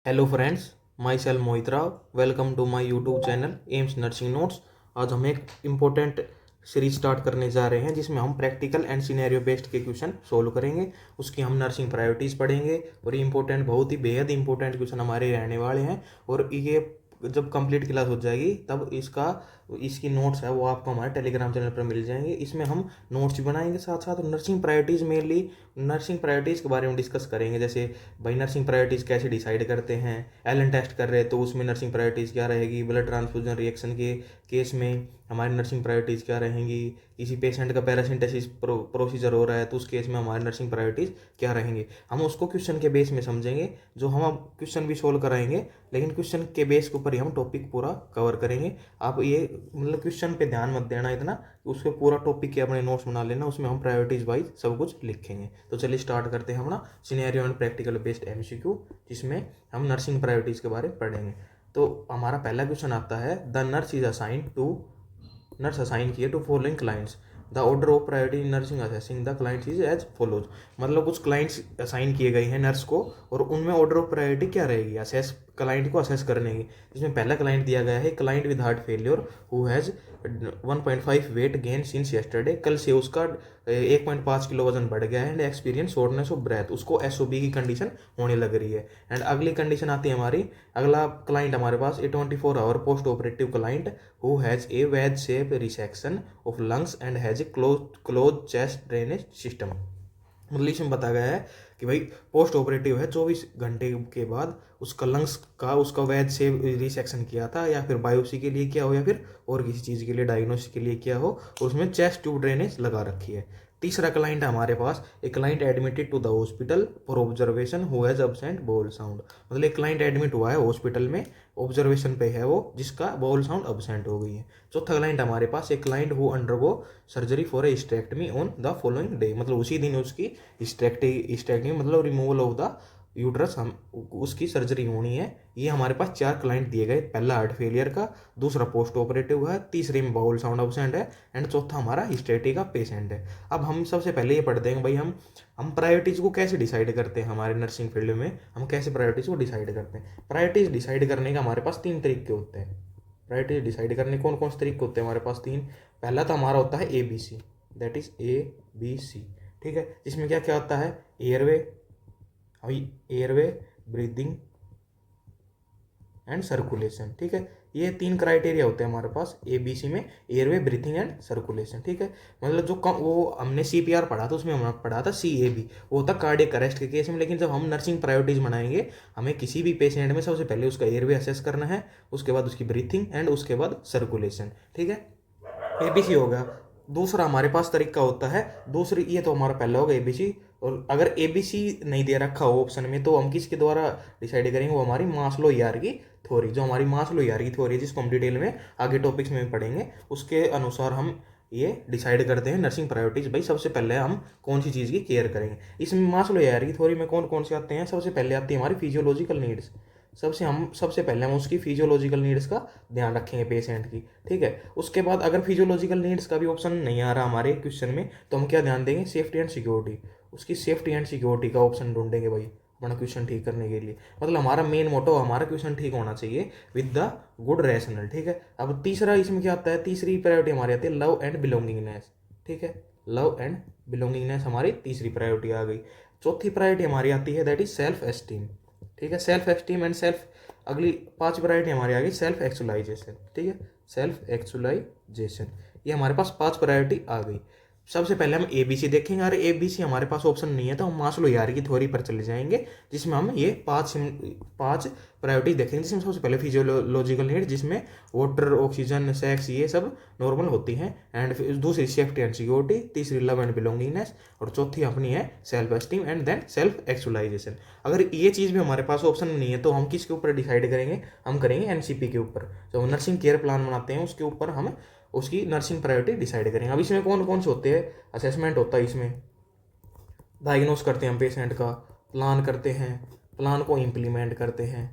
Hello friends, my self Mohit Rao. Welcome to my YouTube channel AIIMS nursing notes. आज हम एक important series start करने जा रहे हैं जिसमें हम प्रैक्टिकल एंड सिनेरियो बेस्ड के क्वेश्चन सोल्व करेंगे। उसकी हम नर्सिंग प्रायोरिटीज़ पढ़ेंगे और ये इंपॉर्टेंट, बहुत ही बेहद इंपॉर्टेंट क्वेश्चन हमारे रहने वाले हैं। और ये जब कंप्लीट क्लास हो जाएगी तब इसकी नोट्स है वो आपको हमारे टेलीग्राम चैनल पर मिल जाएंगे। इसमें हम नोट्स भी बनाएंगे, साथ साथ nursing priorities, mainly nursing priorities के बारे में डिस्कस करेंगे। जैसे भाई नर्सिंग प्रायोरिटीज़ कैसे डिसाइड करते हैं, एलन टेस्ट कर रहे हैं तो उसमें नर्सिंग प्रायोरिटीज़ क्या रहेगी, ब्लड ट्रांसफ्यूजन रिएक्शन के केस में हमारी नर्सिंग प्रायोरिटीज़ क्या रहेंगी, किसी पेशेंट का पैरासिंथेसिस प्रोसीजर हो रहा है तो उस केस में हमारी नर्सिंग प्रायोरिटीज़ क्या रहेंगे, हम उसको क्वेश्चन के बेस में समझेंगे। जो हम अब क्वेश्चन भी सोल्व कराएंगे लेकिन क्वेश्चन के बेस के ऊपर ही हम टॉपिक पूरा कवर करेंगे। आप ये मतलब क्वेश्चन पे ध्यान मत देना इतना, उसके पूरा टॉपिक के अपने नोट्स बना लेना, उसमें हम प्रायोरिटीज़ वाइज सब कुछ लिखेंगे। तो चलिए स्टार्ट करते हैं अपना scenario and practical based MCQ, जिसमें हम नर्सिंग प्रायोरिटीज़ के बारे में पढ़ेंगे। तो हमारा पहला क्वेश्चन आता है, द नर्स असाइन किए to following clients, the order of priority in nursing assessing the clients is as follows. मतलब कुछ क्लाइंट्स असाइन किए गए हैं नर्स को और उनमें ऑर्डर ऑफ प्रायोरिटी क्या रहेगी असेस क्लाइंट को असेस करने की। जिसमें पहला क्लाइंट दिया गया है, client with heart failure who has 1.5 weight gain since yesterday, कल से उसका 1.5 किलो वजन बढ़ गया है and experience shortness of breath, उसको एसओबी की कंडीशन होने लग रही है। एंड अगली कंडीशन आती है हमारी, अगला क्लाइंट हमारे पास a 24 hour post operative client who has a wedge shape resection of lungs and has a close chest drainage system. मतलब इसमें बताया गया है कि भाई पोस्ट ऑपरेटिव है, 24 घंटे के बाद उसका लंग्स का उसका वैज से रिसेक्शन किया था, या फिर बायोप्सी के लिए किया हो, या फिर और किसी चीज़ के लिए डायग्नोसिस के लिए किया हो, और उसमें चेस्ट ट्यूब ड्रेनेज लगा रखी है। तीसरा क्लाइंट है हमारे पास, एक client admitted to the hospital for observation who has absent bowel sound. मतलब एक क्लाइंट एडमिट हुआ है हॉस्पिटल में, ऑब्जर्वेशन पे है वो, जिसका बाउल साउंड अब्सेंट हो गई है। चौथा क्लाइंट हमारे पास, एक client who undergo surgery for a hysterectomy on the following day. मतलब उसी दिन उसकी हिस्टेक्टमी मतलब रिमूवल ऑफ द यूट्रस, हम उसकी सर्जरी होनी है। ये हमारे पास चार क्लाइंट दिए गए, पहला हार्ट फेलियर का, दूसरा पोस्ट ऑपरेटिव है, तीसरे में बाउल साउंड अब्सेंट है, एंड चौथा हमारा हिस्टेटी का पेशेंट है। अब हम सबसे पहले ये पढ़ते हैं भाई हम प्रायोरिटीज़ को कैसे डिसाइड करते हैं। हमारे नर्सिंग फील्ड में हम कैसे प्रायोरिटीज़ को डिसाइड करते हैं। प्रायोरिटीज़ डिसाइड करने का हमारे पास तीन तरीके होते हैं। प्रायोरिटीज डिसाइड करने कौन कौन से तरीके होते हैं हमारे पास? तीन। पहला तो हमारा होता है ABC, दैट इज ABC, ठीक है। जिसमें क्या क्या होता है? एयरवे, अभी एयरवे, ब्रीदिंग एंड सर्कुलेशन, ठीक है। ये तीन क्राइटेरिया होते हैं हमारे पास ABC में, एयरवे, ब्रीथिंग एंड सर्कुलेशन, ठीक है। मतलब जो कम वो हमने CPR पढ़ा था उसमें हमने पढ़ा था CAB, वो होता कार्डियक अरेस्ट के केस में। लेकिन जब हम नर्सिंग प्रायोरिटीज बनाएंगे, हमें किसी भी पेशेंट में सबसे पहले उसका एयरवे असेस करना है, उसके बाद उसकी ब्रीथिंग एंड उसके बाद सर्कुलेशन, ठीक है। ABC होगा। दूसरा हमारे पास तरीका होता है, दूसरी, ये तो हमारा पहला होगा ABC। और अगर ABC नहीं दे रखा हो ऑप्शन में तो हम किसके द्वारा डिसाइड करेंगे? वो हमारी मास्लो हियरार्की थ्योरी, जो हमारी मास्लो हियरार्की थ्योरी है, जिसको हम डिटेल में आगे टॉपिक्स में पढ़ेंगे, उसके अनुसार हम ये डिसाइड करते हैं नर्सिंग प्रायोरिटीज। भाई सबसे पहले हम कौन सी चीज़ की केयर करेंगे। इसमें मास्लो हियरार्की थ्योरी में कौन कौन से आते हैं? सबसे पहले आती है हमारी फिजियोलॉजिकल नीड्स। सबसे पहले हम उसकी फिजियोलॉजिकल नीड्स का ध्यान रखेंगे पेशेंट की, ठीक है। उसके बाद अगर फिजियोलॉजिकल नीड्स का भी ऑप्शन नहीं आ रहा हमारे क्वेश्चन में तो हम क्या ध्यान देंगे? Safety and security. उसकी सेफ्टी एंड सिक्योरिटी का ऑप्शन ढूंढेंगे भाई अपना क्वेश्चन ठीक करने के लिए। मतलब हमारा मेन मोटो, हमारा क्वेश्चन ठीक होना चाहिए विद द गुड रैशनल, ठीक है। अब तीसरा इसमें क्या आता है? तीसरी प्रायोरिटी हमारी आती है लव एंड बिलोंगिंगनेस, ठीक है। लव एंड बिलोंगिंगनेस हमारी तीसरी प्रायोरिटी आ गई। चौथी प्रायोरिटी हमारी आती है दैट इज सेल्फ एस्टीम, ठीक है। सेल्फ एस्टीम एंड सेल्फ, अगली पांच वैरायटी हमारी आ गई सेल्फ एक्चुअलाइजेशन, ठीक है। सेल्फ एक्चुअलाइजेशन, ये हमारे पास पांच प्रायोरिटी आ गई। सबसे पहले हम ABC देखेंगे। अगर ABC हमारे पास ऑप्शन नहीं है तो हम मास्लो हियरार्की थ्योरी पर चले जाएंगे, जिसमें हम ये पांच प्रायोरिटी देखेंगे। जिसमें सबसे पहले फिजियोलॉजिकल नीड, जिसमें वाटर, ऑक्सीजन, सेक्स, ये सब नॉर्मल होती हैं। एंड दूसरी सेफ्टी एंड सिक्योरिटी, तीसरी लव एंड बिलोंगिंगनेस, और चौथी अपनी है self esteem and then self actualization. अगर ये चीज़ भी हमारे पास ऑप्शन नहीं है तो हम किसके ऊपर डिसाइड करेंगे? हम करेंगे NCP के ऊपर। जब हम नर्सिंग केयर प्लान बनाते हैं उसके ऊपर हम उसकी नर्सिंग प्रायोरिटी डिसाइड करेंगे। अब इसमें कौन कौन से होते हैं? असेसमेंट होता है, इसमें डायग्नोस करते हैं हम पेशेंट का, प्लान करते हैं, प्लान को इम्प्लीमेंट करते हैं,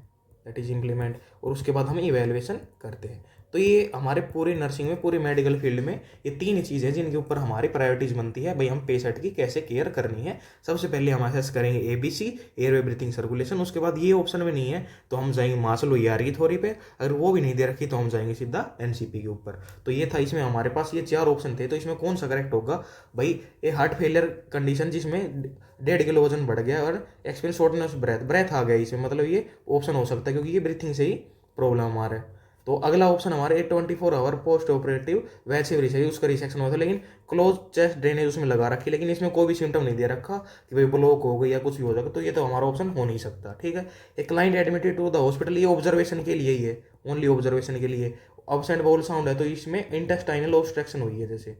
दैट इज इम्प्लीमेंट, और उसके बाद हम इवेल्युएशन करते हैं। तो ये हमारे पूरे नर्सिंग में, पूरे मेडिकल फील्ड में ये 3 चीज़ है जिनके ऊपर हमारी प्रायोरिटीज बनती है भाई, हम पेशेंट की कैसे केयर करनी है। सबसे पहले हम असेस करेंगे ABC, एयरवे ब्रीथिंग सर्कुलेशन। उसके बाद ये ऑप्शन में नहीं है तो हम जाएंगे मास्लो ER की थ्योरी पे, अगर वो भी नहीं दे रखी तो हम जाएंगे सीधा NCP के ऊपर। तो ये था, इसमें हमारे पास ये 4 ऑप्शन थे, तो इसमें कौन सा करेक्ट होगा भाई? ये हार्ट फेलियर कंडीशन जिसमें 1.5 किलो वजन बढ़ गया और एक्सपीरियंस शॉर्टनेस ब्रेथ आ गया इसमें, मतलब ये ऑप्शन हो सकता है क्योंकि ये ब्रीथिंग से ही प्रॉब्लम हमारा है। तो अगला ऑप्शन हमारे 24 आवर पोस्ट ऑपरेटिव वैसे भी उसका रिसेक्शन होता है, लेकिन क्लोज चेस्ट ड्रेनेज उसमें लगा रखी, लेकिन इसमें कोई भी सिम्टम नहीं दे रखा कि भाई ब्लॉक हो गई या कुछ भी हो जाएगा, तो ये तो हमारा ऑप्शन हो नहीं सकता। ठीक है। एक client admitted to the hospital, ये ऑब्जर्वेशन के लिए ही है, ओनली ऑब्जर्वेशन के लिए। अब्सेंट बाउल साउंड है तो इसमें इंटेस्टाइनल ऑब्स्ट्रक्शन हुई है, जैसे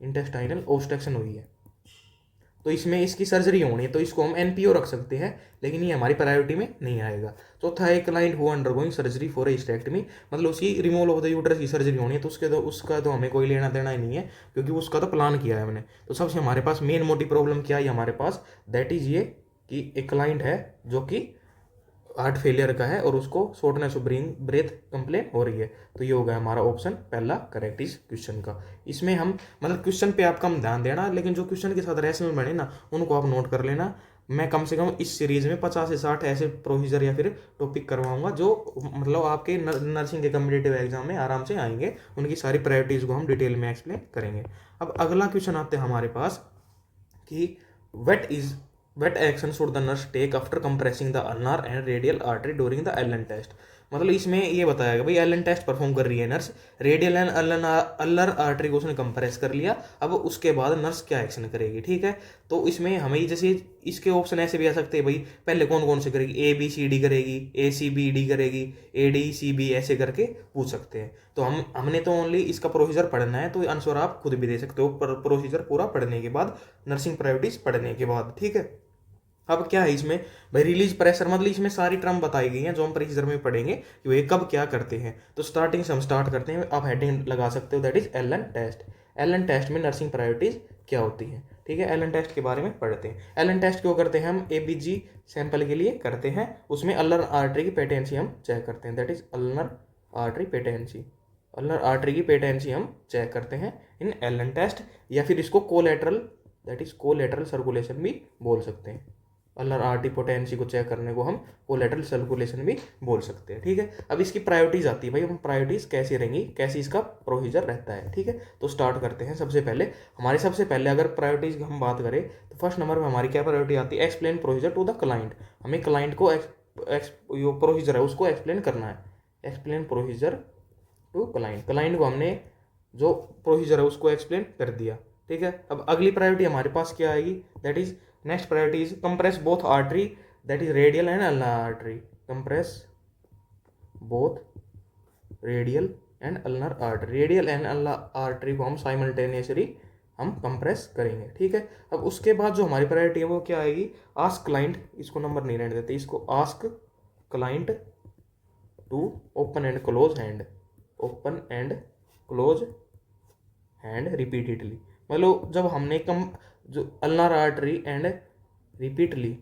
इंटेस्टाइनल ऑब्स्ट्रक्शन हुई है तो इसमें इसकी सर्जरी होनी है, तो इसको हम NPO रख सकते हैं, लेकिन ये हमारी प्रायोरिटी में नहीं आएगा। चौथा है client who undergoing surgery for a hysterectomy, मतलब उसकी रिमूवल ऑफ द यूट्रस की सर्जरी होनी है, तो उसका तो हमें कोई लेना देना ही नहीं है क्योंकि उसका तो प्लान किया है हमने। तो सबसे हमारे पास मेन मोटी प्रॉब्लम क्या है हमारे पास, दैट इज ये कि एक क्लाइंट है जो कि हार्ट फेलियर का है और उसको शॉर्टनेस ऑफ ब्रेथ कंप्लेन हो रही है। तो ये होगा हमारा ऑप्शन पहला करेक्ट इस क्वेश्चन का। इसमें हम मतलब क्वेश्चन पे आप कम ध्यान देना, लेकिन जो क्वेश्चन के साथ रैशनल बने ना उनको आप नोट कर लेना। मैं कम से कम इस सीरीज में 50 से 60 ऐसे प्रोसीजर या फिर टॉपिक करवाऊंगा जो मतलब आपके नर्सिंग के कम्पिटेटिव एग्जाम में आराम से आएंगे, उनकी सारी प्रायोरिटीज को हम डिटेल में एक्सप्लेन करेंगे। अब अगला क्वेश्चन आते हैं हमारे पास कि what action should the nurse take after compressing the ulnar and radial artery during the Allen test. मतलब इसमें ये बताया गया भाई एलन टेस्ट परफॉर्म कर रही है nurse, radial and ulnar artery को उसने कंप्रेस कर लिया, अब उसके बाद नर्स क्या एक्शन करेगी। ठीक है। तो इसमें हमें जैसे इसके ऑप्शन ऐसे भी आ सकते हैं भाई, पहले कौन कौन से करेगी, ABCD करेगी, ACBD करेगी, ADCB, ऐसे करके पूछ सकते हैं। तो हमने तो ओनली इसका प्रोसीजर पढ़ना है, तो आंसर आप खुद भी दे सकते हो प्रोसीजर पूरा पढ़ने के बाद, नर्सिंग प्रायोरिटीज पढ़ने के बाद। ठीक है। अब क्या है इसमें भाई, रिलीज प्रेशर, मतलब इसमें सारी टर्म बताई गई हैं जो हम प्रोसीजर में पढ़ेंगे कि वे कब क्या करते हैं। तो स्टार्टिंग से हम स्टार्ट करते हैं, आप हेडिंग लगा सकते हो that is Allen test. Allen test में नर्सिंग प्रायोरिटीज क्या होती हैं। ठीक है। एलन टेस्ट के बारे में पढ़ते हैं। एलन टेस्ट क्यों करते हैं हम? ABG सैंपल के लिए करते हैं, उसमें अल्नर आर्टरी की पेटेंसी हम चेक करते हैं, that is ulnar artery patency. Ulnar artery की पेटेंसी हम चेक करते हैं इन एलन टेस्ट, या फिर इसको collateral, that is collateral circulation भी बोल सकते हैं। अल्नर आर्टरी पोटेंसी को चेक करने को हम कोलेटरल सर्कुलेशन भी बोल सकते हैं। ठीक है। अब इसकी प्रायोरिटीज आती है भाई, हम प्रायोरिटीज कैसे रहेंगी, कैसे इसका प्रोसीजर रहता है। ठीक है। तो स्टार्ट करते हैं। सबसे पहले अगर प्रायोरिटीज की हम बात करें तो फर्स्ट नंबर में हमारी क्या प्रायोरिटी आती है? Explain procedure to the client. हमें क्लाइंट को जो प्रोसीजर है उसको एक्सप्लेन करना है। Explain procedure to client, client को हमने जो प्रोसीजर है उसको एक्सप्लेन कर दिया। ठीक है। अब अगली प्रायोरिटी हमारे पास क्या आएगी? That is next priority is compress both artery, that is radial and ulnar artery. Compress both radial and ulnar artery, radial and ulnar artery को हम साइमल्टेनियसली हम कंप्रेस करेंगे। ठीक है। अब उसके बाद जो हमारी प्रायोरिटी है वो क्या आएगी? आस्क क्लाइंट, इसको नंबर नहीं रहने देते, इसको ask client to open and close hand, open and close hand repeatedly. मतलब जब हमने जो ulnar artery and repeatedly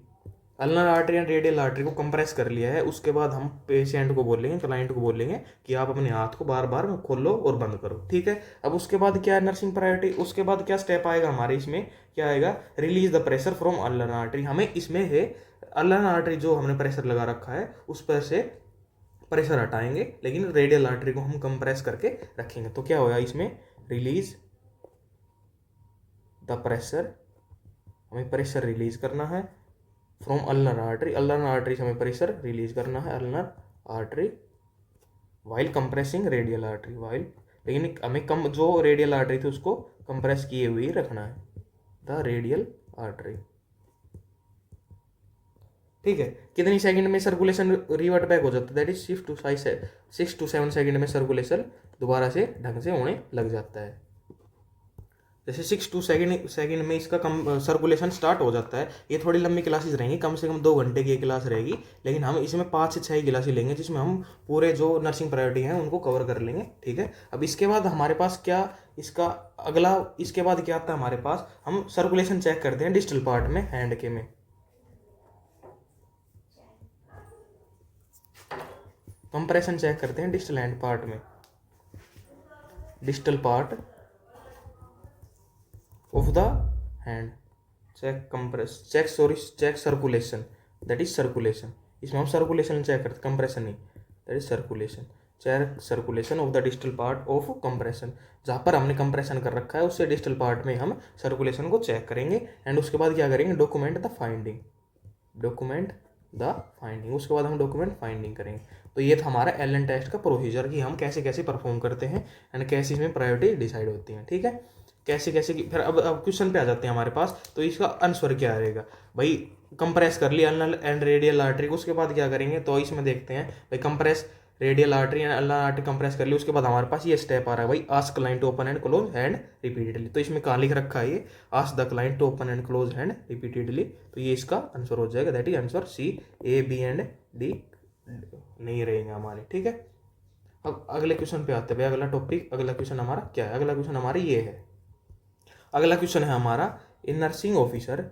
ulnar artery and radial artery को कंप्रेस कर लिया है, उसके बाद हम पेशेंट को बोलेंगे, क्लाइंट को बोलेंगे कि आप अपने हाथ को बार बार खोलो और बंद करो। ठीक है। अब उसके बाद क्या है नर्सिंग प्रायोरिटी, उसके बाद क्या स्टेप आएगा हमारे इसमें, क्या आएगा? Release the pressure from ulnar artery. हमें इसमें है अल्नर आर्टरी जो हमने प्रेशर लगा रखा है उस पर से प्रेशर हटाएंगे, लेकिन रेडियल आर्टरी को हम कंप्रेस करके रखेंगे। तो क्या होगा इसमें? रिलीज द प्रेशर, हमें प्रेशर रिलीज करना है from ulnar artery, ulnar artery से हमें प्रेशर रिलीज करना है, ulnar artery while compressing radial artery, while, लेकिन हमें कम जो रेडियल आर्टरी थी उसको कंप्रेस किए हुए ही रखना है, द रेडियल आर्टरी। ठीक है। कितनी सेकंड में सर्कुलेशन रिवर्ट बैक हो जाता है? दैट इज 6 to 7 सेकंड में सर्कुलेशन दोबारा से ढंग से होने लग जाता है। जैसे 6 to 7 सेकंड में इसका कम सर्कुलेशन स्टार्ट हो जाता है। ये थोड़ी लंबी क्लासेस रहेंगी, कम से कम 2 घंटे की क्लास रहेगी, लेकिन हम इसमें 5 से 6 क्लासेस लेंगे जिसमें हम पूरे जो नर्सिंग प्रायोरिटी हैं उनको कवर कर लेंगे। ठीक है। अब इसके बाद हमारे पास क्या इसका अगला, इसके बाद क्या आता है हमारे पास? हम सर्कुलेशन चेक करते हैं डिस्टल पार्ट में, हैंड के में कंप्रेशन चेक करते हैं डिस्टल हैंड पार्ट में। Distal part of the hand, check circulation, that is circulation. इसमें हम सर्कुलेशन चेक करते, कंप्रेशन नहीं, that is circulation. Check circulation of the distal part of compression, जहाँ पर हमने कंप्रेशन कर रखा है उससे डिस्टल पार्ट में हम सर्कुलेशन को चेक करेंगे। एंड उसके बाद क्या करेंगे, document the finding, document the finding, उसके बाद हम डॉक्यूमेंट फाइंडिंग करेंगे। तो ये था हमारा एलन टेस्ट का प्रोसीजर कि हम कैसे कैसे परफॉर्म करते हैं एंड कैसे इसमें प्रायोरिटी डिसाइड होती है। ठीक है, कैसे कैसे की, फिर अब क्वेश्चन पे आ जाते हैं हमारे पास। तो इसका आंसर क्या रहेगा भाई, कंप्रेस कर लिया अल्नर एंड रेडियल आर्टरी, उसके बाद क्या करेंगे, तो इसमें देखते हैं भाई, compress radial artery and ulnar artery compress कर ली, उसके बाद हमारे पास ये स्टेप आ रहा है भाई, ask client to open and close hand repeatedly. तो इसमें कहाँ लिख रखा है ये, ask the client to open and close hand repeatedly. तो ये इसका आंसर हो जाएगा, that is answer C. A B and D नहीं रहेंगे हमारे। ठीक है, अब अगले क्वेश्चन पे आते हैं भाई। अगला टॉपिक, अगला क्वेश्चन हमारा क्या है, अगला क्वेश्चन हमारा ये है। अगला क्वेश्चन है हमारा, इन nursing officer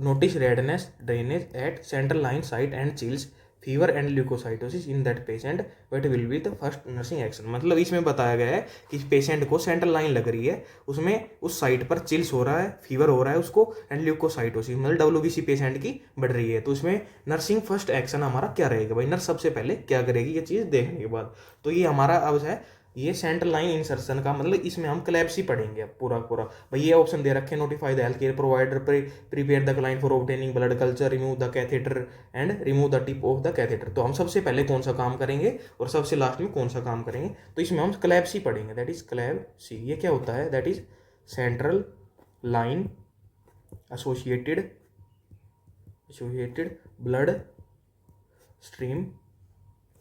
notice redness drainage at central line site and chills fever and leukocytosis in that patient, what will be the first nursing action. मतलब इसमें बताया गया है कि पेशेंट को सेंट्रल लाइन लग रही है, उसमें उस साइट पर चिल्स हो रहा है, फीवर हो रहा है उसको, एंड ल्यूकोसाइटोसिस मतलब डब्ल्यूबीसी पेशेंट की बढ़ रही है। तो इसमें नर्सिंग फर्स्ट एक्शन हमारा क्या रहेगा भाई, नर्स सबसे पहले क्या करेगी ये चीज़ देखने के बाद। तो ये हमारा अब है ये सेंट्रल लाइन इंसर्शन का मतलब, इसमें हम क्लैप्स ही पढ़ेंगे अब पूरा पूरा भाई। ये ऑप्शन दे रखे, notify the health care provider, prepare the client for obtaining blood culture, remove the catheter and remove the tip of the catheter. तो हम सबसे पहले कौन सा काम करेंगे और सबसे लास्ट में कौन सा काम करेंगे, तो इसमें हम क्लैप्स ही पढ़ेंगे, दैट इज क्लैब सी। ये क्या होता है, that is central line associated blood stream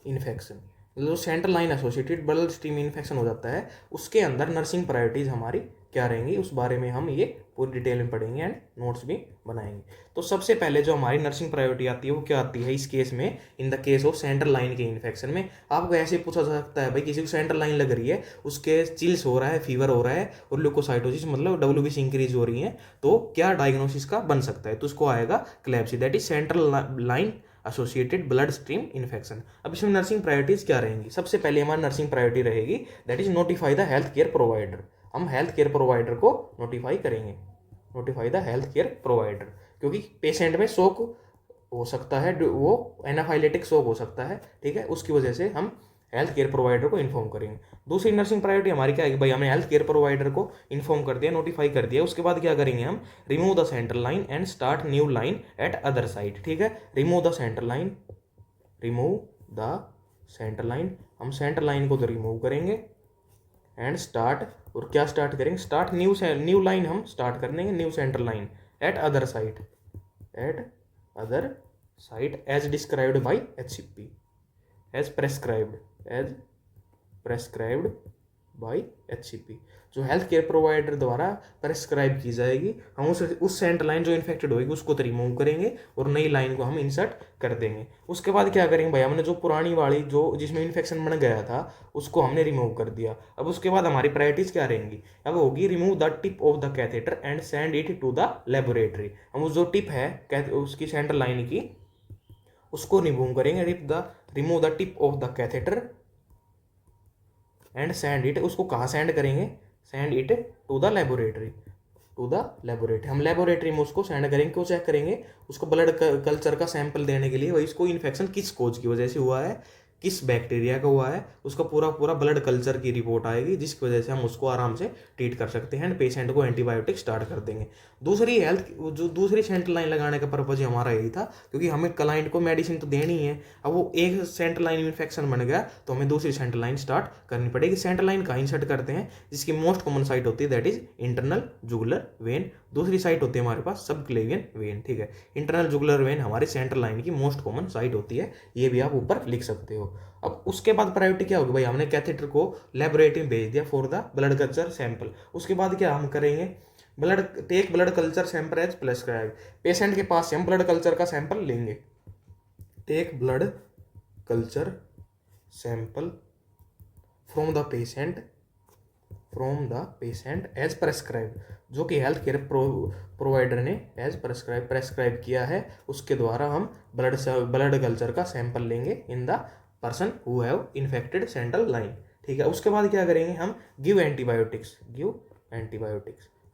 infection. जो central line associated blood stream infection हो जाता है, उसके अंदर नर्सिंग प्रायोरिटीज हमारी क्या रहेंगी, उस बारे में हम ये पूरी डिटेल में पढ़ेंगे एंड नोट्स भी बनाएंगे। तो सबसे पहले जो हमारी नर्सिंग प्रायोरिटी आती है वो क्या आती है इस केस में, in the case of central line के इन्फेक्शन में। आपको ऐसे पूछा जा सकता है भाई, किसी को सेंट्रल लाइन लग रही है, उसके चिल्स हो रहा है, फीवर हो रहा है और ल्यूकोसाइटोसिस मतलब डब्ल्यूबीसी इंक्रीज हो रही है, तो क्या डायग्नोसिस का बन सकता है, तो उसको आएगा CLABSI, that is central line associated blood stream infection. अब इसमें नर्सिंग प्रायोरिटीज क्या रहेंगी, सबसे पहले हमारी नर्सिंग प्रायोरिटी रहेगी that is notify the health care provider. हम हेल्थ केयर प्रोवाइडर को नोटिफाई करेंगे, notify the health care provider, क्योंकि पेशेंट में शोक हो सकता है, वो एनाफाइलेटिक शोक हो सकता है। ठीक है, उसकी वजह से हम हेल्थ केयर प्रोवाइडर को इन्फॉर्म करेंगे। दूसरी नर्सिंग प्रायोरिटी हमारी क्या है, भाई हमने हेल्थ केयर प्रोवाइडर को इन्फॉर्म कर दिया, नोटिफाई कर दिया, उसके बाद क्या करेंगे हम, remove the central line and start new line at other site. ठीक है, remove the central line, remove the central line, हम सेंट्रल लाइन को तो रिमूव करेंगे एंड स्टार्ट, और क्या स्टार्ट करेंगे, स्टार्ट न्यू लाइन हम स्टार्ट कर देंगे, new central line at other site, at other site as described by HCP, as prescribed by HCP, जो हेल्थ केयर प्रोवाइडर द्वारा प्रेस्क्राइब की जाएगी। हम उस सेंट्रल लाइन जो इन्फेक्टेड होगी उसको तो रिमूव करेंगे और नई लाइन को हम इंसर्ट कर देंगे। उसके बाद क्या करेंगे भाई, हमने जो पुरानी वाली जो जिसमें इन्फेक्शन बन गया था उसको हमने रिमूव कर दिया। अब उसके बाद हमारी प्रायोरिटीज क्या रहेंगी, अब होगी remove the tip of the catheter and send it to the laboratory. हम उस जो टिप है उसकी सेंट्रल लाइन की उसको रिमूव करेंगे, remove the tip of the catheter and send it, उसको कहाँ सेंड करेंगे, send it to the laboratory, to the laboratory. हम लेबोरेटरी में उसको सेंड करेंगे, क्यों चेक करेंगे, उसको ब्लड कल्चर का सैंपल देने के लिए, वही इसको इन्फेक्शन किस कोज की वजह से हुआ है, किस बैक्टीरिया का हुआ है, उसका पूरा पूरा ब्लड कल्चर की रिपोर्ट आएगी, जिसकी वजह से हम उसको आराम से ट्रीट कर सकते हैं एंड पेशेंट को एंटीबायोटिक स्टार्ट कर देंगे। दूसरी सेंट्रल लाइन लगाने का पर्पज हमारा यही था, क्योंकि हमें क्लाइंट को मेडिसिन तो देनी है। अब वो एक सेंट्रल लाइन इन्फेक्शन बन गया तो हमें दूसरी सेंट्रल लाइन स्टार्ट करनी पड़ेगी। सेंट्रल लाइन का इंसर्ट करते हैं, जिसकी मोस्ट कॉमन साइट होती है that is internal jugular vein, दूसरी साइट होती है हमारे पास सबक्लेवियन वेन। ठीक है, इंटरनल जुगुलर वेन हमारी सेंट्रल लाइन की मोस्ट कॉमन साइट होती है, ये भी आप ऊपर लिख सकते हो। अब उसके बाद प्रायोरिटी क्या होगी भाई, हमने कैथेटर को लेबोरेटरी में भेज दिया for the blood culture sample. उसके बाद क्या हम करेंगे, take blood culture sample as prescribe, patient के पास से हम ब्लड कल्चर का सैंपल लेंगे, take blood culture sample from the patient as prescribe, जो कि हेल्थ केयर प्रोवाइडर ने एज प्रेस्क्राइब किया है, उसके द्वारा हम ब्लड कल्चर का सैंपल लेंगे in the person who have infected central line. ठीक है। उसके बाद क्या करेंगे हम, गिव एंटीबायोटिक्स,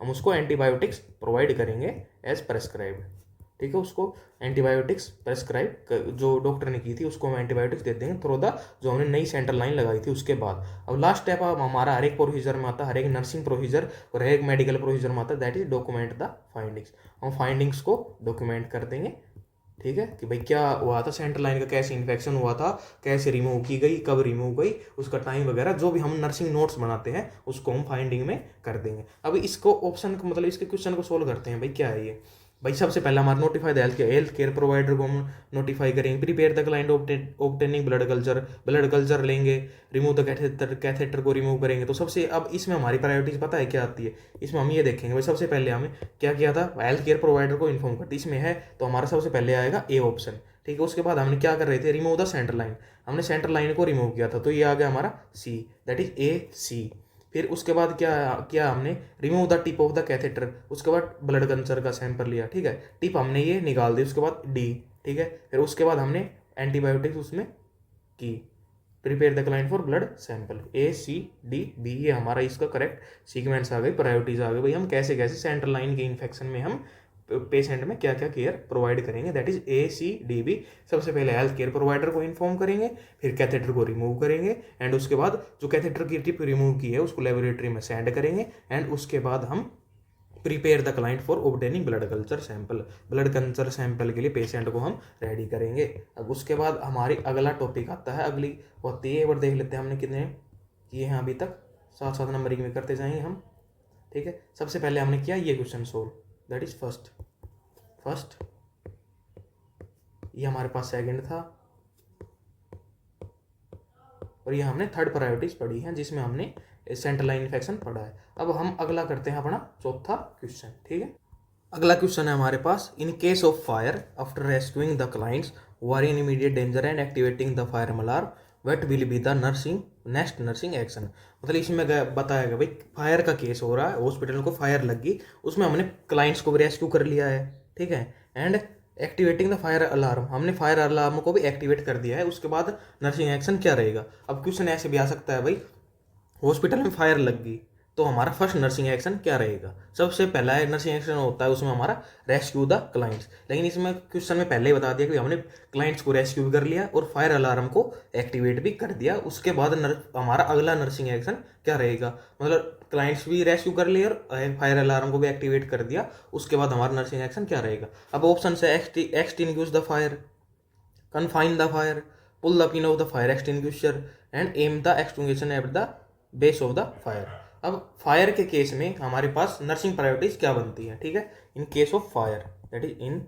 हम उसको एंटीबायोटिक्स प्रोवाइड करेंगे एज प्रेस्क्राइब्ड, ठीक है। उसको एंटीबायोटिक्स प्रेस्क्राइब जो डॉक्टर ने की थी उसको हम एंटीबायोटिक्स दे देंगे थ्रू द जो हमने नई सेंट्रल लाइन लगाई थी उसके बाद। अब लास्ट स्टेप अब हमारा हर एक प्रोसीजर में आता है, हर एक नर्सिंग प्रोसीजर और हर एक मेडिकल प्रोसीजर में आता है, that is document the findings. हम फाइंडिंग्स को डॉक्यूमेंट कर देंगे, ठीक है, कि भाई क्या हुआ था, सेंट्रल लाइन का कैसे इन्फेक्शन हुआ था, कैसे रिमूव की गई, कब रिमूव गई, उसका टाइम वगैरह जो भी हम नर्सिंग नोट्स बनाते हैं उसको हम फाइंडिंग में कर देंगे। अब इसको ऑप्शन को मतलब इसके क्वेश्चन को सोल्व करते हैं। भाई क्या है ये, भाई सबसे पहला हमारा notify the health care provider को हम नोटिफाई करेंगे। Prepare the client obtaining blood culture लेंगे, रिमूव द कैथेटर को रिमूव करेंगे। तो सबसे अब इसमें हमारी प्रायोरिटीज पता है क्या आती है, इसमें हम ये देखेंगे भाई सबसे पहले हमें क्या किया था, हेल्थ केयर प्रोवाइडर को इन्फॉर्म करते इसमें है, तो हमारा सबसे पहले आएगा ए ऑप्शन, ठीक है। उसके बाद हमने क्या कर रहे थे, रिमूव द सेंटर लाइन, हमने सेंटर लाइन को रिमूव किया था, तो ये आ गया हमारा सी, दैट इज ए सी। फिर उसके बाद क्या किया हमने, remove the tip of the catheter, उसके बाद ब्लड कल्चर का सैंपल लिया, ठीक है, टिप हमने ये निकाल दी, उसके बाद डी, ठीक है। फिर उसके बाद हमने एंटीबायोटिक्स उसमें की, prepare the client for blood sample, A C D B, ये हमारा इसका करेक्ट सीक्वेंस आ गई, प्रायोरिटीज आ गई। भाई हम कैसे कैसे सेंट्रल लाइन के इन्फेक्शन में हम पेशेंट में क्या क्या केयर प्रोवाइड करेंगे, that is A C D B. सबसे पहले हेल्थ केयर प्रोवाइडर को इन्फॉर्म करेंगे, फिर कैथेटर को रिमूव करेंगे, एंड उसके बाद जो कैथेटर की टिप रिमूव की है उसको लेबोरेटरी में सेंड करेंगे, एंड उसके बाद हम prepare the client for obtaining blood culture sample, blood culture sample के लिए पेशेंट को हम रेडी करेंगे। अब उसके बाद हमारी अगला टॉपिक आता है, अगली होती है, एक बार देख लेते हैं हमने कितने किए हैं अभी तक, 7 नंबरिंग में करते जाएंगे हम, ठीक है। सबसे पहले हमने किया ये question solve, that is first, ये हमारे पास सेकंड था, और ये हमने थर्ड प्रायोरिटीज पढ़ी है जिसमें हमने सेंट्रल लाइन इन्फेक्शन पढ़ा है। अब हम अगला करते हैं अपना चौथा क्वेश्चन, ठीक है। अगला क्वेश्चन है हमारे पास, in case of fire after rescuing the clients who are in immediate danger and activating the fire alarm what will be the next nursing action. मतलब इसमें बताया गया भाई फायर का केस हो रहा है, हॉस्पिटल को फायर लग गई, उसमें हमने क्लाइंट्स को भी रेस्क्यू कर लिया है, ठीक है, and activating the fire alarm, हमने फायर अलार्म को भी एक्टिवेट कर दिया है, उसके बाद नर्सिंग एक्शन क्या रहेगा। अब क्वेश्चन ऐसे भी आ सकता है, भाई हॉस्पिटल में फायर लग गई तो हमारा फर्स्ट नर्सिंग एक्शन क्या रहेगा। सबसे पहला नर्सिंग एक्शन होता है उसमें हमारा रेस्क्यू द क्लाइंट्स, लेकिन इसमें क्वेश्चन में पहले ही बता दिया कि हमने क्लाइंट्स को रेस्क्यू भी कर लिया और फायर अलार्म को एक्टिवेट भी कर दिया। उसके बाद हमारा अगला नर्सिंग एक्शन क्या रहेगा, मतलब क्लाइंट्स भी रेस्क्यू कर लिए और फायर अलार्म को भी एक्टिवेट कर दिया, उसके बाद हमारा नर्सिंग एक्शन क्या रहेगा। अब ऑप्शन है extinguish the fire, confine the fire, pull the pin of the fire extinguisher and aim the extinguisher at the base of the fire. अब फायर के केस में हमारे पास नर्सिंग प्रायोरिटीज क्या बनती है, ठीक है, इन case of fire, that is in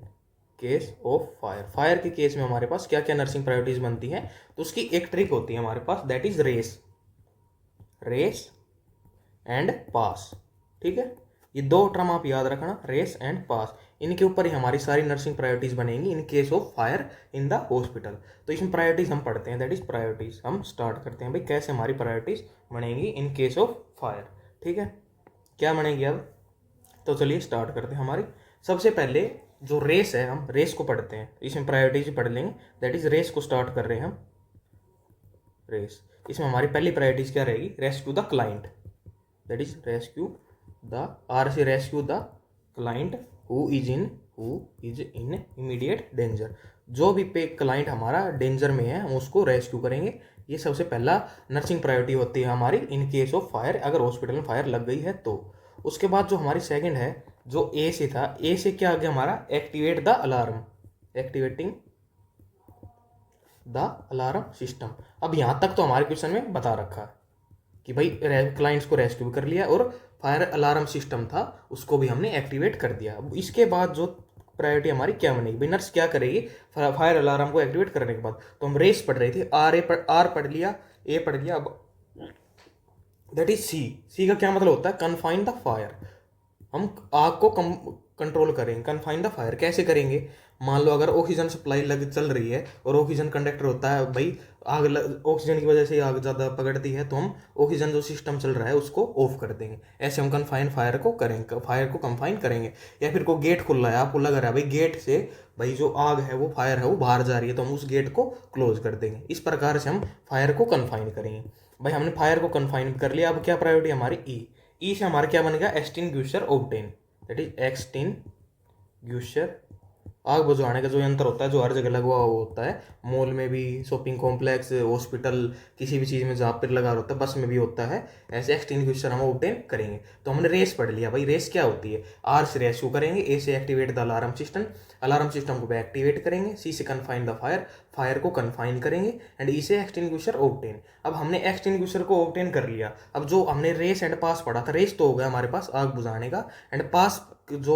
case of fire, fire के केस में हमारे पास क्या क्या नर्सिंग प्रायोरिटीज बनती है, तो उसकी एक ट्रिक होती है हमारे पास, दैट इज रेस एंड पास, ठीक है। ये दो टर्म आप याद रखना, रेस एंड पास, इनके ऊपर ही हमारी सारी नर्सिंग प्रायोरिटीज बनेंगी इन case of fire in the hospital. तो इसमें प्रायोरिटीज हम पढ़ते हैं, दैट इज प्रायोरिटीज, हम स्टार्ट करते हैं भाई कैसे हमारी प्रायोरिटीज बनेंगी इन केस ऑफ फायर, ठीक है, क्या बनेगी अब। तो चलिए स्टार्ट करते हैं। हमारी सबसे पहले जो रेस है, हम रेस को पढ़ते हैं, इसमें प्रायोरिटीज पढ़ लेंगे, दैट इज रेस को स्टार्ट कर रहे हैं हम, रेस, इसमें हमारी पहली प्रायोरिटीज क्या रहेगी, rescue the client, that is rescue the R से rescue the client who is in immediate danger, जो भी पे क्लाइंट हमारा डेंजर में है हम उसको रेस्क्यू करेंगे। ये सबसे पहला नर्सिंग प्रायोरिटी होती है हमारी इन केस ऑफ फायर, अगर हॉस्पिटल में फायर लग गई है तो। उसके बाद जो हमारी सेकंड है, जो ए से था, ए से क्या आ गया हमारा, activate the alarm, activating the alarm system. अब यहाँ तक तो हमारे क्वेश्चन में बता रखा है कि भाई क्लाइंट्स को रेस्क्यू कर लिया और फायर अलार्म सिस्टम था उसको भी हमने एक्टिवेट कर दिया। अब इसके बाद जो प्रायोरिटी हमारी क्या बनेगी, भाई नर्स क्या करेगी फायर अलार्म को एक्टिवेट करने के बाद, तो हम रेस पढ़ रहे थे, आर पढ़ लिया, ए पढ़ लिया, अब दैट इज सी का क्या मतलब होता है, कन्फाइन द फायर, हम आग को कंट्रोल करेंगे, कन्फाइन द फायर कैसे करेंगे, मान लो अगर ऑक्सीजन सप्लाई लग चल रही है और ऑक्सीजन कंडक्टर होता है भाई, ऑक्सीजन की वजह से आग ज़्यादा पकड़ती है, तो हम ऑक्सीजन जो सिस्टम चल रहा है उसको ऑफ कर देंगे। ऐसे हम कन्फाइन फायर को करेंगे, फायर को कन्फाइन करेंगे। या फिर को गेट खुल रहा है, आपको लग रहा है भाई गेट से भाई जो आग है वो फायर है वो बाहर जा रही है, तो हम उस गेट को क्लोज कर देंगे। इस प्रकार से हम फायर को कन्फाइन करेंगे। भाई हमने फायर को कन्फाइन कर लिया, अब क्या प्रायोरिटी हमारी ई से हमारा क्या बन गया, extinguisher obtain, that is extinguisher. आग बुझाने का जो यंत्र होता है जो हर जगह लगा हुआ होता है, मॉल में भी, शॉपिंग कॉम्प्लेक्स, हॉस्पिटल, किसी भी चीज़ में जहाँ पर लगा होता है, बस में भी होता है। ऐसे एक्सटिंग्विशर हम ऑब्टेन करेंगे। तो हमने रेस पढ़ लिया भाई, रेस क्या होती है। आर से रेस्क्यू करेंगे, ए से activate the alarm system, alarm system को एक्टिवेट करेंगे, सी से कन्फाइन द फायर, फायर को कन्फाइन करेंगे, एंड ई से एक्सटिंग्विशर ऑब्टेन। अब हमने एक्सटिंग्विशर को ऑब्टेन कर लिया। अब जो हमने रेस एंड पास पढ़ा था, रेस तो हो गया हमारे पास आग बुझाने का, एंड पास जो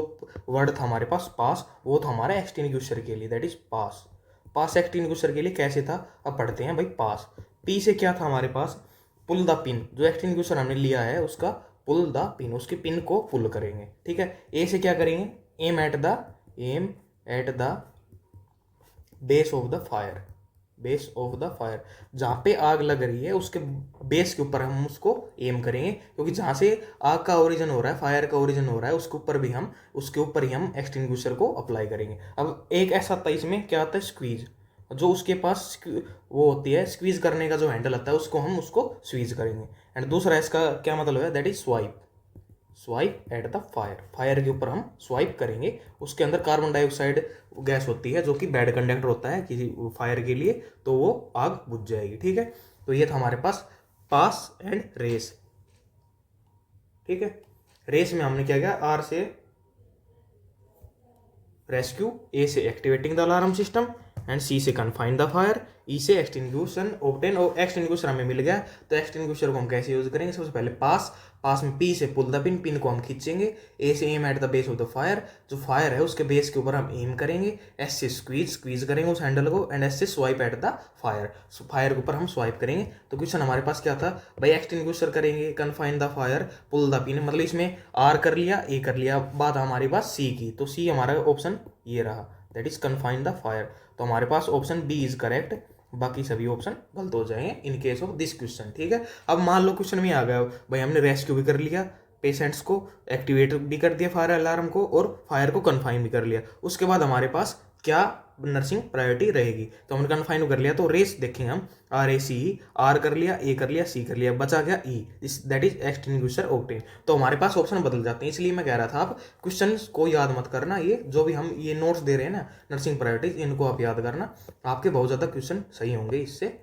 वर्ड था हमारे पास पास, वो था हमारा एक्सटिंग्विशर के लिए, that is pass. Pass extinguisher के लिए कैसे था, अब पढ़ते हैं भाई पास। पी से क्या था हमारे पास, पुल द पिन, जो एक्सटिंग्विशर हमने लिया है उसका पुल द पिन, उसकी पिन को पुल करेंगे, ठीक है। ए से क्या करेंगे, aim at the base of the fire, base of the fire, जहाँ पे आग लग रही है उसके बेस के ऊपर हम उसको एम करेंगे, क्योंकि जहाँ से आग का ओरिजिन हो रहा है, फायर का ओरिजिन हो रहा है, उसके ऊपर ही हम एक्सटिंग्विशर को अप्लाई करेंगे। अब एक ऐसा आता है इसमें क्या आता है, स्क्वीज, जो उसके पास वो होती है स्क्वीज करने का जो हैंडल आता है उसको स्क्वीज करेंगे। एंड दूसरा इसका क्या मतलब है, that is swipe, swipe at the fire, fire के ऊपर हम स्वाइप करेंगे। उसके अंदर कार्बन डाइऑक्साइड गैस होती है जो कि बैड कंडक्टर होता है किसी फायर के लिए, तो वो आग बुझ जाएगी, ठीक है। तो ये था हमारे पास पास एंड रेस, ठीक है। रेस में हमने क्या किया, आर से रेस्क्यू, ए से activating the alarm system, and C से कन्फाइन द फायर, ई से एक्सटिंग्विशन ऑब्टेन। और एक्सटिंग्विशर हमें मिल गया, तो एक्सटिंग्विशर को हम कैसे यूज करेंगे, सबसे पहले पास, पास में पी से पुल द पिन, पिन को हम खींचेंगे, ए से aim at the base of the fire, जो फायर है उसके बेस के ऊपर हम एम करेंगे, एस से स्क्वीज करेंगे उस हैंडल को, एंड एस से swipe at the fire, fire के ऊपर हम स्वाइप करेंगे। तो क्वेश्चन हमारे पास क्या था भाई, एक्सटिंग्विशर करेंगे, confine the fire, pull the pin, मतलब इसमें आर कर लिया, ए कर लिया, बात हमारे पास सी की, तो सी हमारा ऑप्शन ये रहा, that is confine the fire. तो हमारे पास ऑप्शन बी इज करेक्ट, बाकी सभी ऑप्शन गलत हो जाएंगे इन केस ऑफ दिस क्वेश्चन, ठीक है। अब मान लो क्वेश्चन में आ गया भाई, हमने रेस्क्यू भी कर लिया, पेशेंट्स को एक्टिवेट भी कर दिया फायर अलार्म को, और फायर को कन्फाइन भी कर लिया, उसके बाद हमारे पास क्या नर्सिंग प्रायोरिटी रहेगी। तो हमने कन्फाइन कर लिया, तो रेस देखेंगे हम, आर ए सी, आर कर लिया, ए कर लिया, सी कर लिया, बचा गया ई, दैट इज एक्सटिंग्विशर ऑब्टेन। तो हमारे पास ऑप्शन बदल जाते हैं, इसलिए मैं कह रहा था आप क्वेश्चन को याद मत करना, ये जो भी हम ये नोट्स दे रहे हैं ना नर्सिंग प्रायोरिटीज, इनको आप याद करना, आपके बहुत ज़्यादा क्वेश्चन सही होंगे इससे,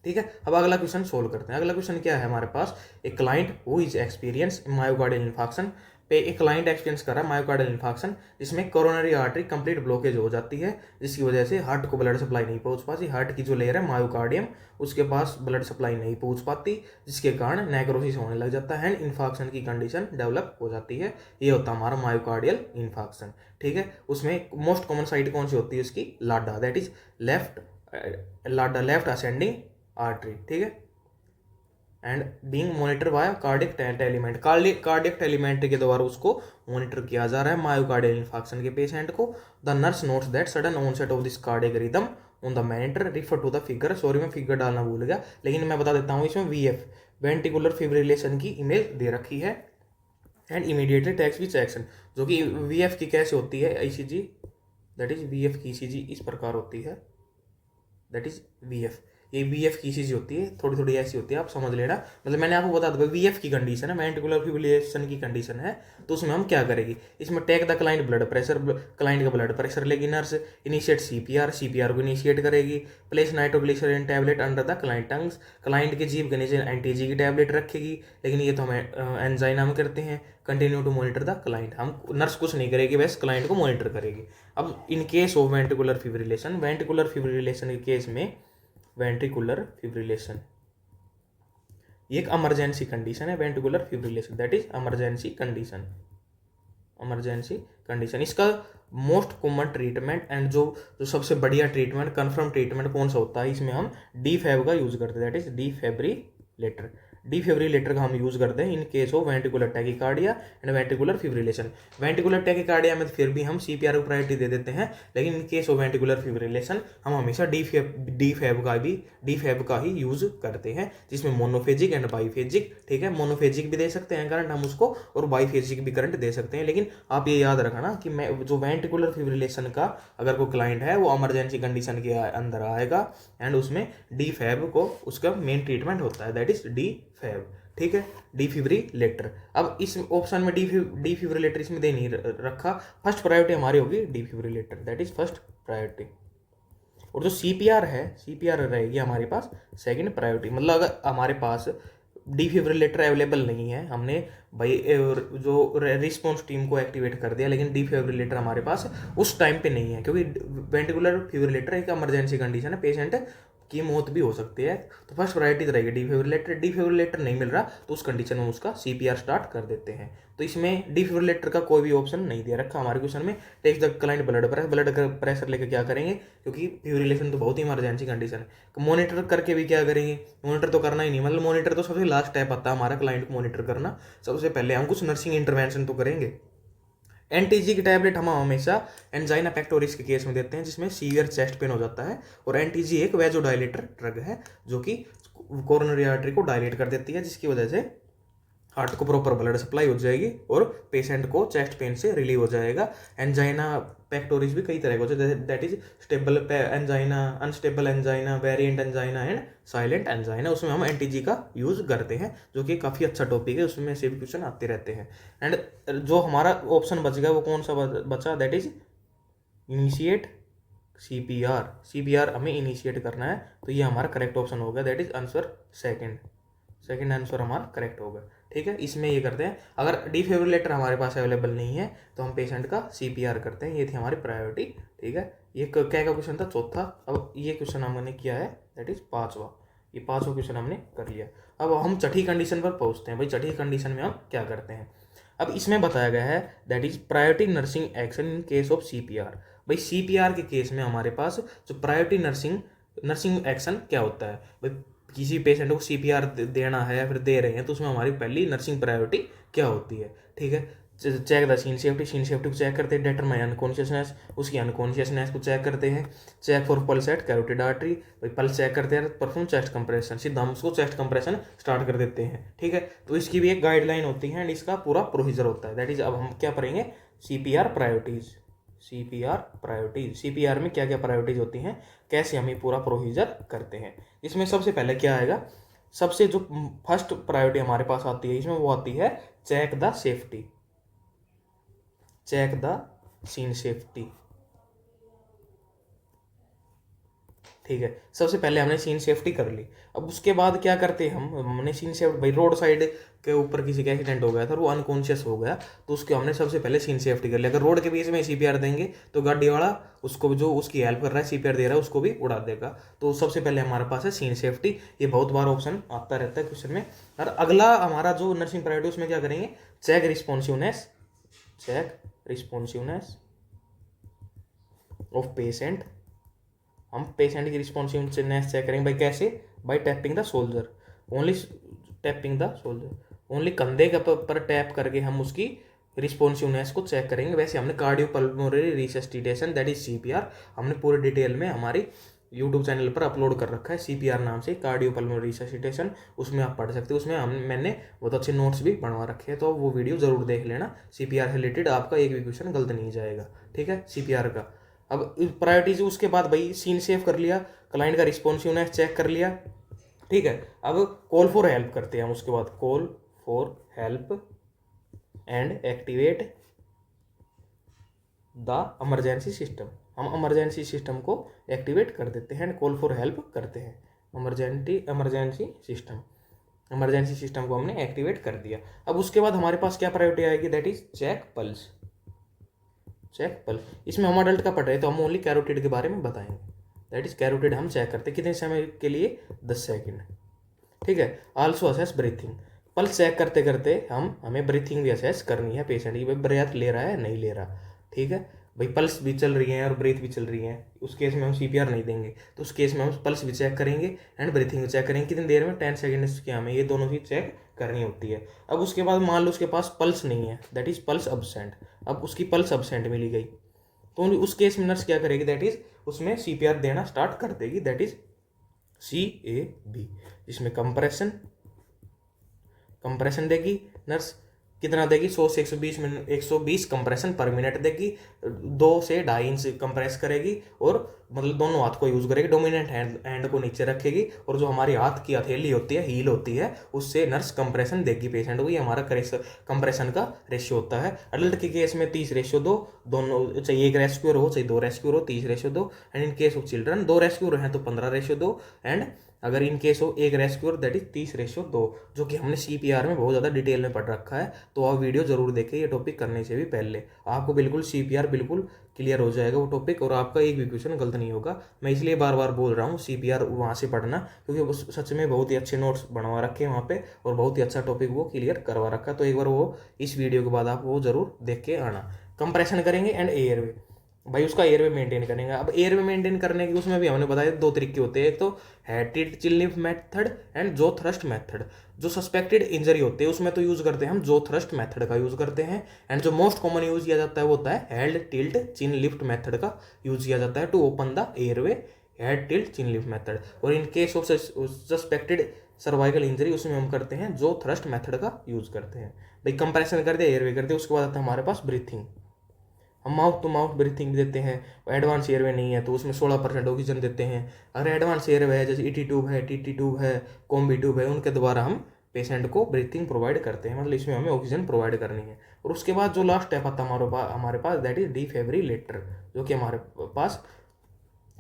ठीक है। अब अगला क्वेश्चन सोल्व करते हैं। अगला क्वेश्चन क्या है हमारे पास, एक client who is experience myocardial infarction, पे एक क्लाइंट एक्सपीरियंस कर रहा है मायोकार्डियल इन्फाक्शन, जिसमें कोरोनरी आर्टरी कंप्लीट ब्लॉकेज हो जाती है, जिसकी वजह से हार्ट को ब्लड सप्लाई नहीं पहुंच पाती, हार्ट की जो लेयर है मायोकार्डियम उसके पास ब्लड सप्लाई नहीं पहुंच पाती, जिसके कारण नेक्रोसिस होने लग जाता है, इन्फाक्शन की कंडीशन डेवलप हो जाती है। ये होता है हमारा मायोकार्डियल इन्फाक्शन, ठीक है। उसमें मोस्ट कॉमन साइट कौन सी होती है उसकी, LADA, that is LADA left ascending artery, ठीक है। And being monitor by cardiac telemetry, cardiac telemetry के द्वारा उसको मॉनिटर किया जा रहा है मायोकार्डियल इन्फाक्शन के पेशेंट को। The nurse notes that sudden onset of this cardiac rhythm on the monitor, refer to the figure, sorry मैं फिगर डालना भूल गया, लेकिन मैं बता देता हूँ, इसमें वीएफ वेंटिकुलर फिब्रिलेशन की इमेज दे रखी है, and immediately takes which action, जो कि वीएफ की कैसे होती है ईसीजी, दैट इज वीएफ की ईसीजी इस प्रकार होती है, दैट इज वीएफ, ये वीएफ की चीज़ होती है, थोड़ी थोड़ी ऐसी होती है, आप समझ लेना। मतलब मैंने आपको बता दूँ वीएफ की कंडीशन है, वेंट्रिकुलर फिब्रिलेशन की कंडीशन है, तो उसमें हम क्या करेंगे, इसमें take the client blood pressure, client का ब्लड प्रेशर लेगी नर्स, इनिशिएट सीपीआर, सीपीआर को इनिशिएट करेगी, place nitroglycerin tablet under the client tongues, client के जीभ के नीचे एंटीजी की टैबलेट रखेगी, लेकिन ये तो हम एंजाइन हम करते हैं, continue to monitor the client, हम नर्स कुछ नहीं करेगी, बस क्लाइंट को मॉनिटर करेगी। अब in case of ventricular fibrillation, ventricular fibrillation के केस में वेंट्रिकुलर फिब्रिलेशन ये एक इमरजेंसी कंडीशन है, ventricular fibrillation that is emergency condition, emergency condition. इसका मोस्ट कॉमन ट्रीटमेंट एंड जो सबसे बढ़िया ट्रीटमेंट, कन्फर्म ट्रीटमेंट कौन सा होता है, इसमें हम डी फैब का यूज करते हैं, दैट इज डी फैब्रिलेटर, डिफिब्रिलेटर का हम यूज़ करते हैं इन case of ventricular tachycardia and ventricular fibrillation. Ventricular tachycardia में फिर भी हम सीपीआर को प्रायोरिटी दे देते हैं, लेकिन इन केस ऑफ वेंट्रिकुलर फिब्रिलेशन हम हमेशा डीफैब का ही यूज़ करते हैं, जिसमें मोनोफेजिक एंड बाईफेजिक, ठीक है, मोनोफेजिक भी दे सकते हैं करंट हम उसको, और बाईफेजिक भी करंट दे सकते हैं। लेकिन आप ये याद रखना कि मैं जो वेंट्रिकुलर फिब्रिलेशन का अगर कोई क्लाइंट है वो इमरजेंसी कंडीशन के अंदर आएगा एंड उसमें डीफैब को उसका मेन ट्रीटमेंट होता है, दैट इज डीफैब, ठीक है, डिफिब्रिलेटर। अब इस ऑप्शन में डिफिब्रिलेटर इसमें दे नहीं रखा, फर्स्ट प्रायोरिटी हमारी होगी defibrillator, that is first priority. और जो सीपीआर है, सीपीआर रहेगी हमारे पास सेकंड प्रायोरिटी। मतलब अगर हमारे पास डिफिब्रिलेटर अवेलेबल नहीं है, हमने भाई जो रिस्पॉन्स टीम को एक्टिवेट कर दिया, लेकिन डिफिब्रिलेटर हमारे पास उस टाइम पे नहीं है, क्योंकि वेंट्रिकुलर फिब्रिलेटर एक इमरजेंसी कंडीशन है, पेशेंट की मौत भी हो सकती है, तो फर्स्ट प्रायोरिटी रहेगी डिफिब्रिलेटर। डिफिब्रिलेटर नहीं मिल रहा तो उस कंडीशन में उसका सीपीआर स्टार्ट कर देते हैं। तो इसमें डिफिब्रिलेटर का कोई भी ऑप्शन नहीं दिया रखा हमारे क्वेश्चन में। Takes the client blood pressure लेकर क्या करेंगे, क्योंकि फिब्रिलेशन तो बहुत ही इमरजेंसी कंडीशन है। मॉनिटर करके भी क्या करेंगे, मॉनिटर तो करना ही नहीं, मतलब मॉनिटर तो सबसे लास्ट स्टेप आता है हमारा क्लाइंट को मॉनिटर करना। सबसे पहले हम कुछ नर्सिंग इंटरवेंशन तो करेंगे। एंटीजी की टैबलेट हम हमेशा एंजाइना पेक्टोरिस के केस में देते हैं, जिसमें सीवियर चेस्ट पेन हो जाता है, और एंटीजी एक वेजोडाइलेटर ड्रग है जो कि कोरोनरी आर्टरी को डायलेट कर देती है, जिसकी वजह से हार्ट को प्रॉपर ब्लड सप्लाई हो जाएगी और पेशेंट को चेस्ट पेन से रिलीव हो जाएगा। एंजाइना पेक्टोरिस भी कई तरह के होते हैं, that is stable angina, unstable angina, variant angina and silent angina. उसमें हम एंटीजी का यूज करते हैं, जो कि काफ़ी अच्छा टॉपिक है, उसमें से भी क्वेश्चन आते रहते हैं। एंड जो हमारा ऑप्शन बच गया वो कौन सा बचा, that is initiate CPR. CPR हमें इनिशिएट करना है, तो ये हमारा करेक्ट ऑप्शन होगा, that is answer second answer हमारा करेक्ट होगा, ठीक है। इसमें ये करते हैं, अगर डिफिब्रिलेटर हमारे पास अवेलेबल नहीं है तो हम पेशेंट का सीपीआर करते हैं, ये थी हमारी प्रायोरिटी, ठीक है। ये क्या का क्वेश्चन था, चौथा। अब ये क्वेश्चन हमने किया है, दैट इज पांचवा, ये पांचवा क्वेश्चन हमने कर लिया। अब हम छठी कंडीशन पर पहुंचते हैं। भाई छठी कंडीशन में हम क्या करते हैं, अब इसमें बताया गया है that is priority nursing action in case of CPR. भाई सीपीआर के केस में हमारे पास जो प्रायोरिटी नर्सिंग एक्शन क्या होता है, भाई किसी पेशेंट को सीपीआर देना है या फिर दे रहे हैं तो उसमें हमारी पहली नर्सिंग प्रायोरिटी क्या होती है, ठीक है। चेक द सीन सेफ्टी को चेक करते हैं, डिटरमाइन अनकॉन्शियसनेस, उसकी अनकॉन्शियसनेस को चेक करते हैं, check for pulse at carotid artery, भाई पल्स चेक करते हैं, परफॉर्म चेस्ट कंप्रेशन, सीधा हम उसको चेस्ट कंप्रेशन स्टार्ट कर देते हैं, ठीक है। तो इसकी भी एक गाइडलाइन होती है एंड इसका पूरा प्रोसीजर होता है, दैट इज अब हम क्या पढ़ेंगे, सीपीआर प्रायोरिटीज। सीपीआर में क्या क्या प्रायोरिटीज होती हैं, कैसे हम ये पूरा प्रोसीजर करते हैं। इसमें सबसे पहले क्या आएगा, सबसे जो फर्स्ट प्रायोरिटी हमारे पास आती है इसमें वो आती है चेक द सीन सेफ्टी, ठीक है। सबसे पहले हमने सीन सेफ्टी कर ली। अब उसके बाद क्या करते हैं हमने सीन सेफ्टी, भाई रोड साइड के ऊपर किसी का एक्सीडेंट हो गया था और वो अनकॉन्शियस हो गया, तो उसके हमने सबसे पहले सीन सेफ्टी कर लिया। अगर रोड के बीच में सीपीआर देंगे तो गाड़ी वाला उसको जो उसकी हेल्प कर रहा है सीपीआर दे रहा है उसको भी उड़ा देगा। तो सबसे पहले हमारे पास है सीन सेफ्टी, ये बहुत बार ऑप्शन आता रहता है क्वेश्चन में। और अगला हमारा जो नर्सिंग प्रायोरिटी उसमें क्या करेंगे, चेक रिस्पॉन्सिवनेस ऑफ पेशेंट। हम पेशेंट की रिस्पॉन्सिवनेस चेक करेंगे, भाई कैसे, by tapping the shoulder, only कंधे के पर टैप करके हम उसकी रिस्पॉन्सिवनेस को चेक करेंगे। वैसे हमने कार्डियोपल्मोनरी रिसस्टिटेशन दैट इज सीपीआर हमने पूरे डिटेल में हमारी यूट्यूब चैनल पर अपलोड कर रखा है, सीपीआर नाम से, कार्डियोपल्मोनरी रिसस्टिटेशन, उसमें आप पढ़ सकते हो। उसमें मैंने बहुत अच्छे नोट्स भी बनवा रखे हैं, तो वो वीडियो जरूर देख लेना। सीपीआर से रिलेटेड आपका एक भी क्वेश्चन गलत नहीं जाएगा, ठीक है, सीपीआर का। अब प्रायोरिटीज उसके बाद भाई सीन सेव कर लिया, क्लाइंट का रिस्पॉन्सिवनेस चेक कर लिया, ठीक है। अब कॉल फॉर हेल्प करते हैं हम, उसके बाद call for help and activate the emergency system. हम इमरजेंसी सिस्टम को एक्टिवेट कर देते हैं एंड कॉल फॉर हेल्प करते हैं। इमरजेंसी सिस्टम को हमने एक्टिवेट कर दिया। अब उसके बाद हमारे पास क्या प्रायोरिटी आएगी, दैट इज चेक पल्स। इसमें हम अडल्ट का पढ़ रहे हैं तो हम ओनली कैरोटिड के बारे में बताएंगे, दैट इज कैरोटिड हम चेक करते हैं कितने समय के लिए, 10 सेकंड, ठीक है। Also assess breathing, pulse check करते करते हमें ब्रीथिंग भी असेस करनी है पेशेंट की, भाई ब्रेथ ले रहा है नहीं ले रहा, ठीक है। भाई पल्स भी चल रही है और ब्रीथ भी चल रही है, उस केस में हम सीपीआर नहीं देंगे। तो उस केस में हम पल्स भी चेक करेंगे एंड ब्रीथिंग भी चेक करेंगे, कितनी देर में, 10 सेकेंड्स की हमें ये दोनों चीज चेक करनी होती है। अब उसके बाद मान लो उसके पास पल्स नहीं है, दैट इज पल्स अब्सेंट, अब उसकी पल्स अब्सेंट मिली गई, तो उस केस में नर्स क्या करेगी, दैट इज उसमें सीपीआर देना स्टार्ट कर देगी, दैट इज CAB, जिसमें कंप्रेशन देगी नर्स, कितना देगी, 100 से 120 मिनट, 120 कंप्रेशन पर मिनट देगी, 2 से 2.5 इंच कंप्रेस करेगी, और मतलब दोनों हाथ को यूज करेगी, डोमिनेंट हैंड को नीचे रखेगी, और जो हमारी हाथ की हथेली होती है, हील होती है, उससे नर्स कंप्रेशन देगी पेशेंट को। ये हमारा कंप्रेशन का रेशियो होता है। अडल्ट के केस में 30:2, दोनों चाहिए, एक रेस्क्यूअर हो चाहे 2 रेस्क्यूअर हो, 30:2, and in case of children 2 rescuer हैं तो 15:2, एंड अगर इन केस हो एक रेस्क्यूअर दैट इज 30:2, जो कि हमने सीपीआर में बहुत ज़्यादा डिटेल में पढ़ रखा है। तो आप वीडियो जरूर देखें, ये टॉपिक करने से भी पहले आपको बिल्कुल सीपीआर बिल्कुल क्लियर हो जाएगा वो टॉपिक, और आपका एक भी क्वेश्चन गलत नहीं होगा। मैं इसलिए बार बार बोल रहा हूँ सीपीआर वहाँ से पढ़ना, क्योंकि वो सच में बहुत ही अच्छे नोट्स बनवा रखे हैं वहाँ पे, और बहुत ही अच्छा टॉपिक वो क्लियर करवा रखा है। तो एक बार वो इस वीडियो के बाद आप वो जरूर देख के आना। कंप्रेशन करेंगे एंड एयरवे, भाई उसका एयरवे मेंटेन करेंगे। अब एयरवे मेंटेन करने की उसमें भी हमने बताया 2 तरीके होते हैं, एक तो head tilt chin lift method and जो थ्रस्ट मेथड। जो सस्पेक्टेड इंजरी होती है उसमें तो यूज करते हैं हम जो थ्रस्ट मेथड का यूज करते हैं, एंड जो मोस्ट कॉमन यूज किया जाता है वो होता है head tilt chin lift method का यूज किया जाता है to open the airway, head tilt chin lift method. और in case of suspected cervical injury उसमें हम करते हैं जो थ्रस्ट मेथड का यूज करते हैं। भाई कंप्रेशन करते हैं, एयरवे करते हैं, उसके बाद आता है हमारे पास ब्रीथिंग। हम माउथ टू माउथ ब्रीथिंग देते हैं। एडवांस एयरवे नहीं है तो उसमें 16% ऑक्सीजन देते हैं। अगर एडवांस एयरवे है जैसे ईटी ट्यूब है, टीटी ट्यूब है, कॉम्बी ट्यूब है, उनके द्वारा हम पेशेंट को ब्रीथिंग प्रोवाइड करते हैं, मतलब इसमें हमें ऑक्सीजन प्रोवाइड करनी है। और उसके बाद जो लास्ट स्टेप आता है हमारे पास दैट इज डिफिब्रिलेटर, जो कि हमारे पास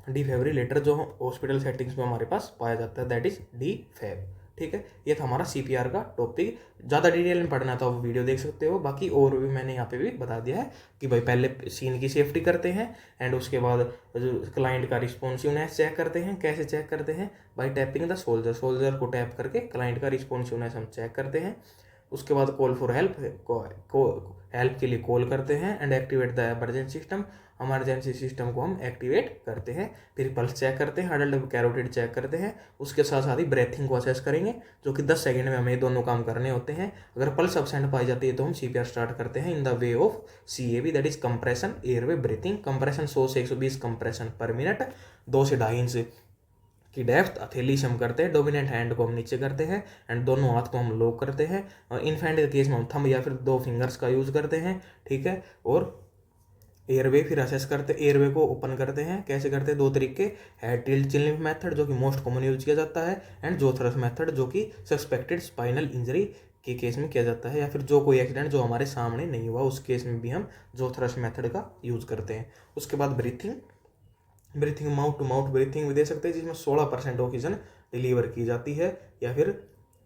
डिफिब्रिलेटर जो हॉस्पिटल सेटिंग्स में हमारे पास पाया जाता है दैट इज डिफैब। ठीक है, ये था हमारा सीपीआर का टॉपिक। ज़्यादा डिटेल में पढ़ना तो आप वीडियो देख सकते हो, बाकी और भी मैंने यहाँ पे भी बता दिया है कि भाई पहले सीन की सेफ्टी करते हैं, एंड उसके बाद जो क्लाइंट का रिस्पॉन्सिवनेस चेक करते हैं। कैसे चेक करते हैं, बाई टैपिंग द सोल्जर को टैप करके क्लाइंट का रिस्पॉन्सिवनेस हम चेक करते हैं। उसके बाद कॉल फॉर हेल्प हेल्प के लिए कॉल करते हैं, and activate the emergency system, emergency system को हम एक्टिवेट करते हैं। फिर पल्स चेक करते हैं, अडल्ट कैरोटिड चेक करते हैं। उसके साथ साथ ही ब्रेथिंग को असेस करेंगे, जो कि 10 सेकंड में हमें दोनों काम करने होते हैं। अगर पल्स अब्सेंट पाई जाती है तो हम सीपीआर स्टार्ट करते हैं in the way of CAB, that is compression airway breathing. Compression 100 से 120 कंप्रेशन पर मिनट, 2 से 2.5 इंच की डेप्थ हथेली से हम करते हैं। डोमिनेंट हैंड को हम नीचे करते हैं, एंड दोनों हाथ को हम लॉक करते हैं। और इन्फेंट के केस में हम थंब या फिर 2 फिंगर्स का यूज करते हैं। ठीक है, और एयरवे फिर असेस करते, एयरवे को ओपन करते हैं। कैसे करते हैं, 2 तरीके, head tilt chin lift method जो कि मोस्ट कॉमन यूज किया जाता है, एंड जो थ्रस्ट मेथड जो कि सस्पेक्टेड स्पाइनल इंजरी के केस में किया जाता है, या फिर जो कोई एक्सीडेंट जो हमारे सामने नहीं हुआ उस केस में भी हम जो थ्रस्ट मेथड का यूज करते हैं। उसके बाद breathing mouth to mouth breathing भी दे सकते हैं, जिसमें 16% ऑक्सीजन डिलीवर की जाती है, या फिर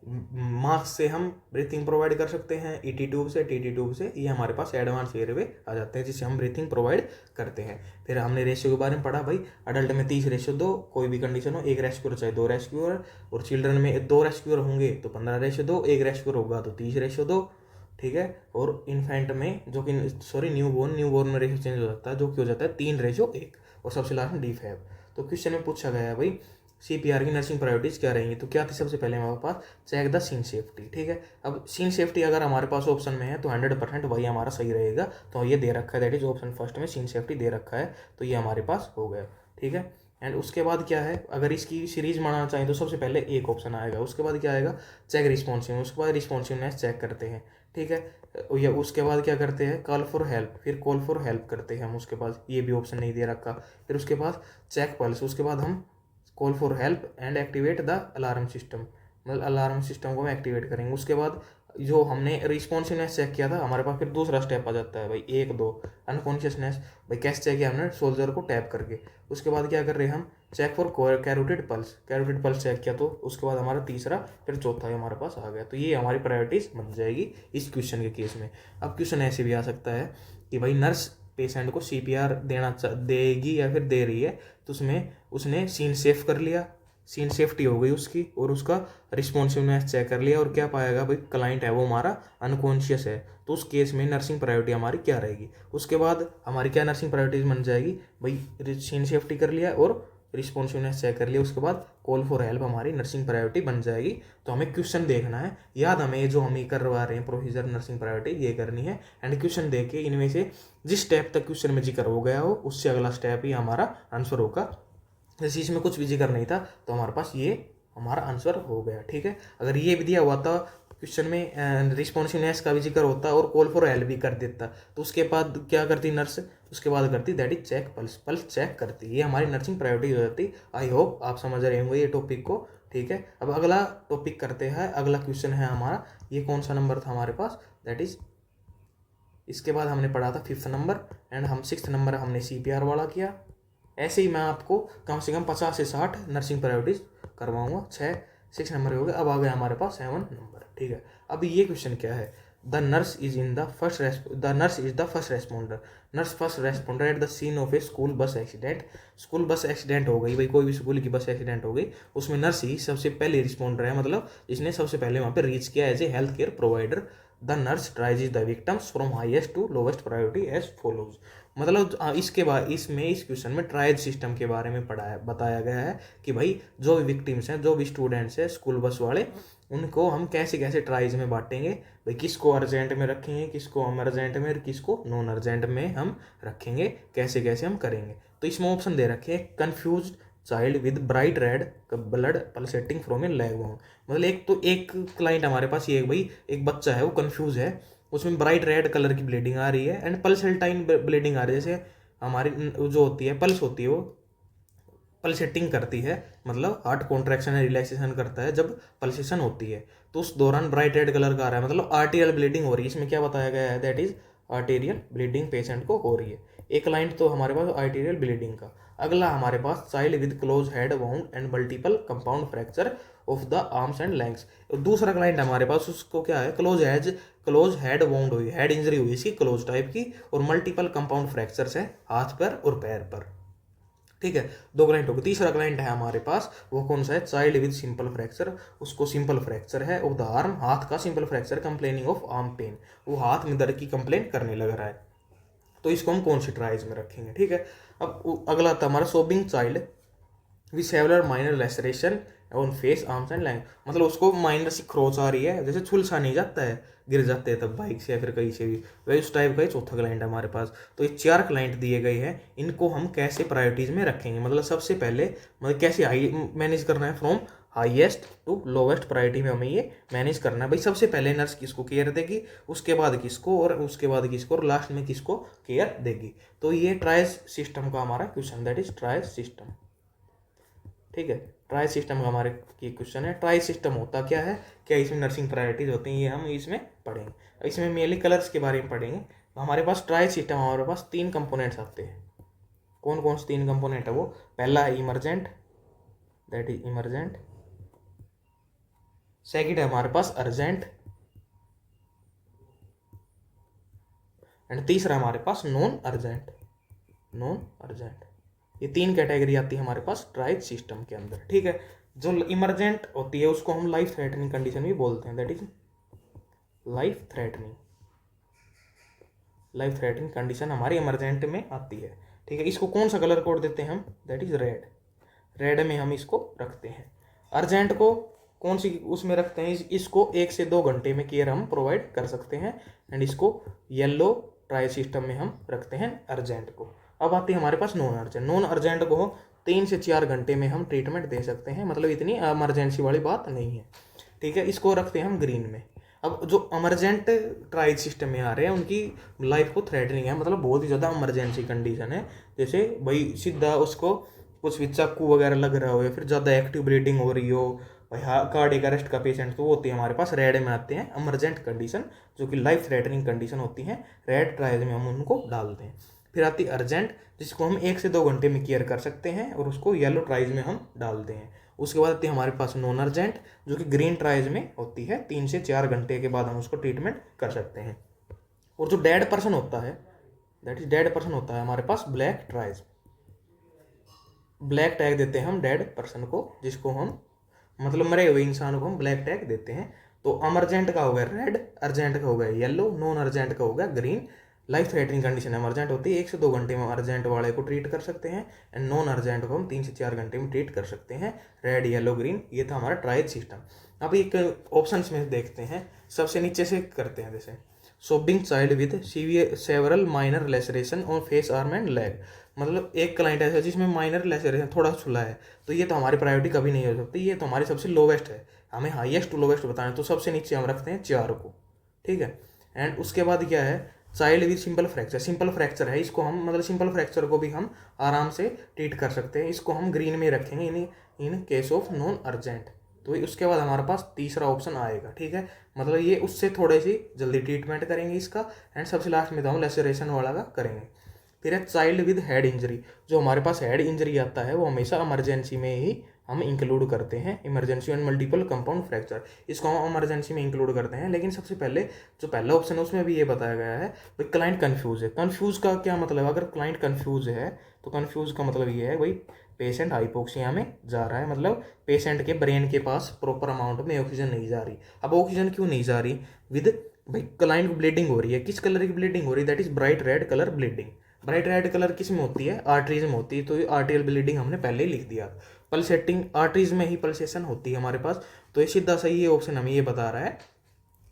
मास्क से हम ब्रीथिंग प्रोवाइड कर सकते हैं, ईटी ट्यूब से, टीटी ट्यूब से। ये हमारे पास एडवांस एयरवे आ जाते हैं जिससे हम ब्रीथिंग प्रोवाइड करते हैं। फिर हमने रेशियो के बारे में पढ़ा, भाई अडल्ट में 30:2, कोई भी कंडीशन हो, 1 रेस्क्यूअर चाहे 2 रेस्क्यूअर, और चिल्ड्रन में 2 रेस्क्यूअर होंगे तो 15:2, 1 रेस्क्यूअर होगा तो 30:2। ठीक है, और इन्फेंट में जो कि न्यूबॉर्न में रेशियो चेंज हो जाता है, जो कि हो जाता है 3:1, और सबसे लास्ट में डीफैब। तो क्वेश्चन में पूछा गया है भाई सीपीआर की नर्सिंग प्रायोरिटीज क्या रहेंगी, तो क्या थी सबसे पहले हमारे पास, चेक द सीन सेफ्टी। ठीक है, अब सीन सेफ्टी अगर हमारे पास ऑप्शन में है तो 100% वही हमारा सही रहेगा। तो ये दे रखा है, दैट इज ऑप्शन फर्स्ट में सीन सेफ्टी दे रखा है, तो ये हमारे पास हो गया। ठीक है, एंड उसके बाद क्या है, अगर इसकी सीरीज बनाना चाहें तो सबसे पहले एक ऑप्शन आएगा। उसके बाद क्या आएगा, चेक रिस्पॉन्सिव, उसके बाद रिस्पॉन्सिवनेस चेक करते हैं। ठीक है, या उसके बाद क्या करते हैं, कॉल फॉर हेल्प, फिर कॉल फॉर हेल्प करते हैं हम। उसके बाद ये भी ऑप्शन नहीं दे रखा। फिर उसके बाद चेक पल्स, उसके बाद हम call for help and activate the alarm system, मतलब अलार्म सिस्टम को हम एक्टिवेट करेंगे। उसके बाद जो हमने रिस्पॉन्सिवनेस चेक किया था, हमारे पास फिर दूसरा स्टेप आ जाता है भाई 1, 2 अनकॉन्शियसनेस। भाई कैसे चेक किया हमने, सोल्जर को टैप करके। उसके बाद क्या कर रहे हैं हम, check for carotid pulse check किया, तो उसके बाद हमारा तीसरा, फिर चौथा हमारे पास आ गया। तो ये हमारी प्रायोरिटीज बन जाएगी इस क्वेश्चन के केस में। अब क्वेश्चन ऐसे भी आ सकता है कि भाई नर्स पेशेंट को सीपीआर देगी या फिर दे रही है, तो उसमें उसने सीन सेफ कर लिया, सीन सेफ्टी हो गई उसकी और उसका रिस्पॉन्सिवनेस चेक कर लिया और क्या पाएगा भाई क्लाइंट है वो हमारा अनकॉन्शियस है, तो उस केस में नर्सिंग प्रायोरिटी हमारी क्या रहेगी। उसके बाद हमारी क्या नर्सिंग प्रायोरिटीज बन जाएगी भाई, सीन सेफ्टी कर लिया और रिस्पॉन्सिवनेस चेक कर लिया, उसके बाद कॉल फॉर हेल्प हमारी नर्सिंग प्रायोरिटी बन जाएगी। तो हमें क्वेश्चन देखना है, याद हमें जो हम ये करवा रहे हैं प्रोसीजर नर्सिंग प्रायोरिटी ये करनी है, एंड क्वेश्चन देख के इनमें से जिस स्टेप तक क्वेश्चन में जिक्र हो गया हो उससे अगला स्टेप ही हमारा आंसर होगा। जैसे इसमें कुछ भी जिक्र नहीं था तो हमारे पास ये हमारा आंसर हो गया। ठीक है, अगर ये भी दिया हुआ था क्वेश्चन में रिस्पॉन्सिवनेस का भी जिक्र होता और कॉल फॉर हेल्प भी कर देता, तो उसके बाद क्या करती नर्स, उसके बाद करती that is check pulse, pulse check करती, ये हमारी नर्सिंग प्रायोरिटी हो जाती। आई होप आप समझ रहे होंगे ये टॉपिक को। ठीक है, अब अगला टॉपिक करते हैं, अगला क्वेश्चन है हमारा, ये कौन सा नंबर था हमारे पास, दैट इज इसके बाद हमने पढ़ा था 5th नंबर, एंड हम 6th नंबर हमने CPR वाला किया। ऐसे ही मैं आपको कम से कम 50 से 60 नर्सिंग प्रायोरिटीज करवाऊंगा। 6 नंबर हो गए, अब आ गया हमारे पास 7 नंबर। ठीक है, अब ये क्वेश्चन क्या है, the nurse is the first responder, nurse first responder at the scene of a school bus accident. School bus accident हो गई भाई, कोई भी स्कूल की बस एक्सीडेंट हो गई, उसमें नर्स ही सबसे पहले रिस्पॉन्डर है, मतलब जिसने सबसे पहले वहाँ पे रीच किया as a health care provider. The nurse triage the victims from highest to lowest priority as follows. मतलब इसके बाद इसमें इस क्वेश्चन में ट्राइज सिस्टम के बारे में बताया गया है कि भाई जो भी विक्टिम्स हैं, जो भी स्टूडेंट्स हैं स्कूल बस वाले, उनको हम कैसे कैसे ट्राइज में बांटेंगे भाई, किसको अर्जेंट में रखेंगे, किसको अमरजेंट में, किसको नॉन अर्जेंट में हम रखेंगे, कैसे कैसे हम करेंगे। तो इसमें ऑप्शन दे रखे हैं, confuse child with bright red blood pulsating from A leg wound. मतलब एक क्लाइंट हमारे पास ये भाई, एक बच्चा है वो कंफ्यूज है, उसमें ब्राइट रेड कलर की ब्लीडिंग आ रही है एंड पल्सेटाइन ब्लीडिंग आ रही है, जैसे हमारी जो होती है पल्स होती है वो पल्सेटिंग करती है, मतलब हार्ट कॉन्ट्रैक्शन है रिलैक्सेशन करता है जब पल्सेशन होती है, तो उस दौरान ब्राइट रेड कलर का आ रहा है, मतलब आर्टेरियल ब्लीडिंग हो रही है। इसमें क्या बताया गया है, that is arterial bleeding patient को हो रही है। एक लाइन तो हमारे पास आर्टेरियल ब्लीडिंग का। अगला हमारे पास child with close head wound and multiple compound fracture of the arms and legs. दूसरा क्लाइंट हमारे पास, उसको क्या है, क्लोज हेड वाउंड हुई, हेड इंजरी हुई इसकी क्लोज टाइप की, और मल्टीपल कंपाउंड फ्रैक्चर्स है हाथ पर और पैर पर। ठीक है, 2 क्लाइंट हो गए। तीसरा क्लाइंट है हमारे पास, वो कौन सा है, चाइल्ड विद सिंपल फ्रैक्चर, उसको सिंपल फ्रैक्चर है ऑफ द आर्म, हाथ का simple fracture, complaining of arm pain, वो हाथ में दर्द की कंप्लेन करने लग रहा है, तो इसको हम कौन सी ट्राइज में रखेंगे। ठीक है, अब अगला था हमारा सोबिंग child with several minor laceration on face arms and leg, मतलब उसको माइनर सी खरोच आ रही है, जैसे झुलसा नहीं जाता है, गिर जाते हैं तब बाइक से या फिर कहीं से भी, वही उस टाइप का ही चौथा क्लाइंट है हमारे पास। तो ये 4 क्लाइंट दिए गए हैं, इनको हम कैसे प्रायोरिटीज में रखेंगे, मतलब सबसे पहले मतलब कैसे हाई मैनेज करना है, from highest to lowest priority में हमें ये मैनेज करना है भाई। सबसे पहले नर्स किसको केयर देगी, उसके बाद किसको, और उसके बाद किसको, और लास्ट में किसको केयर देगी। तो ये ट्रायज सिस्टम का हमारा question, that is triage system. ठीक है, ट्राई सिस्टम का हमारे की क्वेश्चन है, ट्राई सिस्टम होता क्या है, क्या इसमें नर्सिंग प्रायोरिटीज होती हैं, ये हम इसमें पढ़ेंगे। इसमें मेनली कलर्स के बारे में पढ़ेंगे। तो हमारे पास ट्राई सिस्टम, हमारे पास 3 कंपोनेंट्स आते हैं। कौन कौन से 3 कंपोनेंट है वो, पहला है emergent, that is emergent, second है हमारे पास अर्जेंट, एंड तीसरा हमारे पास नॉन अर्जेंट। ये 3 कैटेगरी आती है हमारे पास ट्राइज सिस्टम के अंदर। ठीक है, जो इमरजेंट होती है उसको हम लाइफ थ्रेटनिंग कंडीशन भी बोलते हैं, that is life threatening condition हमारी इमरजेंट में आती है। ठीक है, इसको कौन सा कलर कोड देते हैं हम, दैट इज रेड में हम इसको रखते हैं। अर्जेंट को कौन सी उसमें रखते हैं, इसको 1 से 2 घंटे में केयर हम प्रोवाइड कर सकते हैं, एंड इसको येलो ट्राई सिस्टम में हम रखते हैं अर्जेंट को। अब आती है हमारे पास नॉन अर्जेंट को 3 से 4 घंटे में हम ट्रीटमेंट दे सकते हैं, मतलब इतनी इमरजेंसी वाली बात नहीं है। ठीक है, इसको रखते हैं हम ग्रीन में। अब जो इमरजेंट ट्राइज सिस्टम में आ रहे हैं उनकी लाइफ को थ्रेटनिंग है, मतलब बहुत ही ज़्यादा इमरजेंसी कंडीशन है, जैसे भाई सीधा उसको कुछ भी चाकू वगैरह लग रहा हो या फिर ज़्यादा एक्टिव ब्लीडिंग हो रही हो भाई, कार्डियक अरेस्ट का पेशेंट, तो वो होती है हमारे पास रेड में आते हैं इमरजेंट कंडीशन, जो कि लाइफ थ्रेटनिंग कंडीशन होती हैं, रेड ट्राइज में हम उनको डालते हैं। फिर आती है अर्जेंट, जिसको हम 1 से 2 घंटे में केयर कर सकते हैं, और उसको येलो ट्राइज में हम डालते हैं। उसके बाद आती है हमारे पास नॉन अर्जेंट, जो कि ग्रीन ट्राइज में होती है, 3 से 4 घंटे के बाद हम उसको ट्रीटमेंट कर सकते हैं। और जो डेड पर्सन होता है, दैट इज डेड पर्सन होता है हमारे पास ब्लैक ट्राइज, ब्लैक टैग देते हैं हम डेड पर्सन को, जिसको हम मतलब मरे हुए इंसान को हम ब्लैक टैग देते हैं। तो अमरजेंट का हो गया रेड, अर्जेंट का हो गया येलो, नॉन अर्जेंट का हो गया green. Life threatening condition emergent होती है 1 से 2 घंटे में अर्जेंट वाले को ट्रीट कर सकते हैं, एंड नॉन अर्जेंट को हम 3 से 4 घंटे में ट्रीट कर सकते हैं। रेड येलो ग्रीन, ये था हमारा ट्राइज सिस्टम। अब एक ऑप्शन में देखते हैं, सबसे नीचे से करते हैं। जैसे सोबिंग child with several minor laceration on face arm and leg, मतलब एक क्लाइंट ऐसा जिसमें माइनर लेसरेशन थोड़ा छुला है, तो ये तो हमारी प्रायोरिटी कभी नहीं हो सकती, ये तो हमारी सबसे लोवेस्ट है। हमें हाईएस्ट टू लोवेस्ट बताना है, तो सबसे नीचे हम रखते हैं 4 को, ठीक है। एंड उसके बाद क्या है, child with simple fracture, simple fracture है, इसको हम मतलब सिंपल फ्रैक्चर को भी हम आराम से ट्रीट कर सकते हैं, इसको हम ग्रीन में रखेंगे इन केस ऑफ नॉन अर्जेंट। तो उसके बाद हमारे पास तीसरा ऑप्शन आएगा, ठीक है, मतलब ये उससे थोड़े सी जल्दी ट्रीटमेंट करेंगे इसका। एंड सबसे लास्ट में तो हम लेसरेशन वाला का करेंगे। फिर है चाइल्ड विद हेड इंजरी, जो हमारे पास हेड इंजरी आता है वो हमेशा इमरजेंसी में ही हम इंक्लूड करते हैं, emergency and multiple compound fracture, इसको हम इमरजेंसी में इंक्लूड करते हैं। लेकिन सबसे पहले जो पहला ऑप्शन है उसमें भी ये बताया गया है भाई क्लाइंट कन्फ्यूज है। कन्फ्यूज का क्या मतलब, अगर क्लाइंट कन्फ्यूज है तो कन्फ्यूज का मतलब ये है भाई पेशेंट हाइपोक्सिया में जा रहा है, मतलब पेशेंट के ब्रेन के पास प्रॉपर अमाउंट में ऑक्सीजन नहीं जा रही। अब ऑक्सीजन क्यों नहीं जा रही, विद भाई क्लाइंट को ब्लीडिंग हो रही है, किस कलर की ब्लीडिंग हो रही है, that is bright red colour bleeding. Bright red colour किस में होती है, आर्टरीज में होती है, तो ये आर्टियल ब्लीडिंग हमने पहले ही लिख दिया। पल्सेटिंग आर्टरीज में ही पल्सेशन होती है हमारे पास, तो ये सीधा सही ये ऑप्शन हमें ये बता रहा है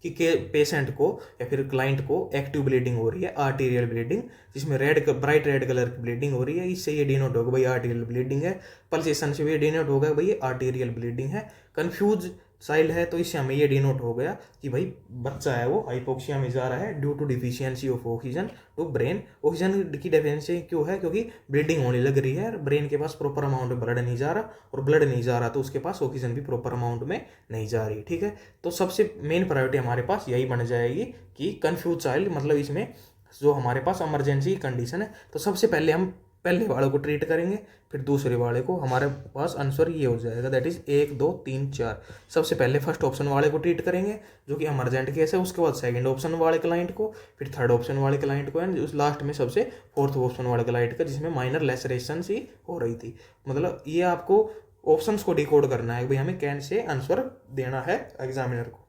कि पेशेंट को या फिर क्लाइंट को एक्टिव ब्लीडिंग हो रही है, आर्टीरियल ब्लीडिंग, जिसमें ब्राइट रेड कलर की ब्लीडिंग हो रही है, इससे ये डिनोट होगा भाई आर्टीरियल ब्लीडिंग है। पल्सेशन से भी डिनोट होगा भाई ये आर्टीरियल ब्लीडिंग है। कंफ्यूज चाइल्ड है तो इससे हमें ये डिनोट हो गया कि भाई बच्चा है वो हाइपोक्सिया में जा रहा है due to deficiency of oxygen to brain. Oxygen की डिफिशियंसी क्यों है, क्योंकि ब्लीडिंग होने लग रही है, ब्रेन के पास प्रॉपर अमाउंट में ब्लड नहीं जा रहा, और ब्लड नहीं जा रहा तो उसके पास ऑक्सीजन भी प्रॉपर अमाउंट में नहीं जा रही, ठीक है। तो सबसे मेन प्रायोरिटी हमारे पास यही बन जाएगी कि कंफ्यूज चाइल्ड, मतलब इसमें जो हमारे पास इमरजेंसी कंडीशन है, तो सबसे पहले हम पहले वाले को ट्रीट करेंगे, फिर दूसरे वाले को। हमारे पास आंसर ये हो जाएगा, दैट इज 1 2 3 4। सबसे पहले फर्स्ट ऑप्शन वाले को ट्रीट करेंगे जो कि इमरजेंट केस है, उसके बाद सेकंड ऑप्शन वाले क्लाइंट को, फिर थर्ड ऑप्शन वाले क्लाइंट को, एंड उस लास्ट में सबसे फोर्थ ऑप्शन वाले क्लाइंट का जिसमें माइनर लेसरेशन ही हो रही थी। मतलब ये आपको ऑप्शंस को डिकोड करना है भाई, हमें कैन से आंसर देना है एग्जामिनर को।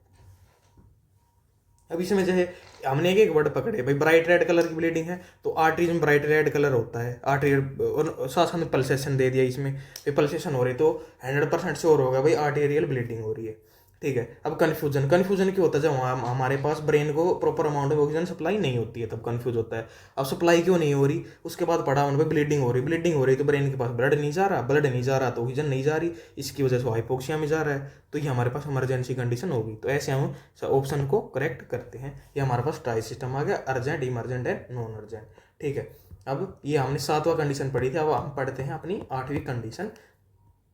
अब इसमें जैसे हमने एक वर्ड पकड़े भाई, ब्राइट रेड कलर की ब्लीडिंग है तो आर्टरीज में ब्राइट रेड कलर होता है, आर्टेरियल, और साथ साथ में पल्सेशन दे दिया, इसमें पल्सेशन हो रही तो 100% श्योर होगा भाई आर्टेरियल ब्लीडिंग हो रही है, ठीक है। अब कन्फ्यूजन क्यों होता है, जब हमारे पास ब्रेन को proper amount of oxygen supply नहीं होती है तब कन्फ्यूज होता है। अब सप्लाई क्यों नहीं हो रही, उसके बाद पढ़ा उन पर ब्लीडिंग हो रही तो ब्रेन के पास ब्लड नहीं जा रहा, तो ऑक्सीजन नहीं जा रही, इसकी वजह से हाइपोक्सिया में जा रहा है, तो ये हमारे पास इमरजेंसी कंडीशन होगी। तो ऐसे हम ऑप्शन को करेक्ट करते हैं। ये हमारे पास ट्राई सिस्टम आ गया, urgent, emergent and non urgent, ठीक है। अब ये हमने 7वां कंडीशन पढ़ी थी, अब हम पढ़ते हैं अपनी 8वीं कंडीशन।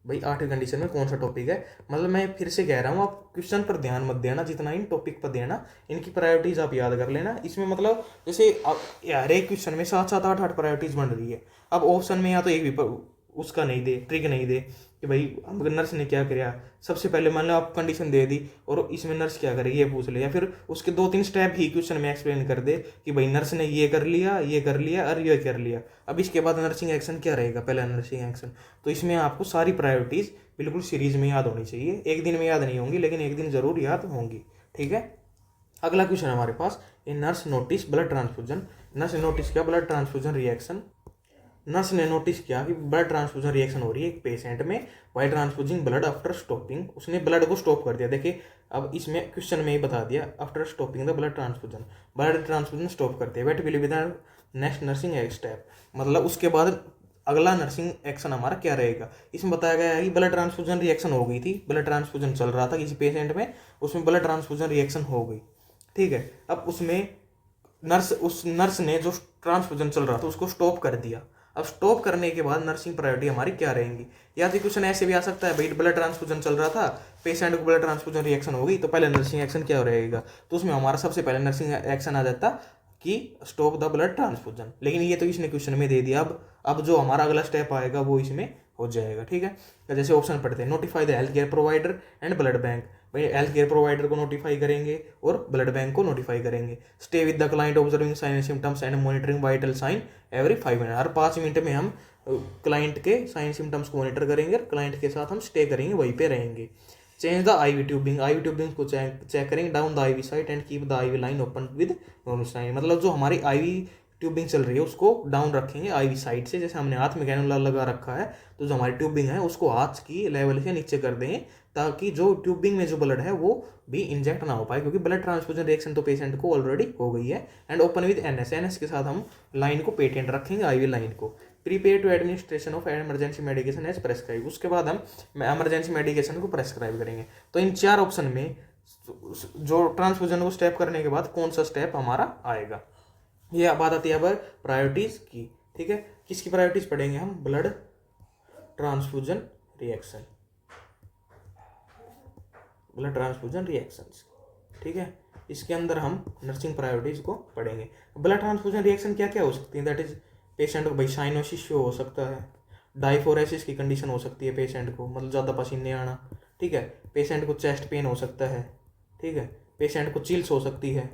भाई 8वीं कंडीशन में कौन सा टॉपिक है, मतलब मैं फिर से कह रहा हूँ, आप क्वेश्चन पर ध्यान मत देना, जितना इन टॉपिक पर देना, इनकी प्रायोरिटीज आप याद कर लेना। इसमें मतलब जैसे हर एक क्वेश्चन में 7 7 8 8 प्रायोरिटीज बन रही है। अब ऑप्शन में या तो एक भी उसका नहीं दे, ट्रिक नहीं दे कि भाई हम नर्स ने क्या किया, सबसे पहले मान लो आप कंडीशन दे दी और इसमें नर्स क्या करेगी ये पूछ ले, या फिर उसके 2 3 स्टेप ही क्वेश्चन में एक्सप्लेन कर दे कि भाई नर्स ने ये कर लिया और ये कर लिया, अब इसके बाद नर्सिंग एक्शन क्या रहेगा, पहला नर्सिंग एक्शन। तो इसमें आपको सारी प्रायोरिटीज़ बिल्कुल सीरीज में याद होनी चाहिए, एक दिन में याद नहीं होंगी लेकिन एक दिन जरूर याद होंगी, ठीक है। अगला क्वेश्चन हमारे पास, a nurse notice blood transfusion, nurse ने नोटिस किया ब्लड ट्रांसफ्यूजन रिएक्शन, नर्स ने नोटिस किया कि ब्लड ट्रांसफ्यूजन रिएक्शन हो रही है एक पेशेंट में, while transfusing blood after stopping, उसने ब्लड को स्टॉप कर दिया। देखिए अब इसमें क्वेश्चन में ही बता दिया, after stopping the blood transfusion stop करते हैं, wait will be the next nursing step, मतलब उसके बाद अगला नर्सिंग एक्शन हमारा क्या रहेगा। इसमें बताया गया है कि ब्लड ट्रांसफ्यूजन रिएक्शन हो गई थी, ब्लड ट्रांसफ्यूजन चल रहा था किसी पेशेंट में, उसमें ब्लड ट्रांसफ्यूजन रिएक्शन हो गई, ठीक है। अब उसमें उस नर्स ने जो ट्रांसफ्यूजन चल रहा था उसको स्टॉप कर दिया। अब स्टॉप करने के बाद नर्सिंग प्रायोरिटी हमारी क्या रहेंगी, या तो क्वेश्चन ऐसे भी आ सकता है भाई ब्लड ट्रांसफ्यूजन चल रहा था, पेशेंट को ब्लड ट्रांसफ्यूजन रिएक्शन हो गई तो पहले नर्सिंग एक्शन क्या रहेगा, तो उसमें हमारा सबसे पहले नर्सिंग एक्शन आ जाता कि स्टॉप द ब्लड ट्रांसफ्यूजन, लेकिन ये तो इसने क्वेश्चन में दे दिया। अब जो हमारा अगला स्टेप आएगा वो इसमें हो जाएगा, ठीक है। तो जैसे ऑप्शन पढ़ते हैं, notify the health care provider and blood bank, भाई हेल्थ केयर प्रोवाइडर को नोटिफाई करेंगे और ब्लड बैंक को नोटिफाई करेंगे। Stay with the client observing sign symptoms and monitoring vital sign every 5 minute, हर 5 मिनट में हम क्लाइंट के साइन सिम्टम्स को मॉनिटर करेंगे और क्लाइंट के साथ हम स्टे करेंगे, वहीं पे रहेंगे। Change the IV tubing, IV tubing को चेक करेंगे, down the IV site and keep the IV line open with normal saline. मतलब जो हमारी आईवी ट्यूबिंग चल रही है उसको डाउन रखेंगे आईवी साइड से, जैसे हमने हाथ में कैनुला लगा रखा है तो जो हमारी ट्यूबिंग है उसको हाथ की लेवल से नीचे कर देंगे, ताकि जो ट्यूबिंग में जो ब्लड है वो भी इंजेक्ट ना हो पाए, क्योंकि ब्लड ट्रांसफ्यूजन रिएक्शन तो पेशेंट को ऑलरेडी हो गई है। And open with NS, NS के साथ हम लाइन को पेटेंट रखेंगे, आईवी लाइन को। Prepare to administration of emergency medication as prescribe, उसके बाद हम इमरजेंसी मेडिकेशन को प्रेस्क्राइब करेंगे। तो इन 4 ऑप्शन में जो ट्रांसफ्यूजन को स्टेप करने के बाद कौन सा स्टेप हमारा आएगा, ये बात आती है अब प्रायोरिटीज की। ठीक है, किसकी प्रायोरिटीज पढ़ेंगे हम, blood transfusion reaction, blood transfusion reactions. ठीक है, इसके अंदर हम नर्सिंग प्रायोरिटीज को पढ़ेंगे। ब्लड ट्रांसफ्यूजन रिएक्शन क्या क्या हो सकती है, दैट इज पेशेंट को भाई साइनोसिस हो सकता है, डाइफोरेसिस की कंडीशन हो सकती है पेशेंट को, मतलब ज़्यादा पसीने आना। ठीक है, पेशेंट को चेस्ट पेन हो सकता है। ठीक है, पेशेंट को चिल्स हो सकती है,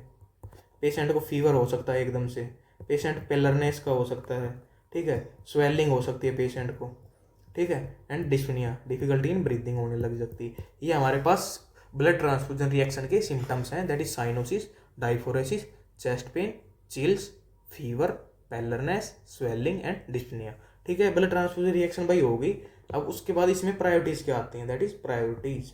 पेशेंट को फीवर हो सकता है एकदम से, पेशेंट पेलरनेस का हो सकता है। ठीक है, स्वेलिंग हो सकती है पेशेंट को। ठीक है, and dyspnoea, difficulty in breathing होने लग सकती है। ये हमारे पास ब्लड ट्रांसफ्यूजन रिएक्शन के सिम्टम्स हैं, that is cyanosis, diaphoresis, chest pain, chills, fever, paleness, swelling and dyspnoea. ठीक है, ब्लड ट्रांसफ्यूजन रिएक्शन भाई हो गई। अब उसके बाद इसमें प्रायोरिटीज क्या आती हैं, दैट इज प्रायोरिटीज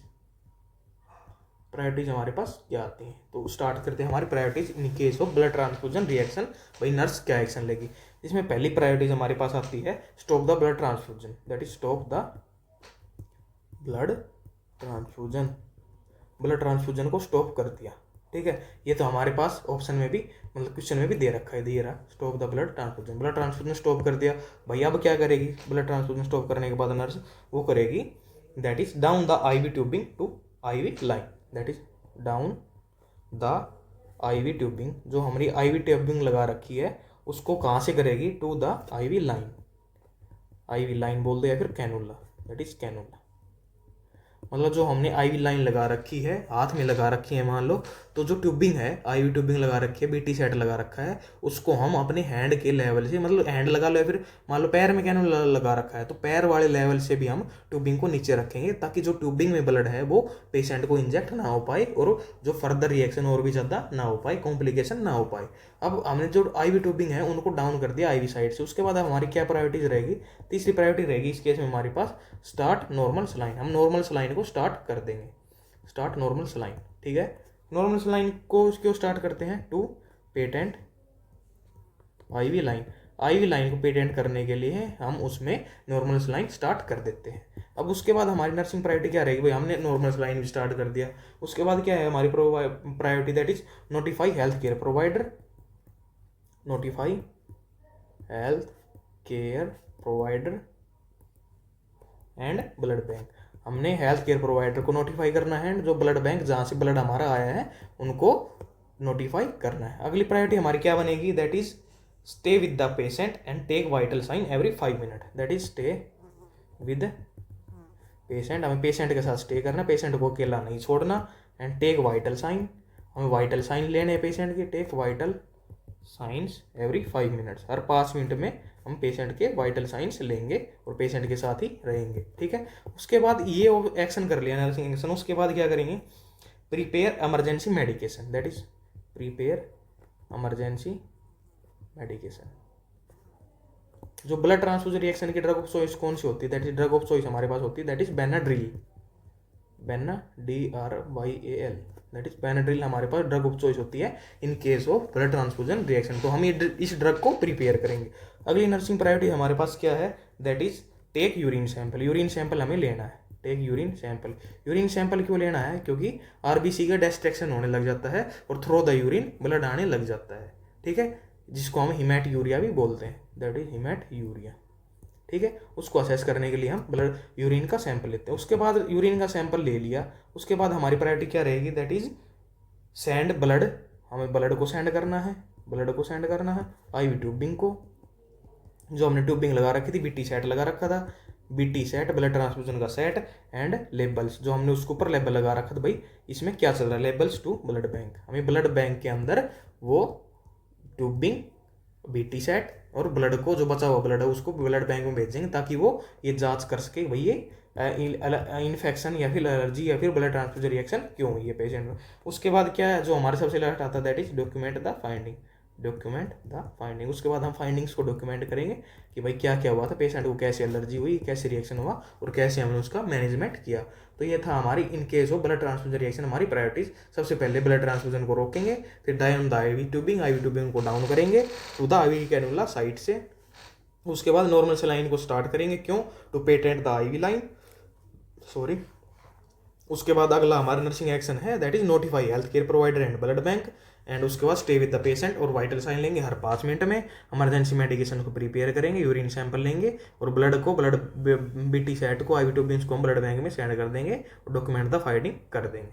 हमारे पास क्या आती हैं। तो स्टार्ट करते हैं हमारी priorities in case of blood transfusion reaction. भाई नर्स क्या एक्शन लेगी, इसमें पहली प्रायोरिटीज हमारे पास आती है stop the blood transfusion, that is stop the blood transfusion, blood transfusion को स्टॉप कर दिया। ठीक है, ये तो हमारे पास ऑप्शन में भी मतलब क्वेश्चन में भी दे रखा है, दे रहा stop the blood transfusion, blood transfusion stop कर दिया। भाई अब क्या करेगी, ब्लड ट्रांसफ्यूजन स्टॉप करने के बाद नर्स वो करेगी that is down the IV tubing to IV line, that is down the IV tubing, जो हमारी आईवी ट्यूबिंग लगा रखी है उसको कहाँ से करेगी, to the IV line, IV line बोल दो या फिर कैनुला, दैट इज कैनुला। मतलब जो हमने आईवी लाइन लगा रखी है, हाथ में लगा रखी है मान लो, तो जो ट्यूबिंग है, आईवी ट्यूबिंग लगा रखी है, बीटी सेट लगा रखा है, उसको हम अपने हैंड के लेवल से, मतलब हैंड लगा लो या फिर मान लो पैर में कैनुला लगा रखा है तो पैर वाले लेवल से भी हम ट्यूबिंग को नीचे रखेंगे, ताकि जो ट्यूबिंग में ब्लड है वो पेशेंट को इंजेक्ट ना हो पाए और जो फर्दर रिएक्शन और भी ज़्यादा ना हो पाए, कॉम्प्लिकेशन ना हो पाए। अब हमने जो आईवी ट्यूबिंग है उनको डाउन कर दिया आईवी साइड से। उसके बाद हमारी क्या प्रायोरिटीज रहेगी, तीसरी प्रायोरिटी रहेगी इस केस में हमारे पास स्टार्ट नॉर्मल सलाइन। हम नॉर्मल सलाइन को स्टार्ट कर देंगे, स्टार्ट नॉर्मल सलाइन। ठीक है, नॉर्मल सलाइन को क्यों स्टार्ट करते हैं, to patent IV line, IV line को पेटेंट करने के लिए हम उसमें नॉर्मल सलाइन स्टार्ट कर देते हैं। अब उसके बाद हमारी नर्सिंग प्रायोरिटी क्या रहेगी, भाई हमने नॉर्मल सलाइन भी स्टार्ट कर दिया। उसके बाद क्या है हमारी priority, that is notify health care provider, notify health care provider and blood bank. हमने हेल्थ केयर प्रोवाइडर को नोटिफाई करना है एंड जो ब्लड बैंक जहाँ से ब्लड हमारा आया है उनको नोटिफाई करना है। अगली प्रायोरिटी हमारी क्या बनेगी, that is stay with the patient and take vital sign every 5 minute, that is stay with patient, हमें पेशेंट के साथ स्टे करना, पेशेंट को अकेला नहीं छोड़ना। एंड टेक वाइटल साइन, हमें वाइटल साइन लेने हैं पेशेंट के, take vital signs every 5 minutes, हर 5 मिनट में हम पेशेंट के वाइटल साइंस लेंगे और पेशेंट के साथ ही रहेंगे। ठीक है, उसके बाद ये एक्शन कर लिया नर्सिंग एक्शन, उसके बाद क्या करेंगे, prepare emergency medication, that is prepare emergency medication. जो ब्लड ट्रांसफ्यूजन रिएक्शन की ड्रग ऑफ चॉइस कौन सी होती है, that is drug of choice हमारे पास होती है, that is Benadryl, DRYAL, that is Benadryl हमारे पास ड्रग ऑफ चॉइस होती है इन case of blood transfusion reaction. तो हम इस ड्रग को प्रिपेयर करेंगे। अगली नर्सिंग प्रायोरिटी हमारे पास क्या है, that is take urine sample, urine sample हमें लेना है, take urine sample. Urine sample क्यों लेना है, क्योंकि आरबीसी का डिस्ट्रैक्शन होने लग जाता है और थ्रो द यूरिन ब्लड आने लग जाता है। ठीक है, जिसको हम हिमैट यूरिया भी बोलते हैं, दैट इज हिमैट यूरिया। ठीक है, उसको असेस करने के लिए हम ब्लड यूरिन का सैंपल लेते हैं। उसके बाद यूरिन का सैंपल ले लिया, उसके बाद हमारी प्रायोरिटी क्या रहेगी, दैट इज सेंड ब्लड, हमें ब्लड को सेंड करना है, ब्लड को सेंड करना है आईवी ट्यूबिंग को, जो हमने ट्यूबिंग लगा रखी थी, बीटी सेट लगा रखा था, बीटी सेट ब्लड ट्रांसफ्यूजन का सेट एंड लेबल्स, जो हमने उसके ऊपर लेबल लगा रखा था, भाई इसमें क्या चल रहा है, लेबल्स टू ब्लड बैंक। हमें ब्लड बैंक के अंदर वो ट्यूबिंग, बीटी सेट और ब्लड को, जो बचा हुआ ब्लड है उसको ब्लड बैंक में भेजेंगे ताकि वो ये जांच कर सके भाई ये इन्फेक्शन या फिर एलर्जी या फिर ब्लड ट्रांसफ्यूजन रिएक्शन क्यों हुई है पेशेंट में। उसके बाद क्या है जो हमारे सबसे लास्ट आता है, that is document the finding. Document the finding, उसके बाद हम फाइंडिंग्स को डॉक्यूमेंट करेंगे कि भाई क्या क्या हुआ था, पेशेंट को कैसे एलर्जी हुई, कैसे रिएक्शन हुआ और कैसे हमने उसका मैनेजमेंट किया। तो ये था हमारी in case of blood transfusion reaction हमारी प्रायोरिटीज। सबसे पहले ब्लड ट्रांसफ्यूजन को रोकेंगे, फिर डाउन द आईवी ट्यूबिंग को डाउन करेंगे to the IV cannula side से। उसके बाद नॉर्मल सलाइन को स्टार्ट करेंगे, क्यों, to patent the IV line, sorry. उसके बाद अगला हमारा नर्सिंग एक्शन है that is notify health care provider and blood bank. And उसके बाद स्टे विद द पेशेंट और वाइटल साइन लेंगे हर 5 मिनट में। इमरजेंसी मेडिकेशन को प्रिपेयर करेंगे, यूरिन सैंपल लेंगे और ब्लड बीटी सेट को आईवी ट्यूबिंग्स को हम ब्लड बैंक में सेंड कर देंगे और डॉक्यूमेंट द फाइंडिंग कर देंगे।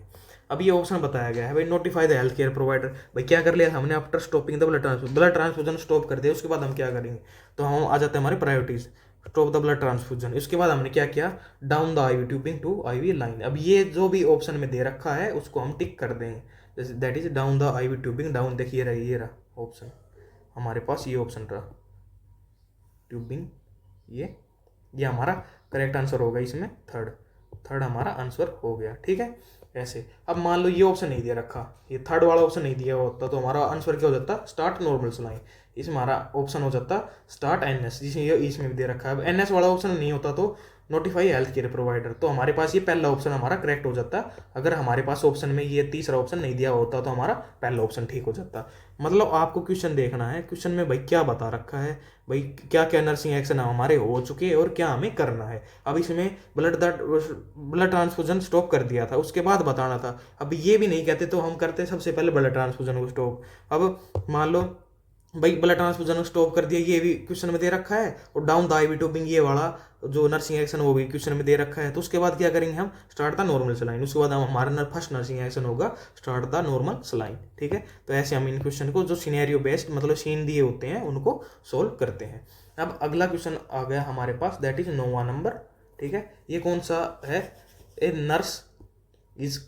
अब ये ऑप्शन बताया गया है भाई notify the health care provider. भाई क्या कर लिया हमने, after stopping the blood transfusion stop कर दिया, उसके बाद हम क्या करेंगे, तो हम आ जाते हैं हमारे priorities, stop the blood transfusion. इसके बाद हमने क्या किया, down the IV tubing to IV line. अब ये जो भी ऑप्शन में दे रखा है उसको हम टिक कर देंगे, जैसे that is down the IV tubing, down देखिए रहा, ये रहा ऑप्शन हमारे पास, ये ऑप्शन रहा ट्यूबिंग, ये हमारा करेक्ट आंसर होगा इसमें, थर्ड हमारा आंसर हो गया, ठीक है। ऐसे अब मान लो ये ऑप्शन नहीं दिया रखा, ये थर्ड वाला ऑप्शन नहीं दिया होता तो हमारा आंसर क्या हो जाता, स्टार्ट नॉर्मल सलाइन। इसमें हमारा ऑप्शन हो जाता स्टार्ट एनएस, जिसमें ये इसमें भी दे रखा है। अब एनएस वाला ऑप्शन नहीं होता तो नोटिफाई हेल्थ केयर प्रोवाइडर, तो हमारे पास ये पहला ऑप्शन हमारा करेक्ट हो जाता। अगर हमारे पास ऑप्शन में ये तीसरा ऑप्शन नहीं दिया होता तो हमारा पहला ऑप्शन ठीक हो जाता। मतलब आपको क्वेश्चन देखना है, क्वेश्चन में भाई क्या बता रखा है, भाई क्या क्या नर्सिंग एक्शन हमारे हो चुके हैं और क्या हमें करना है। अब इसमें ब्लड ट्रांसफ्यूजन स्टॉप कर दिया था, उसके बाद बताना था। अब ये भी नहीं कहते तो हम करते सबसे पहले ब्लड ट्रांसफ्यूजन को स्टॉप। अब मान लो भाई ब्लड ट्रांसफ्यूजन स्टॉप कर दिया, ये भी क्वेश्चन में दे रखा है, और डाउन द आईवी ट्यूबिंग ये वाला जो नर्सिंग एक्शन वो भी क्वेश्चन में दे रखा है। तो उसके बाद क्या करेंगे हम, स्टार्ट द नॉर्मल सलाइन। उसके बाद हम हमारा फर्स्ट नर्सिंग एक्शन होगा स्टार्ट द नॉर्मल सलाइन, ठीक है। तो ऐसे हम इन क्वेश्चन को जो सिनेरियो बेस्ड मतलब सीन दिए होते हैं उनको सोल्व करते हैं। अब अगला क्वेश्चन आ गया हमारे पास, दैट इज 9वां नंबर, ठीक है। ये कौन सा है, ए नर्स इज,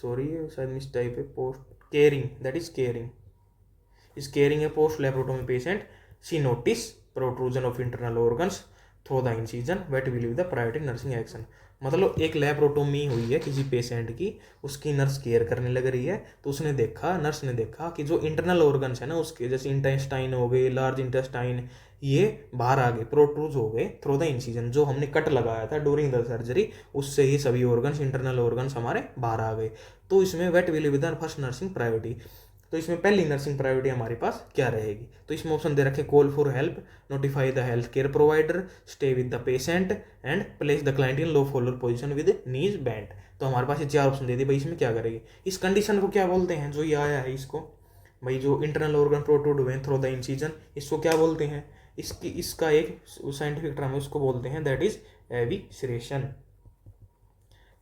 सॉरी शायद मिस टाइप है, post caring, that is caring is carrying a post laparotomy patient, she notice protrusion of internal organs through the incision, that will be the priority nursing action। मतलब एक laparotomy हुई है किसी patient की, उसकी nurse care करने लग रही है, तो उसने देखा, नर्स ने देखा कि जो इंटरनल ऑर्गन्स है ना उसके, जैसे इंटेस्टाइन हो गए, लार्ज इंटेस्टाइन, ये बाहर आ गए, प्रोट्रूज हो गए थ्रू द इंसिजन, जो हमने कट लगाया था ड्यूरिंग द सर्जरी, उससे ही सभी ऑर्गन्स इंटरनल ऑर्गन्स हमारे बाहर आ गए। तो इसमें wait will be the first nursing priority. तो इसमें पहली नर्सिंग प्रायोरिटी हमारे पास क्या रहेगी, तो इसमें ऑप्शन दे रखे call for help, notify the health care provider, stay with the patient and place the client in low follower position with knees bent. तो हमारे पास ये 4 ऑप्शन दे दिए भाई, इसमें क्या करेगी, इस कंडीशन को क्या बोलते हैं, जो ये आया है इसको, भाई जो इंटरनल ऑर्गन प्रोट्रूड हुए थ्रू द इंसिजन, इसको क्या बोलते हैं, इसका एक साइंटिफिक टर्म है, उसको बोलते हैं दैट इज एविसरेशन।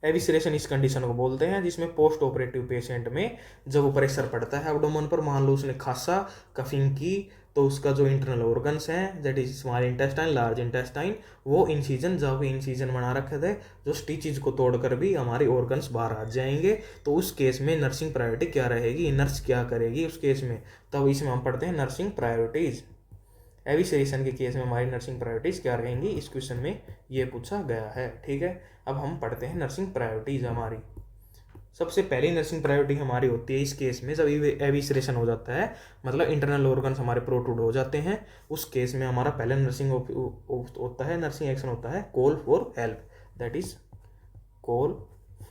एविसरेशन इस कंडीशन को बोलते हैं जिसमें पोस्ट ऑपरेटिव पेशेंट में जब वो प्रेशर पड़ता है एब्डोमेन पर, मान लो उसने खांसा, कफिंग की, तो उसका जो इंटरनल ऑर्गन्स हैं that is small intestine, large intestine, वो इंसिजन, जब इंसिजन बना रखे थे जो स्टिचेज को तोड़कर भी हमारे ऑर्गन्स बाहर आ जाएंगे, तो उस केस में नर्सिंग प्रायोरिटी क्या रहेगी, नर्स क्या करेगी उस केस में, तब इसमें हम पढ़ते हैं नर्सिंग प्रायोरिटीज। एविसरेशन के केस में हमारी नर्सिंग प्रायोरिटीज क्या रहेंगी, इस क्वेश्चन में ये पूछा गया है, ठीक है। अब हम पढ़ते हैं नर्सिंग प्रायोरिटीज हमारी। सबसे पहली नर्सिंग प्रायोरिटी हमारी होती है इस केस में जब एविसरेशन हो जाता है, मतलब इंटरनल ऑर्गन्स हमारे प्रोट्रूड हो जाते हैं, उस केस में हमारा पहला नर्सिंग होता है, नर्सिंग एक्शन होता है call for help, that is call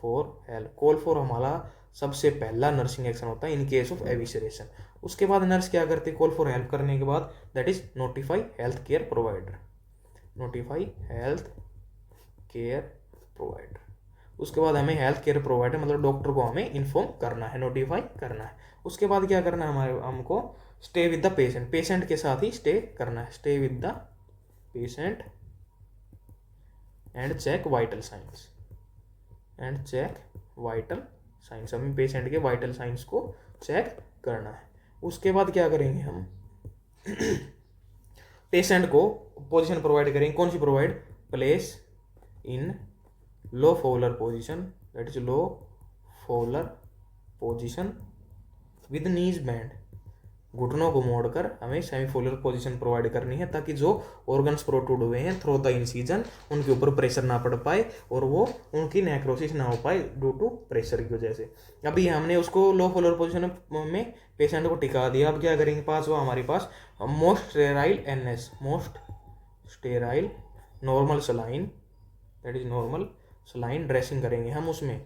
for help. Call for हमारा सबसे पहला नर्सिंग एक्शन होता है इन केस ऑफ एविसरेशन। उसके बाद नर्स क्या करती है कॉल फॉर हेल्प करने के बाद, that is notify health care provider, notify health care provider. उसके बाद हमें हेल्थ केयर प्रोवाइडर मतलब डॉक्टर को हमें इन्फॉर्म करना है, नोटिफाई करना है। उसके बाद क्या करना है हमारे, हमको stay with the patient, patient के साथ ही स्टे करना है, stay with the patient and check vital signs, and check vital signs, हमें पेशेंट के वाइटल साइंस को चेक करना है। उसके बाद क्या करेंगे हम पेशेंट को पोजीशन प्रोवाइड करेंगे, कौन सी provide, place in low Fowler position, that is low Fowler position with knees bent, घुटनों को मोड़कर हमें सेमीफोलर पोजीशन प्रोवाइड करनी है, ताकि जो ऑर्गन्स प्रोट्रूड हुए हैं थ्रू द इंसिजन उनके ऊपर प्रेशर ना पड़ पाए और वो उनकी नेक्रोसिस ना हो पाए ड्यू टू प्रेशर की वजह से। अभी हमने उसको लो फोलर पोजीशन में पेशेंट को टिका दिया। अब क्या करेंगे, पांचवा हमारे पास most sterile NS, most sterile normal saline, that is normal saline dressing करेंगे हम उसमें,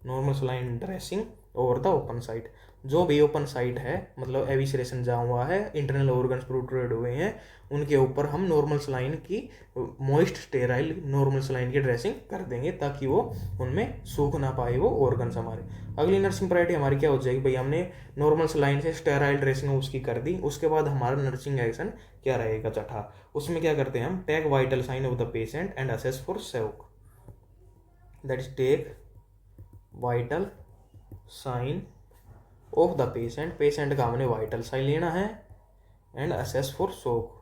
normal saline dressing over the open site. जो भी ओपन साइट है, मतलब एविसरेशन जहाँ हुआ है, इंटरनल ऑर्गन्स प्रोट्रूड हुए हैं, उनके ऊपर हम नॉर्मल सलाइन की, मॉइस्ट स्टेराइल नॉर्मल सलाइन की ड्रेसिंग कर देंगे, ताकि वो उनमें सूख ना पाए वो ऑर्गन्स हमारे। अगली नर्सिंग प्रायोरिटी हमारी क्या हो जाएगी भाई, हमने नॉर्मल सलाइन से स्टेराइल ड्रेसिंग उसकी कर दी। उसके बाद हमारा नर्सिंग एक्शन क्या रहेगा, चौथा, उसमें क्या करते हैं हम, take vital sign of the patient and assess for shock, that is take vital sign of the patient, patient का हमने वाइटल साइन लेना है, and assess for shock,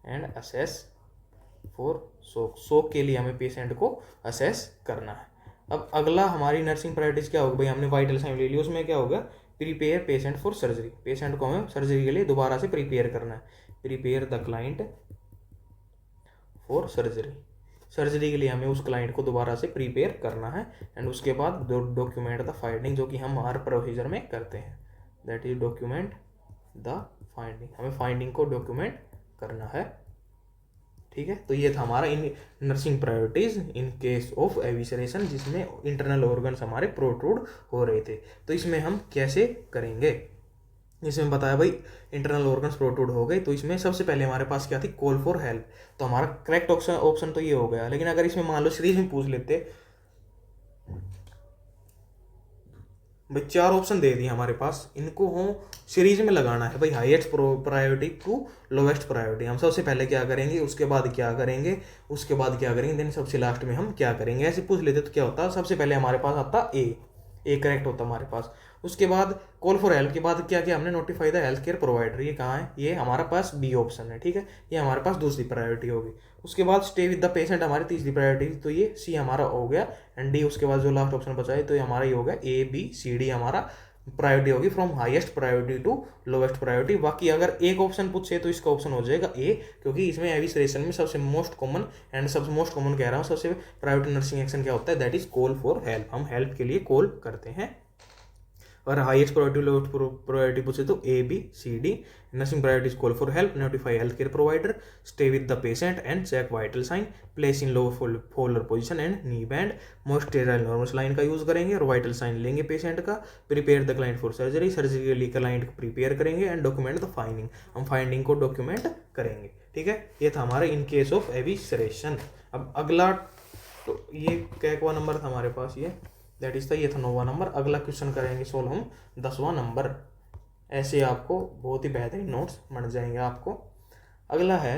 and assess for shock, shock के लिए हमें पेशेंट को assess करना है। अब अगला हमारी नर्सिंग प्रायोरिटीज क्या होगा भाई, हमने वाइटल साइन ले लिया, उसमें क्या होगा, prepare patient for surgery, patient को हमें सर्जरी के लिए दोबारा से प्रिपेयर करना है, prepare the client for surgery, surgery के लिए हमें उस क्लाइंट को दोबारा से प्रिपेयर करना है। एंड उसके बाद डॉक्यूमेंट द फाइंडिंग, जो कि हम हर प्रोसीजर में करते हैं, that is document the finding, हमें फाइंडिंग को डॉक्यूमेंट करना है। ठीक है, तो ये था हमारा इन nursing priorities in case of evisceration, जिसमें इंटरनल ऑर्गन्स हमारे प्रोट्रूड हो रहे थे। तो इसमें हम कैसे करेंगे, इसमें बताया भाई इंटरनल ऑर्गन्स प्रोट्रूड हो गए, तो इसमें सबसे पहले हमारे पास क्या थी, कॉल फॉर हेल्प। तो हमारा करेक्ट ऑप्शन तो ये हो गया। लेकिन अगर इसमें मान लो सीरीज में पूछ लेते भाई, चार ऑप्शन दे दिए हमारे पास, इनको हो सीरीज में लगाना है भाई, highest priority to lowest priority. हम सबसे पहले क्या करेंगे, उसके बाद क्या करेंगे, उसके बाद क्या करेंगे, देन सबसे लास्ट में हम क्या करेंगे, ऐसे पूछ लेते तो क्या होता, सबसे पहले हमारे पास आता ए करेक्ट होता हमारे पास। उसके बाद कॉल फॉर हेल्प के बाद क्या किया हमने, notify the health care provider, ये कहाँ है, ये हमारा पास बी ऑप्शन है। ठीक है, ये हमारे पास दूसरी प्रायोरिटी होगी। उसके बाद स्टे विद द पेशेंट हमारी तीसरी प्रायोरिटी, तो ये सी हमारा हो गया, एंड डी उसके बाद जो लास्ट ऑप्शन बचा है, तो ये हमारा ये हो गया ए बी सी डी हमारा प्रायोरिटी होगी, from highest priority to lowest priority. बाकी अगर एक ऑप्शन पूछे तो इसका ऑप्शन हो जाएगा ए, क्योंकि इसमें एविसरेशन में सबसे मोस्ट कॉमन, एंड सबसे मोस्ट कॉमन कह रहा हूँ, सबसे प्रायोरिटी नर्सिंग एक्शन क्या होता है, that is call for help, हम हेल्प के लिए कॉल करते हैं। और हाईएस्ट प्रायोरिटी लोवेस्ट प्रायोरिटी पूछे तो A B C D. Nursing priorities call for help, notify health care provider, stay with the patient and check vital sign, place in low Fowler position and knee band, most sterile normal line का use करेंगे और vital sign लेंगे patient का, prepare the client for surgery, surgery के लिए client को prepare करेंगे, and document the finding, हम फाइंडिंग को डॉक्यूमेंट करेंगे। ठीक है, ये था हमारा इन केस ऑफ एविसरेशन। अब अगला, तो ये क्या नंबर था हमारे पास, ये दैट इज था, ये था 9वां नंबर। अगला क्वेश्चन करेंगे सोल्व हम 10वां नंबर। ऐसे आपको बहुत ही बेहतरीन नोट्स बन जाएंगे आपको। अगला है,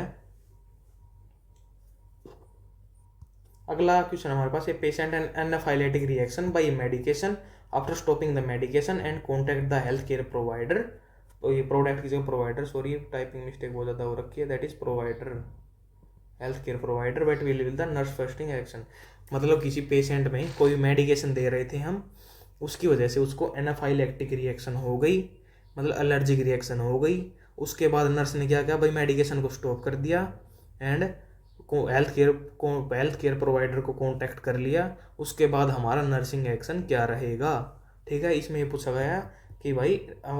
अगला क्वेश्चन हमारे पास, ये patient and anaphylactic reaction by medication after stopping the medication and contact the health care provider. तो ये प्रोडक्ट की जगह प्रोवाइडर, सॉरी टाइपिंग मिस्टेक बहुत ज़्यादा हो रखी है, that is provider, health care provider but will the nurse first action. मतलब किसी पेशेंट में कोई मेडिकेशन दे रहे थे हम, उसकी वजह से उसको एनाफाइलेक्टिक रिएक्शन हो गई, मतलब एलर्जिक रिएक्शन हो गई। उसके बाद नर्स ने क्या किया भाई, मेडिकेशन को स्टॉप कर दिया एंड हेल्थ केयर प्रोवाइडर को कांटेक्ट कर लिया। उसके बाद हमारा नर्सिंग एक्शन क्या रहेगा। ठीक है, इसमें ये पूछा गया कि भाई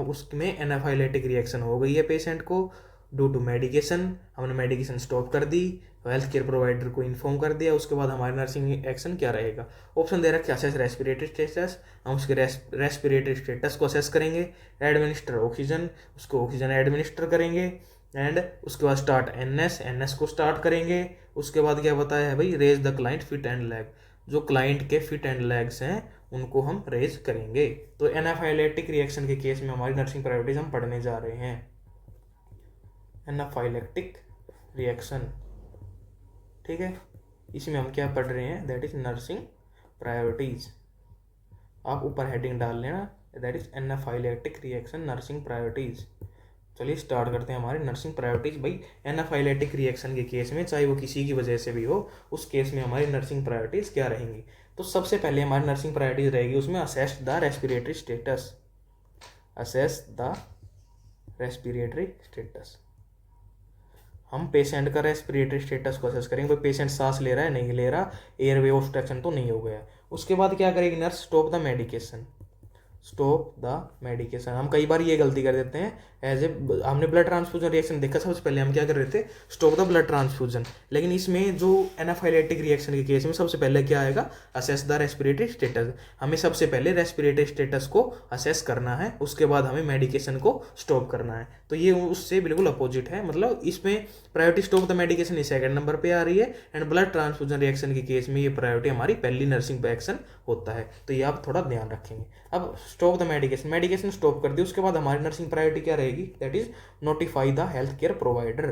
उसमें एनाफाइलेटिक रिएक्शन हो गई है पेशेंट को ड्यू टू मेडिकेशन, हमने मेडिकेशन स्टॉप कर दी, हेल्थ केयर प्रोवाइडर को इन्फॉर्म कर दिया। उसके बाद हमारा नर्सिंग एक्शन क्या रहेगा। ऑप्शन दे रखा है, असेस रेस्पिरेटरी स्टेटस, हम उसके रेस्पिरेटरी स्टेटस को असेस करेंगे, एडमिनिस्टर ऑक्सीजन, उसको ऑक्सीजन एडमिनिस्टर करेंगे, एंड उसके बाद स्टार्ट एनएस को स्टार्ट करेंगे। उसके बाद क्या बताया है भाई, raise the client feet and leg, जो क्लाइंट के फिट एंड लेग्स हैं उनको हम रेज करेंगे। तो एनाफाइलेटिक रिएक्शन के केस में हमारी नर्सिंग प्रायोरिटीज हम पढ़ने जा रहे हैं। एनाफाइलेक्टिक रिएक्शन, ठीक है, इसमें हम क्या पढ़ रहे हैं, दैट इज नर्सिंग प्रायोरिटीज। आप ऊपर हेडिंग डाल लेना, that is anaphylactic reaction nursing priorities. चलिए स्टार्ट करते हैं हमारी नर्सिंग प्रायोरिटीज। भाई एनाफाइलेटिक रिएक्शन के केस में, चाहे वो किसी की वजह से भी हो, उस केस में हमारी नर्सिंग प्रायोरिटीज क्या रहेंगी। तो सबसे पहले हमारी नर्सिंग प्रायोरिटीज रहेगी उसमें assess the respiratory status, assess the respiratory status, हम पेशेंट का रेस्पिरेटरी स्टेटस को असेस करेंगे, कोई पेशेंट सांस ले रहा है नहीं ले रहा, एयरवे ऑब्स्ट्रक्शन तो नहीं हो गया। उसके बाद क्या करेगी nurse, stop the medication, stop the medication. हम कई बार ये गलती कर देते हैं, एज ए हमने ब्लड ट्रांसफ्यूजन रिएक्शन देखा, सबसे पहले हम क्या कर रहे थे, स्टॉप द ब्लड ट्रांसफ्यूजन। लेकिन इसमें जो एनाफाइलेटिक रिएक्शन के केस में सबसे पहले क्या आएगा, असेस द रेस्पिरेटरी स्टेटस। हमें सबसे पहले रेस्पिरेटरी स्टेटस को असेस करना है, उसके बाद हमें मेडिकेशन को स्टॉप करना है। तो ये उससे बिल्कुल अपोजिट है, मतलब इसमें प्रायोरिटी स्टॉप द मेडिकेशन ये सेकंड नंबर पे आ रही है, एंड ब्लड ट्रांसफ्यूजन रिएक्शन के केस में ये प्रायोरिटी हमारी पहली नर्सिंग एक्शन होता है। तो ये आप थोड़ा ध्यान रखेंगे। अब stop the medication, medication stop कर दी, उसके बाद हमारी नर्सिंग प्रायोरिटी क्या रहेगी, that is notify the health care provider,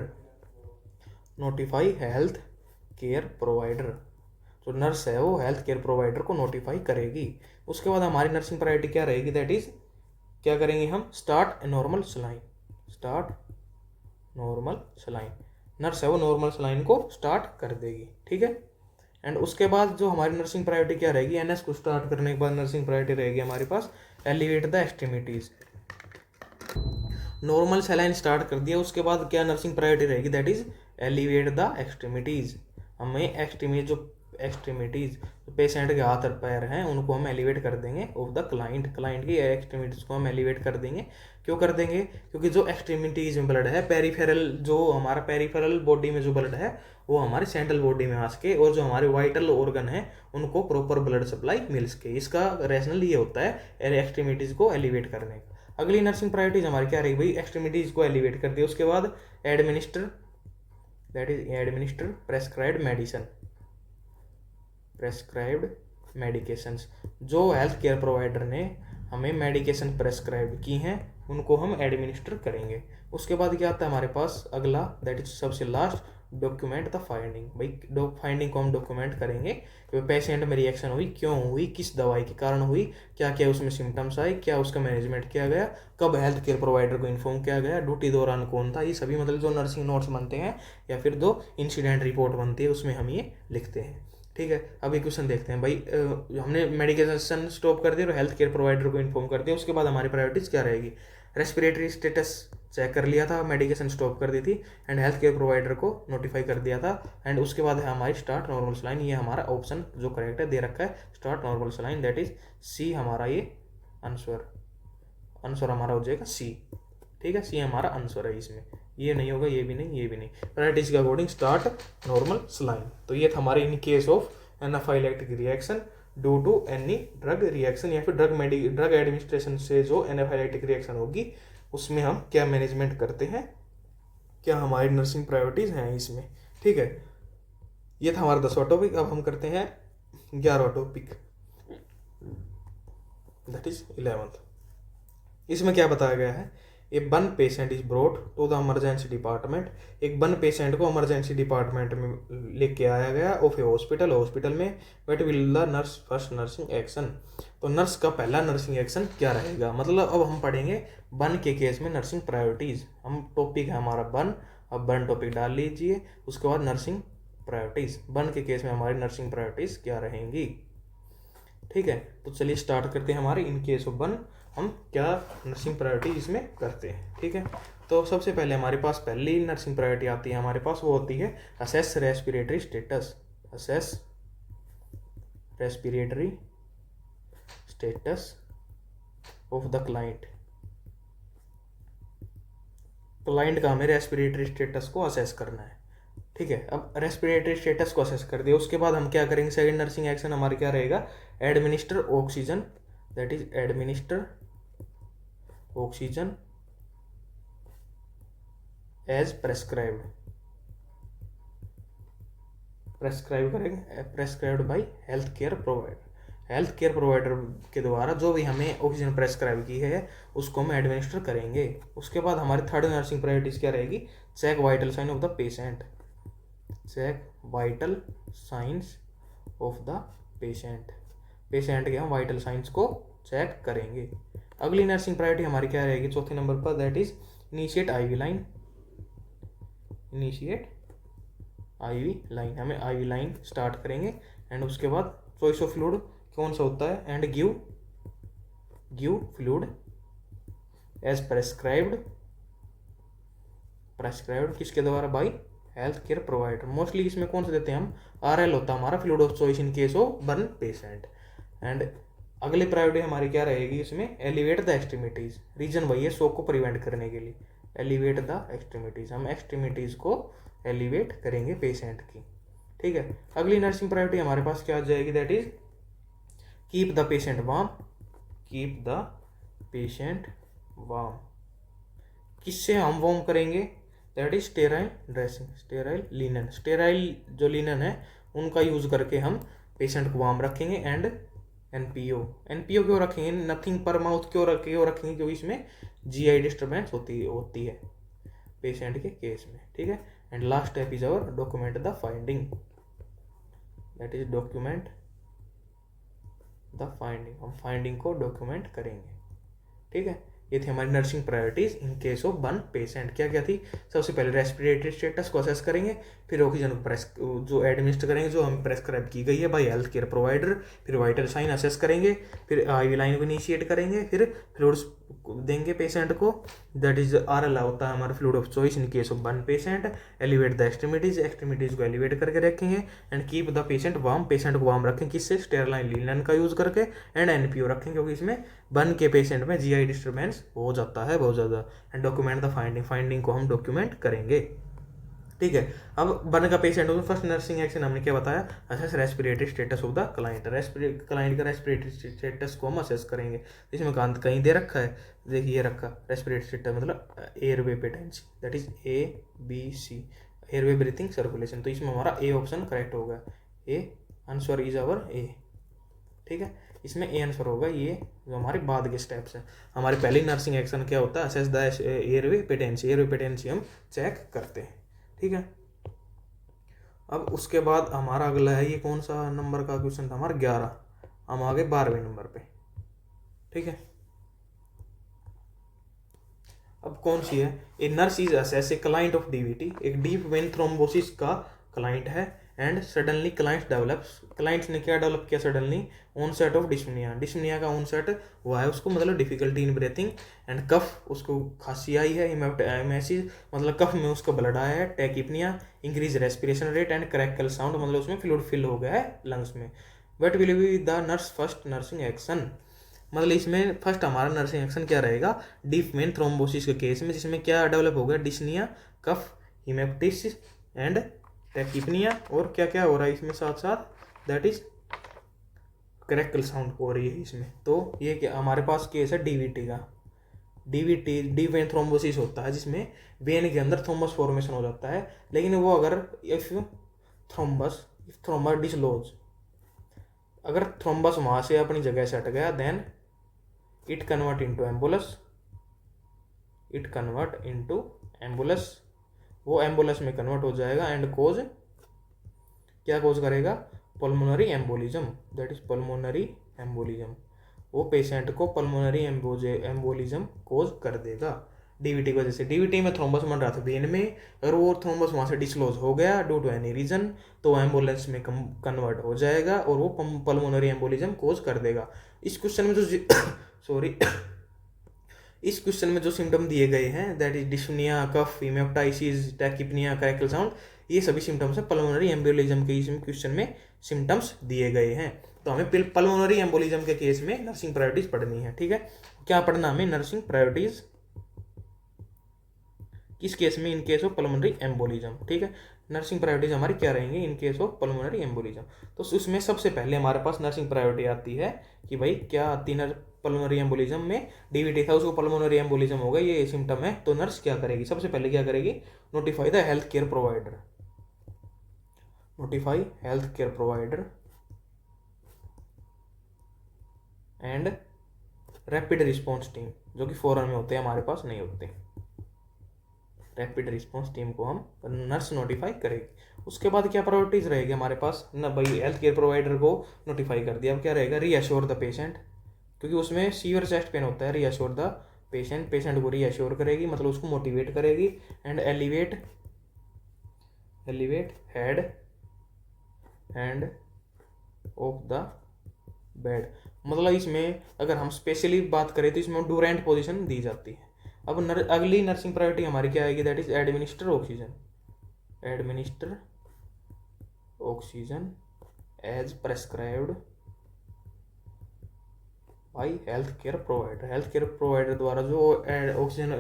notify health care provider. जो नर्स है वो हेल्थ केयर प्रोवाइडर को नोटिफाई करेगी। उसके बाद हमारी नर्सिंग प्रायोरिटी क्या रहेगी, दैट इज क्या करेंगे हम, start normal saline, start normal saline. Nurse है वो नॉर्मल सलाइन को स्टार्ट कर देगी, ठीक है। एंड उसके बाद जो हमारी नर्सिंग प्रायोरिटी क्या रहेगी, एनएस को स्टार्ट करने के बाद नर्सिंग प्रायोरिटी रहेगी हमारे पास elevate the extremities. Normal saline start कर दिया, उसके बाद क्या नर्सिंग प्रायोरिटी रहेगी, that is elevate the extremities. हमें एक्सट्रीमिटीज पेशेंट के हाथ और पैर हैं उनको हम एलिवेट कर देंगे ऑफ द क्लाइंट, क्लाइंट की एक्सट्रीमिटीज को हम एलिवेट कर देंगे। क्यों कर देंगे, क्योंकि जो एक्सट्रीमिटीज में ब्लड है, पेरिफेरल जो हमारा पेरिफेरल बॉडी में जो ब्लड है वो हमारे सेंट्रल बॉडी में आ सके, और जो हमारे वाइटल ऑर्गन है उनको प्रॉपर ब्लड सप्लाई मिल सके। इसका रैशनल ये होता है एक्सट्रीमिटीज को एलिवेट करने का। अगली नर्सिंग प्रायोरिटीज हमारी क्या रहेगी भाई, एक्सट्रीमिटीज को एलिवेट कर दिया, उसके बाद administer, that is administer prescribed medicine, prescribed medications. जो हेल्थ केयर प्रोवाइडर ने हमें मेडिकेशन प्रेस्क्राइब की हैं उनको हम एडमिनिस्टर करेंगे। उसके बाद क्या आता है हमारे पास अगला, दैट इज सबसे लास्ट, डॉक्यूमेंट द फाइंडिंग। भाई फाइंडिंग को हम डॉक्यूमेंट करेंगे कि पेशेंट में रिएक्शन हुई, क्यों हुई, किस दवाई के कारण हुई, क्या क्या उसमें सिम्टम्स आए, क्या उसका मैनेजमेंट किया गया, कब हेल्थ केयर प्रोवाइडर को इन्फॉर्म किया गया, ड्यूटी दौरान कौन था, ये सभी मतलब जो नर्सिंग नोट्स बनते हैं या फिर जो इंसिडेंट रिपोर्ट बनती है उसमें हम ये लिखते हैं, ठीक है। अब एक क्वेश्चन देखते हैं भाई, हमने मेडिकेशन स्टॉप कर दिया और हेल्थ केयर प्रोवाइडर को इन्फॉर्म कर दिया, उसके बाद हमारी प्रायोरिटीज क्या रहेगी, रेस्पिरेटरी स्टेटस चेक कर लिया था, मेडिकेशन स्टॉप कर दी थी, एंड हेल्थ केयर प्रोवाइडर को नोटिफाई कर दिया था, एंड उसके बाद है हमारी स्टार्ट नॉर्मल सलाइन। ये हमारा ऑप्शन जो करेक्ट है दे रखा है, start normal saline, that is C हमारा ये आंसर, आंसर हमारा हो जाएगा सी, ठीक है। सी हमारा आंसर है इसमें, ये नहीं होगा, ये भी नहीं, ये भी नहीं। प्रायोरिटीज के अकॉर्डिंग स्टार्ट नॉर्मल सलाइन। तो ये था हमारे in case of anaphylactic reaction due to any drug reaction, या फिर ड्रग एडमिनिस्ट्रेशन से जो एनाफाइलेक्टिक रिएक्शन होगी उसमें हम क्या मैनेजमेंट करते हैं, क्या हमारी नर्सिंग प्रायोरिटीज हैं इसमें, ठीक है। ये था हमारा 10वां टॉपिक। अब हम करते हैं 11वां टॉपिक, दैट इज 11th। इसमें क्या बताया गया है, a one patient is brought to the emergency department. एक वन पेशेंट को इमरजेंसी डिपार्टमेंट में लेके आया गया ऑफ ए हॉस्पिटल, हॉस्पिटल में what will the nurse first nursing action. तो नर्स का पहला नर्सिंग एक्शन क्या रहेगा, मतलब अब हम पढ़ेंगे वन के केस में नर्सिंग प्रायोरिटीज। हम टॉपिक है हमारा वन, अब वन टॉपिक डाल लीजिए, उसके बाद नर्सिंग प्रायोरिटीज। वन के केस में हमारी नर्सिंग प्रायोरिटीज क्या रहेंगी, ठीक है। तो चलिए स्टार्ट करते हैं हमारे इन केस ऑफ वन, हम क्या नर्सिंग प्रायोरिटी इसमें करते हैं, ठीक है। तो सबसे पहले हमारे पास पहली नर्सिंग प्रायोरिटी आती है हमारे पास, वो होती है assess respiratory status, assess respiratory status of the client. Client का हमें रेस्पिरेटरी स्टेटस को असेस करना है, ठीक है। अब रेस्पिरेटरी स्टेटस को असेस कर दिया, उसके बाद हम क्या करेंगे, सेकंड नर्सिंग एक्शन हमारे क्या रहेगा, administer oxygen, that is administer oxygen as prescribed, prescribe करेंगे, prescribed by health care provider. Health care provider के द्वारा जो भी हमें ऑक्सीजन प्रेस्क्राइब की है उसको हम एडमिनिस्टर करेंगे। उसके बाद हमारी थर्ड नर्सिंग प्रायोरिटीज क्या रहेगी, check vital sign of the patient, check vital signs of the patient. Patient के हम वाइटल साइंस को चेक करेंगे। अगली नर्सिंग प्रायोरिटी हमारी क्या रहेगी चौथे नंबर पर, that is initiate IV line, initiate IV line. हमें आईवी लाइन स्टार्ट करेंगे, एंड उसके बाद चॉइस ऑफ फ्लूइड कौन सा होता है, and give fluid as prescribed prescribed किसके द्वारा, by health care provider. Mostly इसमें कौन सा देते हैं हम, RL होता है हमारा, fluid of choice in case of burn patient. And अगली प्रायोरिटी हमारी क्या रहेगी इसमें, एलिवेट द एक्सट्रीमिटीज। रीजन वही है शोक को प्रिवेंट करने के लिए, एलिवेट द एक्सट्रीमिटीज, हम एक्सट्रीमिटीज को एलिवेट करेंगे पेशेंट की। ठीक है, अगली नर्सिंग प्रायोरिटी हमारे पास क्या आ जाएगी, that is keep the patient warm, keep the patient warm. किससे हम वार्म करेंगे, that is sterile dressing, sterile linen, sterile जो लिनन है उनका यूज करके हम पेशेंट को वार्म रखेंगे। एंड एनपीओ क्यों रखेंगे, नथिंग पर माउथ क्यों रखेंगे, क्योंकि इसमें GI डिस्टर्बेंस होती है पेशेंट के केस में। ठीक है, and last step is our document the finding, that is document the finding, हम फाइंडिंग को डॉक्यूमेंट करेंगे। ठीक है, ये थी हमारी nursing priorities in case of burn patient. क्या क्या थी, सबसे पहले रेस्पिरेटरी स्टेटस को असेस करेंगे, फिर ऑक्सीजन जो एडमिनिस्टर करेंगे, जो हमें प्रेस्क्राइब की गई है बाय हेल्थ केयर प्रोवाइडर, फिर वाइटल साइन असेस करेंगे, फिर IV लाइन को इनिशिएट करेंगे, फिर फ्लूइड्स देंगे पेशेंट को, दैट इज RL होता है हमारा fluid of choice in case of burn patient. Elevate the extremities को एलिवेट करके रखेंगे। And keep the patient warm, patient को वार्म रखें किससे, स्टेरलाइन लिनन का यूज करके। एंड NPO रखें क्योंकि इसमें बर्न के पेशेंट में GI डिस्टर्बेंस हो जाता है बहुत ज़्यादा। एंड डॉक्यूमेंट द फाइंडिंग को हम डॉक्यूमेंट करेंगे। ठीक है, अब बर्न का पेशेंट हो, फर्स्ट नर्सिंग एक्शन हमने क्या बताया, assess respiratory status of the client, client का रेस्पिरेटरी स्टेटस को हम असेस करेंगे। इसमें कहीं दे रखा है, देखिए ये रखा रेस्पिरेटरी स्टेटस मतलब airway patency, that is ABC, airway breathing circulation. तो इसमें हमारा A ऑप्शन करेक्ट होगा, A answer is our A। ठीक है, इसमें A आंसर होगा। ये जो हमारे बाद के स्टेप्स हैं, हमारे पहले नर्सिंग एक्शन क्या होता है, असेस द एयरवे पेटेंसी हम चेक करते हैं। ठीक है, अब उसके बाद हमारा अगला है, ये कौन सा नंबर का क्वेश्चन था हमारा 11, हम आगे 12वें नंबर पे। ठीक है, अब कौन सी है, a nurse is assess a client of DVT, एक डीप वेन थ्रोम्बोसिस का क्लाइंट है। एंड सडनली क्लाइंट्स ने क्या डेवलप किया, सडनली ऑनसेट ऑफ डिस्पनिया का ऑनसेट हुआ है उसको, मतलब डिफिकल्टी इन ब्रीथिंग। एंड कफ, उसको खांसी आई है, हेमेसिस मतलब कफ में उसका ब्लड आया है। Tachypnoea, increase respiration rate and crackle sound मतलब उसमें फ्लूइड फिल हो गया है लंग्स में। What will be the nurse first nursing action, मतलब इसमें फर्स्ट हमारा नर्सिंग एक्शन क्या रहेगा, डीप वेन थ्रोम्बोसिस के केस में, जिसमें क्या डेवलप हो गया, डिस्निया, कफ, हिमेप्टिस एंड टैकिपनिया, और क्या क्या हो रहा है इसमें साथ साथ, दैट इज क्रैकल साउंड हो रही है इसमें। तो ये क्या हमारे पास केस है DVT का। DVT डीप वेन थ्रोम्बोसिस होता है, जिसमें वेन के अंदर थ्रोम्बस फॉर्मेशन हो जाता है, लेकिन वो अगर इफ थ्रोम्बस डिसलॉज, अगर थ्रोम्बस वहाँ से अपनी जगह से हट गया, then it convert into embolus, वो एम्बुलस में कन्वर्ट हो जाएगा। एंड क्या कोज करेगा, pulmonary embolism, that is pulmonary embolism, वो पेशेंट को पल्मोनरी एम्बोलिज्म कोज कर देगा DVT की वजह से। DVT में थ्रोम्बस बन रहा था वेन में, अगर वो थ्रोम्बस वहाँ से डिसलॉज हो गया ड्यू टू एनी रीजन, तो एम्बुलेंस में कन्वर्ट हो जाएगा और वो पल्मोनरी एम्बोलिज्म कोज कर देगा। इस क्वेश्चन में जो सॉरी इस क्वेश्चन में जो सिम्टम दिए गए हैं, that is dyspnoea, cough, haemoptysis, tachypnoea, crackle sound, ये सभी सिम्टम्स है पल्मोनरी एम्बोलिज्म के इसमें क्वेश्चन में सिम्टम्स दिए गए हैं। तो हमें पल्मोनरी एम्बोलिज्म के केस में नर्सिंग प्रायोरिटीज पढ़नी है। ठीक है, क्या पढ़ना हमें, नर्सिंग प्रायोरिटीज किस केस में, इन केस ऑफ पल्मोनरी एम्बोलिज्म। ठीक है, नर्सिंग प्रायोरिटीज हमारी क्या रहेंगी इन केस ऑफ पल्मोनरी एम्बोलिज्म। तो उसमें सबसे पहले हमारे पास नर्सिंग प्रायोरिटी आती है कि भाई क्या आती है, पल्मोनरी एम्बोलिज्म में DVT था, उसको पल्मोनरी एम्बोलिज्म हो गया, ये सिम्टम है, तो नर्स क्या करेगी, सबसे पहले क्या करेगी, notify the health care provider, notify health care provider and rapid response team, जो कि फॉरन में होते हैं, हमारे पास नहीं होते। रैपिड रिस्पॉन्स टीम को हम नर्स नोटिफाई करेगी। उसके बाद क्या प्रायोरिटीज रहेगी हमारे पास ना, भाई हेल्थ केयर प्रोवाइडर को नोटिफाई कर दिया, अब क्या रहेगा, रीअश्योर द पेशेंट, क्योंकि उसमें सीवियर चेस्ट पेन होता है। रीअश्योर द पेशेंट को रीअश्योर करेगी, मतलब उसको मोटिवेट करेगी। And elevate head end of the bed, मतलब इसमें अगर हम स्पेशली बात करें तो इसमें डूरेंट पोजीशन दी जाती है, अब अगली नर्सिंग प्रायोरिटी हमारी क्या आएगी, that is administer oxygen, administer oxygen as prescribed by health care provider. Health care provider द्वारा जो ऑक्सीजन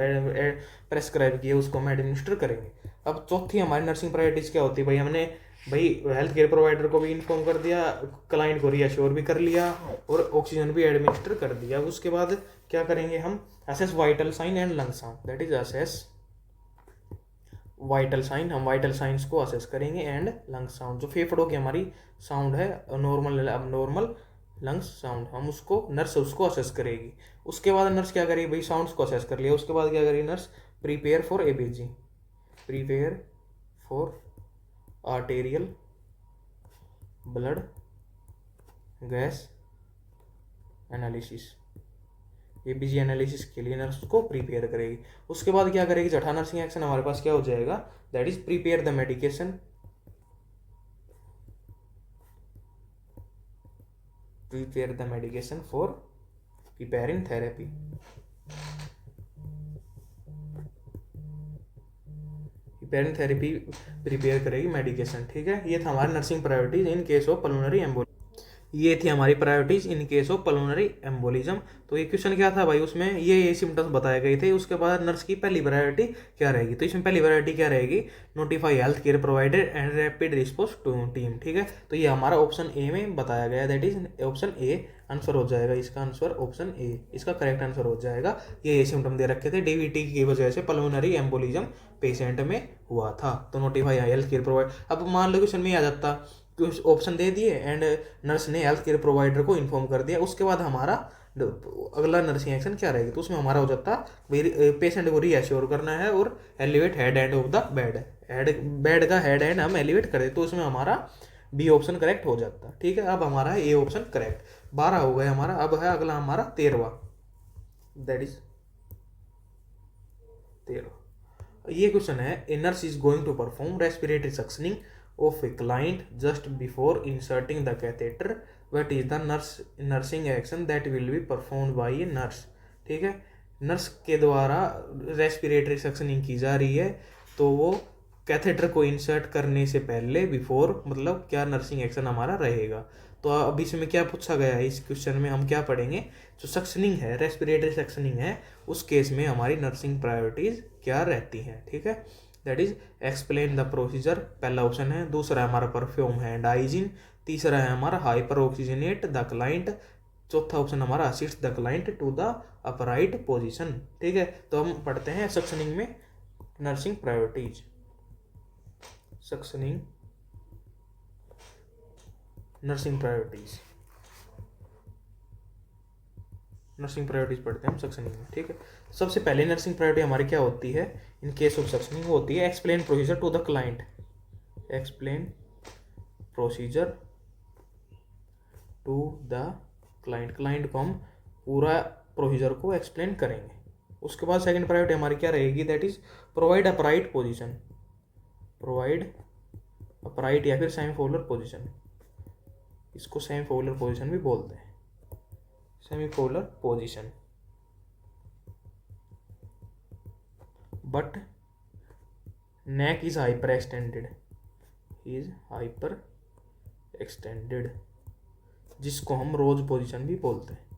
प्रेस्क्राइब किया उसको हम एडमिनिस्टर करेंगे। अब चौथी हमारी नर्सिंग प्रायोरिटीज क्या होती है भाई, हमने भाई हेल्थ केयर प्रोवाइडर को भी इन्फॉर्म कर दिया, क्लाइंट को रीअश्योर भी कर लिया और ऑक्सीजन भी एडमिनिस्टर कर दिया। अब उसके बाद क्या करेंगे हम, assess vital sign and lung sound, that is assess vital sign, हम वाइटल साइंस को असेस करेंगे एंड लंग साउंड, जो फेफड़ों की हमारी साउंड है नॉर्मल अब नॉर्मल लंग्स साउंड, हम उसको नर्स उसको असेस करेगी। उसके बाद नर्स क्या करेगी भाई, साउंड्स को असेस कर लिया, उसके बाद क्या करेगी nurse, prepare for ABG, prepare for arterial blood gas analysis, ABG analysis के लिए नर्स को प्रिपेयर करेगी। उसके बाद क्या करेगी, छठा नर्सिंग एक्शन हमारे पास क्या हो जाएगा, that is prepare the medication, prepare the medication for preparing therapy, preparing therapy prepare करेगी मेडिकेशन। ठीक है, ये था हमारी nursing priorities in case of pulmonary embolism, ये थी हमारी priorities in case of pulmonary embolism. तो ये क्वेश्चन क्या था भाई, उसमें ये सिम्टम्स बताए गए थे। उसके बाद नर्स की पहली प्रायोरिटी क्या रहेगी, तो इसमें पहली प्रायोरिटी क्या रहेगी, notify health care provider and rapid response team. ठीक है, तो ये हमारा ऑप्शन ए में बताया गया, that is option A answer हो जाएगा, इसका आंसर ऑप्शन ए इसका करेक्ट आंसर हो जाएगा। ये सिम्टम दे रखे थे, डीवीटी की वजह से पल्मोनरी एम्बोलिज्म पेशेंट में हुआ था, तो नोटिफाई हेल्थ केयर प्रोवाइडर। अब मान लो क्वेश्चन में आ जाता, ऑप्शन दे दिए एंड नर्स ने हेल्थ केयर प्रोवाइडर को इन्फॉर्म कर दिया, उसके बाद हमारा अगला नर्सिंग एक्शन क्या रहेगी, तो उसमें हमारा हो जाता पेशेंट को रीअश्योर करना है और elevate head end of the bed, bed का हेड एंड हम एलिवेट कर दें, तो उसमें हमारा बी ऑप्शन करेक्ट हो जाता। ठीक है, अब हमारा ए ऑप्शन करेक्ट, 12 हो गए हमारा। अब है अगला हमारा 13वां, दैट इज 13। ये क्वेश्चन है, a nurse is going to perform respiratory suctioning of a client just before inserting the catheter, what is the nursing action that will be performed by a nurse। ठीक है, nurse के द्वारा respiratory suctioning की जा रही है, तो वो कैथेटर को इंसर्ट करने से पहले बिफोर मतलब क्या नर्सिंग एक्शन हमारा रहेगा। तो अब इसमें क्या पूछा गया है, इस क्वेश्चन में हम क्या पढ़ेंगे, जो सक्शनिंग है रेस्पिरेटरी सक्शनिंग है उस केस में हमारी नर्सिंग प्रायोरिटीज क्या रहती हैं। ठीक है, that is explain the procedure, पहला ऑप्शन है। दूसरा है हमारा परफ्यूम हैंड हाइजीन। तीसरा है हमारा हाइपर ऑक्सीजनेट द क्लाइंट। चौथा ऑप्शन हमारा assist the client to the upright position. ठीक है, तो हम पढ़ते हैं सक्शनिंग में nursing priorities, suctioning nursing priorities, nursing priorities पढ़ते हैं हम सक्शनिंग में। ठीक है, सबसे पहले नर्सिंग प्रायोरिटी हमारी क्या होती है इन केस ऑफ सक्शनिंग, वो होती है explain procedure to the client, explain procedure to the client, client को हम पूरा प्रोसीजर को एक्सप्लेन करेंगे। उसके बाद सेकंड प्रायोरिटी हमारी क्या रहेगी, that is provide upright position, provide upright या फिर सेमीफोलर पोजीशन, इसको सेमीफोलर पोजीशन भी बोलते हैं, semi Fowler position, but neck is hyperextended, is hyperextended, जिसको हम रोज पोजीशन भी बोलते हैं।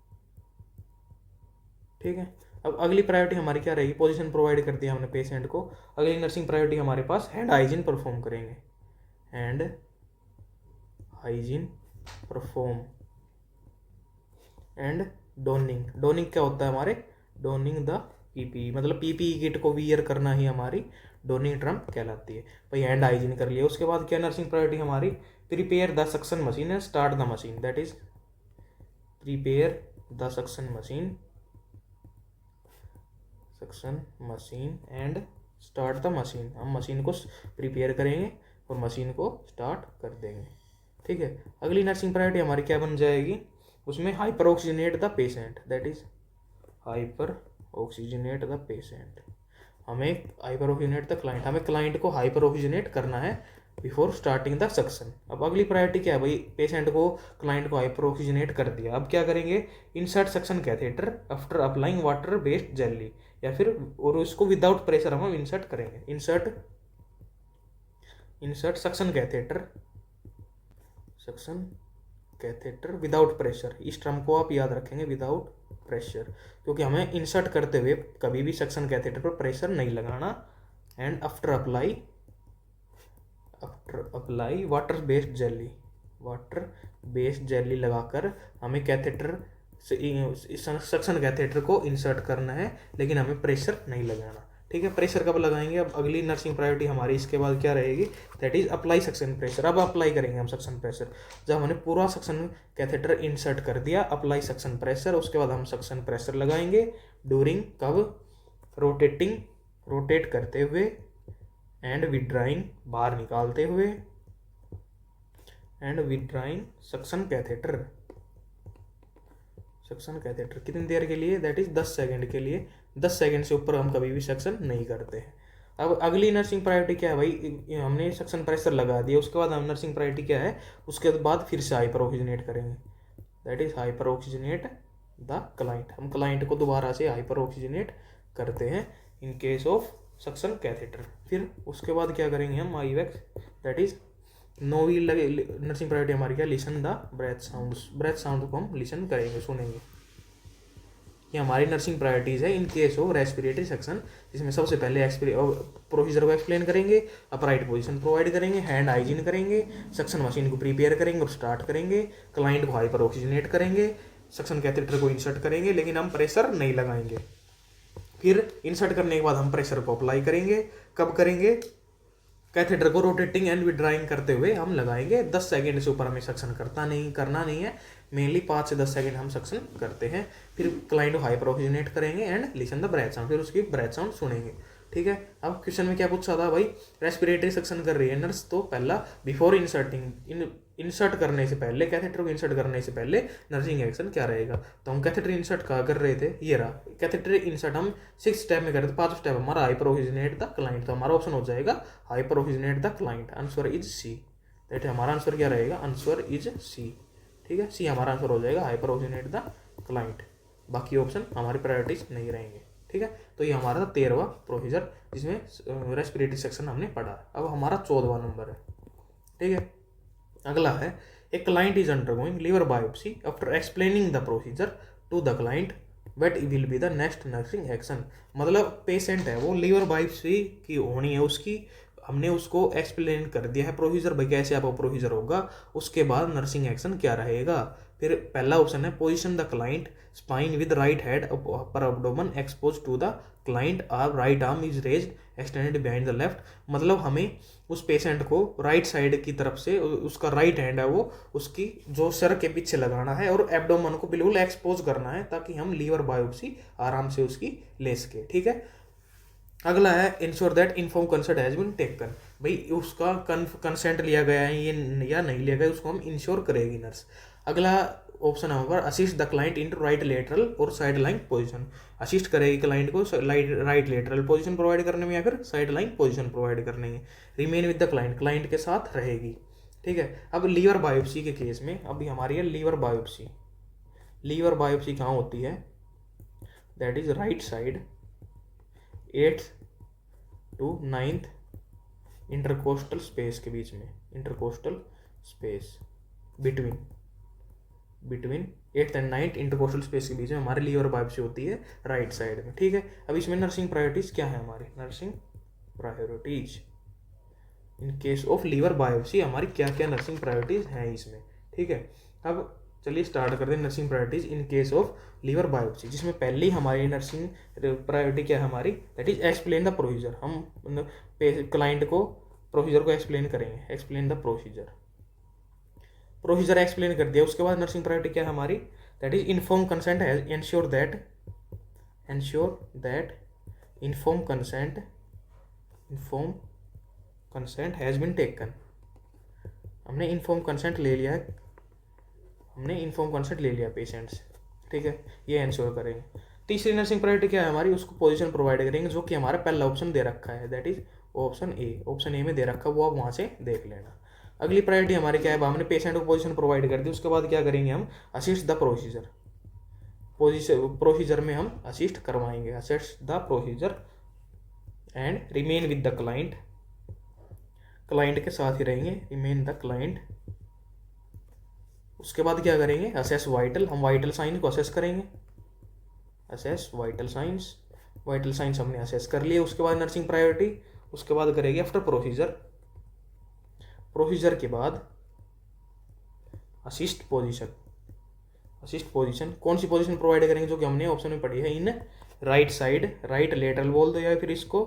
ठीक है, अब अगली प्रायोरिटी हमारी क्या रहेगी, पोजीशन प्रोवाइड कर दिया हमने पेशेंट को। अगली नर्सिंग प्रायोरिटी हमारे पास हैंड हाइजीन परफॉर्म करेंगे, हैंड हाइजीन परफॉर्म एंड डोनिंग, डोनिंग क्या होता है हमारे, डोनिंग द पीपीई, मतलब पीपीई किट को वियर करना ही हमारी डोनिंग टर्म कहलाती है। भाई हैंड हाइजीन कर लिया, उसके बाद क्या नर्सिंग प्रायोरिटी हमारी prepare the suction machine and start the machine, that is prepare the suction machine, suction machine and start the machine, हम मशीन को प्रिपेयर करेंगे और मशीन को स्टार्ट कर देंगे। ठीक है, अगली नर्सिंग प्रायोरिटी हमारी क्या बन जाएगी, उसमें hyper oxygenate the patient, that is hyper oxygenate the patient, हमें हाइपर ऑक्सीजनेट द क्लाइंट, हमें क्लाइंट को हाइपर ऑक्सीजनेट करना है बिफोर स्टार्टिंग द सक्शन। अब अगली प्रायोरिटी क्या है भाई, पेशेंट को क्लाइंट को हाइपर ऑक्सीजनेट कर दिया, अब क्या करेंगे, insert suction catheter after applying water based jelly, या फिर और उसको विदाउट प्रेशर हम इंसर्ट करेंगे। Insert suction catheter without pressure, इस टर्म को आप याद रखेंगे, विदाउट प्रेशर, क्योंकि हमें इंसर्ट करते हुए कभी भी सक्शन कैथेटर पर प्रेशर नहीं लगाना। And after apply water based jelly लगाकर हमें कैथेटर सक्शन कैथेटर को इंसर्ट करना है, लेकिन हमें प्रेशर नहीं लगाना। ठीक है, प्रेशर कब लगाएंगे? अब अगली नर्सिंग प्रायोरिटी हमारी इसके बाद क्या रहेगी? That is apply suction pressure. अब अप्लाई करेंगे हम सक्शन प्रेशर जब हमने पूरा सक्शन कैथेटर इंसर्ट कर दिया, अप्लाई सक्शन प्रेशर, उसके बाद हम सक्शन प्रेशर लगाएंगे ड्यूरिंग कब? रोटेट करते हुए एंड विड्राइंग बाहर निकालते हुए एंड विड्राइंग सक्शन कैथेटर कितनी देर के लिए? दैट इज 10 सेकेंड के लिए। 10 सेकेंड से ऊपर हम कभी भी सक्शन नहीं करते हैं। अब अगली नर्सिंग प्रायोरिटी क्या है भाई? हमने सक्शन प्रेशर लगा दिया, उसके बाद हम नर्सिंग प्रायोरिटी क्या है? उसके बाद फिर से हाइपर ऑक्सीजनेट करेंगे, that is hyper oxygenate the client. हम क्लाइंट को दोबारा से हाइपर ऑक्सीजनेट करते हैं इन केस ऑफ सक्शन कैथेटर। फिर उसके बाद क्या करेंगे हम? आईवैक्स, दैट इज नोवी नर्सिंग प्रायोरिटी हमारी क्या? लिसन द ब्रेथ साउंड को हम लिसन करेंगे, सुनेंगे। ये हमारी नर्सिंग प्रायोरिटीज़ है इन केस ऑफ रेस्पिरेटरी सक्शन, जिसमें सबसे पहले प्रोसीजर को एक्सप्लेन करेंगे, अपराइट पोजीशन प्रोवाइड करेंगे, हैंड हाइजीन करेंगे, सक्शन मशीन को प्रिपेयर करेंगे और स्टार्ट करेंगे, क्लाइंट को हाइपर ऑक्सीजनेट करेंगे, सक्शन कैथेटर को इंसर्ट करेंगे, लेकिन हम प्रेशर नहीं लगाएंगे। फिर इंसर्ट करने के बाद हम प्रेशर को अप्लाई करेंगे। कब करेंगे? कैथेटर को रोटेटिंग एंड विड्राइंग करते हुए हम लगाएंगे। 10 सेकेंड से ऊपर हमें सक्शन करना नहीं है, मेनली 5 से 10 सेकेंड हम सक्शन करते हैं। फिर क्लाइंट को हाइपर ऑक्सीजनेट करेंगे and listen the breath sound, फिर उसकी ब्रेथ साउंड सुनेंगे। ठीक है, अब क्वेश्चन में क्या पूछा था भाई? रेस्पिरेटरी सक्शन कर रही है नर्स, तो पहला बिफोर इंसर्ट करने से पहले, कैथेटर को इंसर्ट करने से पहले नर्सिंग एक्शन क्या रहेगा? तो हम कैथेटर इंसर्ट कहाँ कर रहे थे? ये रहा कैथेटर इंसर्ट, हम 6 स्टेप में कर रहे थे। 5 स्टेप हमारा हाइपर ऑक्सीजनेट द क्लाइंट, तो हमारा ऑप्शन हो जाएगा hyperoxygenate the client. Answer is C, दैट हमारा आंसर क्या रहेगा? Answer is C. ठीक है, सी हमारा आंसर हो जाएगा, हाइपर ऑक्सीजनेट द क्लाइंट। बाकी ऑप्शन हमारी प्रायोरिटीज नहीं रहेंगे। ठीक है, तो ये हमारा 13वां प्रोसीजर जिसमें रेस्पिरेटरी सेक्शन हमने पढ़ा। अब हमारा 14वां नंबर है। ठीक है, अगला है a client is undergoing liver biopsy after explaining the procedure to the client what will be the next nursing action. मतलब पेशेंट है वो लीवर बायोप्सी की होनी है उसकी, हमने उसको एक्सप्लेन कर दिया है प्रोसीजर, भाई कैसे आपका प्रोसीजर होगा, उसके बाद नर्सिंग एक्शन क्या रहेगा। फिर पहला ऑप्शन है position the client spine with right head upper abdomen expose to the client और right arm is raised extended behind the left. मतलब हमें उस पेशेंट को राइट साइड की तरफ से उसका राइट हैंड है वो उसकी जो सर के पीछे लगाना है और एब्डोमेन को बिल्कुल एक्सपोज करना है, ताकि हम लीवर बायोप्सी आराम से उसकी ले सके। ठीक है, अगला है ensure that inform consent has been taken. भाई उसका कंसेंट लिया गया है ये या नहीं लिया गया, उसको हम इंश्योर करेगी नर्स। अगला ऑप्शन है हमारा assist the client into right lateral और साइड लाइन पोजीशन। असिस्ट करेगी क्लाइंट को राइट लेटरल पोजीशन प्रोवाइड करने में या फिर साइड लाइन पोजीशन प्रोवाइड करने में। रिमेन विद द क्लाइंट के साथ रहेगी। ठीक है, अब लीवर बायोप्सी के केस में अभी हमारी है लीवर बायोप्सी कहाँ होती है? That is right side 8th to 9th intercostal space के बीच में, intercostal space between 8th and 9th intercostal space के बीच में हमारी लीवर बायोप्सी होती है राइट साइड में। ठीक है, अब इसमें नर्सिंग प्रायोरिटीज क्या है? हमारी nursing priorities in case of liver biopsy हमारी क्या क्या नर्सिंग प्रायोरिटीज हैं इसमें। ठीक है, अब चलिए स्टार्ट करते हैं nursing priorities in case of liver biopsy, जिसमें पहली हमारी नर्सिंग प्रायोरिटी क्या है हमारी? That is explain the procedure. हम क्लाइंट को प्रोसीजर को एक्सप्लेन करेंगे, एक्सप्लेन द प्रोसीजर एक्सप्लेन कर दिया। उसके बाद नर्सिंग प्रायोरिटी क्या है हमारी? That is inform consent has ensure that inform consent has been taken. हमने इन्फॉर्म कंसेंट ले लिया है, पेशेंट से। ठीक है, ये एंश्योर करेंगे। तीसरी नर्सिंग प्रायोरिटी क्या है हमारी? उसको पोजीशन प्रोवाइड करेंगे, जो कि हमारा पहला ऑप्शन दे रखा है, दैट इज ऑप्शन ए में दे रखा है, वो आप वहाँ से देख लेना। अगली प्रायोरिटी हमारी क्या है? हमने पेशेंट को पोजीशन प्रोवाइड कर दी, उसके बाद क्या करेंगे हम? असिस्ट द प्रोसीजर में हम असिस्ट करवाएंगे, assist the procedure and remain with the client, client के साथ ही रहेंगे, रिमेन द क्लाइंट। उसके बाद क्या करेंगे, असेस वाइटल, हम वाइटल साइन को असेस करेंगे, assess vital science, vital science हमने असेस कर लिए। उसके बाद नर्सिंग प्रायोरिटी, उसके बाद करेंगे आफ्टर प्रोसीजर, प्रोसीजर के बाद असिस्ट पोजीशन, असिस्ट पोजीशन कौन सी पोजीशन प्रोवाइड करेंगे, जो कि हमने ऑप्शन में पढ़ी है, in right side, right lateral बोल दो या फिर इसको,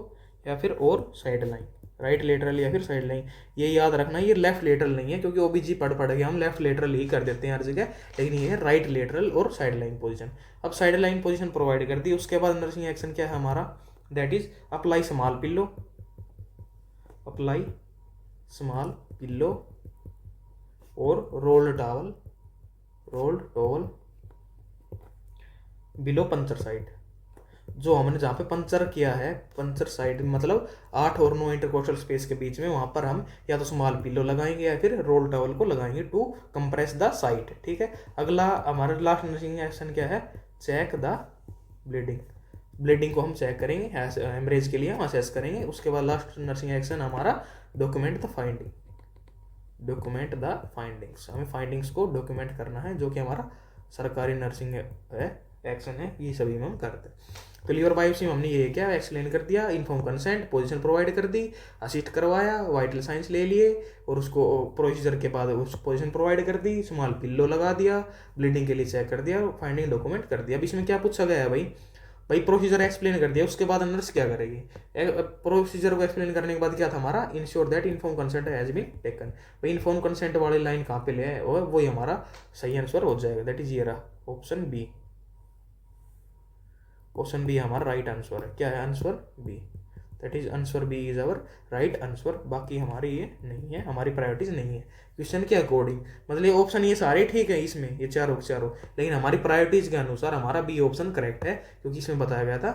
या फिर और साइड लाइन, राइट लेटरल या फिर साइड लाइन। ये याद रखना ये लेफ्ट लेटरल नहीं है, क्योंकि ओबीजी पढ़ के हम लेफ्ट लेटरल ही कर देते हैं हर जगह, लेकिन ये है राइट लेटरल और साइड लाइन पोजीशन। अब साइड लाइन पोजीशन प्रोवाइड कर दी। उसके बाद नर्सिंग एक्शन क्या है हमारा, that is apply small pillow, apply small pillow और rolled towel, rolled towel below puncture side, जो हमने जहाँ पे पंचर किया है, पंचर साइड मतलब 8 और 9 इंटरकोस्टल स्पेस के बीच में, वहाँ पर हम या तो स्मॉल पिलो लगाएंगे या फिर रोल टॉवल को लगाएंगे टू कंप्रेस द साइट। ठीक है, अगला हमारा लास्ट नर्सिंग एक्शन क्या है, चेक द ब्लीडिंग, ब्लीडिंग को हम चेक करेंगे, हेमरेज के लिए हम असेस करेंगे। उसके बाद लास्ट नर्सिंग एक्शन हमारा document the finding, document the findings, हमें फाइंडिंग्स को डॉक्यूमेंट करना है, जो कि हमारा सरकारी नर्सिंग है एक्शन है, ये सभी में हम करते हैं। तो लीवर बायोप्सी में हमने ये क्या एक्सप्लेन कर दिया, इन्फॉर्म कंसेंट, पोजीशन प्रोवाइड कर दी, असिस्ट करवाया, वाइटल साइंस ले लिए और उसको प्रोसीजर के बाद उस पोजीशन प्रोवाइड कर दी, स्मॉल पिल्लो लगा दिया, ब्लीडिंग के लिए चेक कर दिया, फाइंडिंग डॉक्यूमेंट कर दिया। अब इसमें क्या पूछा गया है भाई प्रोसीजर एक्सप्लेन कर दिया, उसके बाद नर्स क्या करेगी, प्रोसीजर को एक्सप्लेन करने के बाद क्या था हमारा, ensure that inform consent has been taken. भाई इन्फॉर्म कंसेंट वाली लाइन कहाँ पे ले आए, और वही हमारा सही आंसर हो जाएगा, दैट इज ये रहा ऑप्शन बी, ऑप्शन बी हमारा राइट आंसर है। क्या है answer B, that is answer B is our right answer. बाकी हमारी ये नहीं है, हमारी प्रायोरिटीज नहीं है क्वेश्चन के अकॉर्डिंग, मतलब ये ऑप्शन ये सारे ठीक है इसमें, ये चारों चारों, लेकिन हमारी प्रायोरिटीज के अनुसार हमारा बी ऑप्शन करेक्ट है, क्योंकि इसमें बताया गया था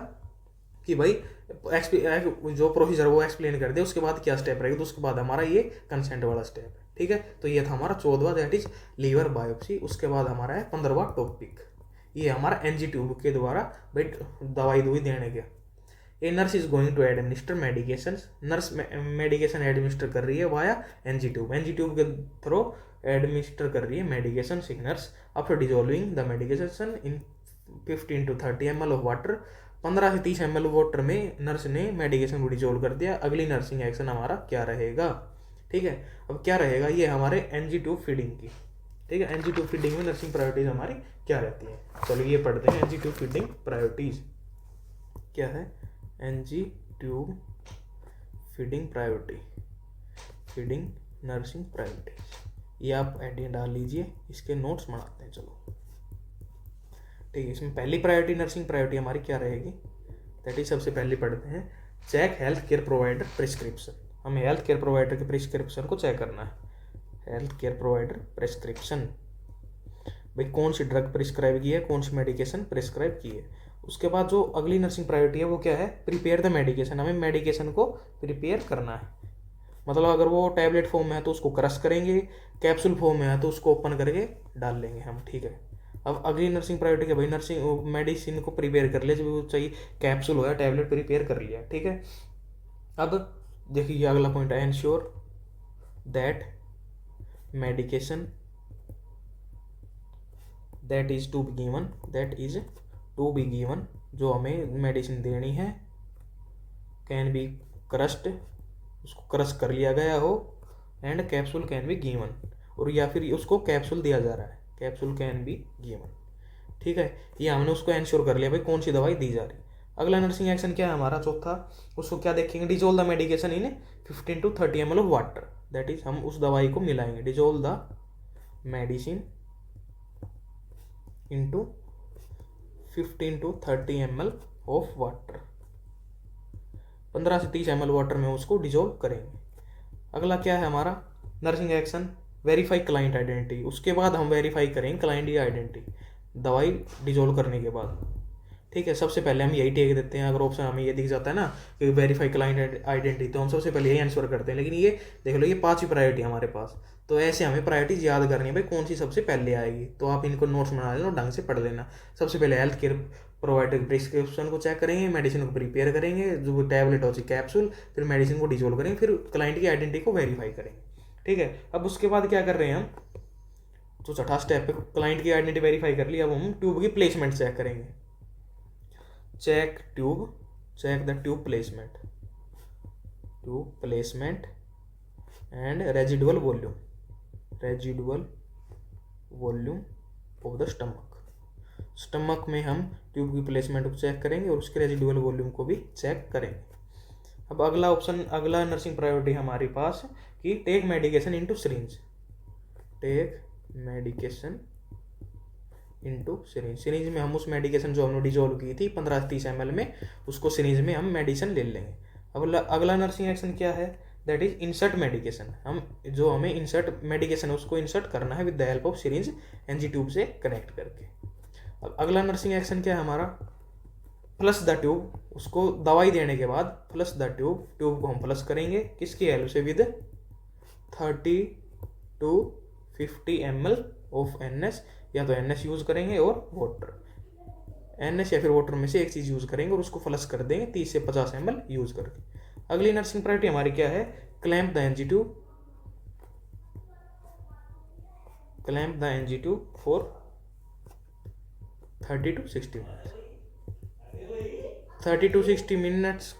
कि भाई जो प्रोसीजर वो एक्सप्लेन कर दे, उसके बाद क्या स्टेप रहेगा, तो उसके बाद हमारा ये कंसेंट वाला स्टेप है। ठीक है, तो ये था हमारा 14वां, दैट इज लीवर बायोप्सी। उसके बाद हमारा है 15वां टॉपिक, ये हमारा एनजी ट्यूब के द्वारा भाई दवाई देने के। A nurse is going to administer medication, nurse medication administer कर रही है via NG tube, NG tube के थ्रू एडमिनिस्टर कर रही है मेडिकेशन सिग्नर्स। After dissolving the medication in 15 to 30 ml of water, 15 से 30 ml वाटर में नर्स ने मेडिकेशन को डिजोल्व कर दिया। अगली नर्सिंग एक्शन हमारा क्या रहेगा, ठीक है, अब क्या रहेगा ये हमारे एनजी ट्यूब फीडिंग की। ठीक है, एनजी ट्यूब फीडिंग में नर्सिंग प्रायोरिटीज हमारी क्या रहती है, चलो ये पढ़ते हैं। एनजी ट्यूब फीडिंग प्रायोरिटीज क्या है, NG tube feeding priority, feeding nursing priorities, ये आप एडिंग डाल लीजिए, इसके नोट्स बनाते हैं। चलो ठीक है, इसमें पहली प्रायोरिटी नर्सिंग प्रायोरिटी हमारी क्या रहेगी, दैट इज सबसे पहले पढ़ते हैं check health care provider prescription. हमें हेल्थ केयर प्रोवाइडर के प्रिस्क्रिप्शन को चेक करना है। हेल्थ केयर प्रोवाइडर प्रिस्क्रिप्शन, भाई कौन सी ड्रग प्रिस्क्राइब की है, कौन सी मेडिकेशन प्रिस्क्राइब की है। उसके बाद जो अगली नर्सिंग प्रायोरिटी है वो क्या है, प्रिपेयर द मेडिकेशन, हमें मेडिकेशन को प्रिपेयर करना है। मतलब अगर वो टैबलेट फॉर्म में है तो उसको क्रश करेंगे, कैप्सूल फॉर्म में है तो उसको ओपन करके डाल लेंगे हम। ठीक है, अब अगली नर्सिंग प्रायोरिटी क्या भाई, नर्सिंग मेडिसिन को प्रिपेयर कर लिया, जब वो चाहिए कैप्सूल हो या टैबलेट प्रिपेयर कर लिया। ठीक है, अब देखिए ये अगला पॉइंट है, ensure that medication that is to be given, that is to be given, जो हमें मेडिसिन देनी है, कैन बी क्रश्ड, उसको क्रश कर लिया गया हो, and capsule can be given, और या फिर उसको कैप्सूल दिया जा रहा है, कैप्सूल कैन बी गिवन। ठीक है, ये हमने उसको एंश्योर कर लिया भाई कौन सी दवाई दी जा रही है। अगला नर्सिंग एक्शन क्या है हमारा चौथा, उसको क्या देखेंगे, dissolve the medication in 15 to 30 ml of water, that is हम उस दवाई को मिलाएंगे, dissolve the medicine into 15 to 30 ml of water, 15 से 30 ml वाटर में उसको डिजोल्व करेंगे। अगला क्या है हमारा nursing action, verify client identity, उसके बाद हम वेरीफाई करेंगे क्लाइंट की आइडेंटिटी दवाई डिजोल्व करने के बाद। ठीक है, सबसे पहले हम यही टेक देते हैं। अगर ऑप्शन हमें ये दिख जाता है ना कि वेरीफाई क्लाइंट आइडेंटिटी, तो हम सबसे पहले यही आंसर करते हैं। लेकिन ये देख लो, ये 5 ही प्रायोरिटी हमारे पास, तो ऐसे हमें प्रायोरिटीज याद करनी है भाई, कौन सी सबसे पहले आएगी। तो आप इनको नोट्स बना लेना और ढंग से पढ़ लेना। सबसे पहले हेल्थ केयर प्रोवाइडर प्रिस्क्रिप्शन को चेक करेंगे, मेडिसिन को प्रिपेयर करेंगे, जो टैबलेट होती है कैप्सूल, फिर मेडिसिन को डिजोल्व करेंगे, फिर क्लाइंट की आइडेंटिटी को वेरीफाई करेंगे। ठीक है, अब उसके बाद क्या कर रहे हैं हम, तो छठा स्टेप पे क्लाइंट की आइडेंटिटी वेरीफाई कर ली। अब हम ट्यूब की प्लेसमेंट चेक करेंगे। Check the tube placement and residual volume of the stomach में हम ट्यूब की प्लेसमेंट को चेक करेंगे और उसके रेजिडुअल वॉल्यूम को भी चेक करेंगे। अब अगला नर्सिंग प्रायोरिटी हमारे पास कि take medication into syringe. Syringe में हम उस मेडिकेशन जो हमने डिजोल्व की थी 15-30 ml में, उसको सिरिंज में हम मेडिसिन ले लेंगे। अब अगला नर्सिंग एक्शन क्या है, दैट इज इंसर्ट मेडिकेशन। हमें इंसर्ट मेडिकेशन है उसको इंसर्ट करना है with the help of syringe NG tube से कनेक्ट करके। अब अगला नर्सिंग एक्शन क्या है हमारा, प्लस द ट्यूब। उसको दवाई देने के बाद प्लस द ट्यूब को हम प्लस करेंगे किसकी हेल्प से, with 30 to 50 ml of NS, या तो NS यूज करेंगे और वाटर, NS या फिर वाटर में से एक चीज यूज करेंगे और उसको फ्लश कर देंगे 30 से 50 ml यूज करके। अगली नर्सिंग प्रायोरिटी हमारी क्या है, clamp the NG tube for 30 to 60 minutes. 30 to 60 minutes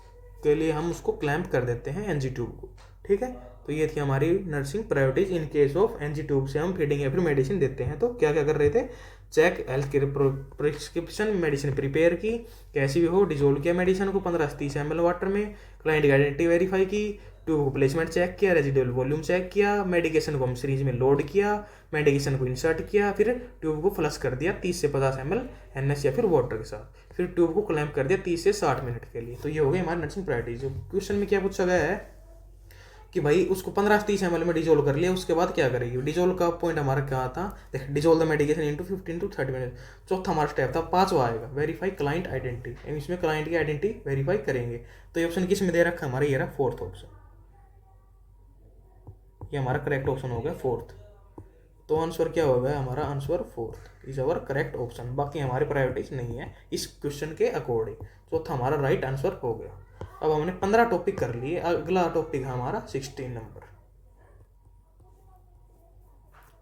के लिए हम उसको क्लैंप कर देते हैं NG ट्यूब को। ठीक है, तो ये थी हमारी nursing priorities in case of NG tube से हम फीडिंग या फिर मेडिसिन देते हैं। तो क्या क्या कर रहे थे, check health care prescription, medicine prepare की कैसी भी हो, डिजोल्व किया मेडिसिन को 15-30 ml वाटर में, क्लाइंट की आइडेंटिटी वेरीफाई की, ट्यूब को प्लेसमेंट चेक किया, रेजिडुअल वॉल्यूम चेक किया, मेडिकेशन को हम सीरीज में लोड किया, मेडिकेशन को इंसर्ट किया, फिर ट्यूब को फ्लश कर दिया 30 से 50 ml NS या फिर वाटर के साथ, फिर ट्यूब को क्लैंप कर दिया 30 से 60 मिनट के लिए। तो ये हो गई हमारी नर्सिंग प्रायोरिटीज। क्वेश्चन में क्या पूछा गया है कि भाई उसको 15-30 ml में डिजोल्व कर लिया, उसके बाद क्या करेगी। डिजोल्व का पॉइंट हमारा क्या था, देख, dissolve the medication into 15 to 30 minute. चौथा हमारा स्टेप था, 5वां आएगा वेरीफाई क्लाइंट आइडेंटिटी। इसमें क्लाइंट की आइडेंटिटी वेरीफाई करेंगे। तो ये ऑप्शन किस में दे रखा है हमारा, ये रहा 4th ऑप्शन, ये हमारा करेक्ट ऑप्शन हो गया 4th। तो आंसर क्या हो गया हमारा, answer 4th is our correct option. बाकी हमारी प्रायोरिटीज नहीं है इस क्वेश्चन के अकॉर्डिंग। चौथा हमारा राइट आंसर हो गया। अब हमने 15 टॉपिक कर लिए, अगला टॉपिक है हमारा 16 नंबर।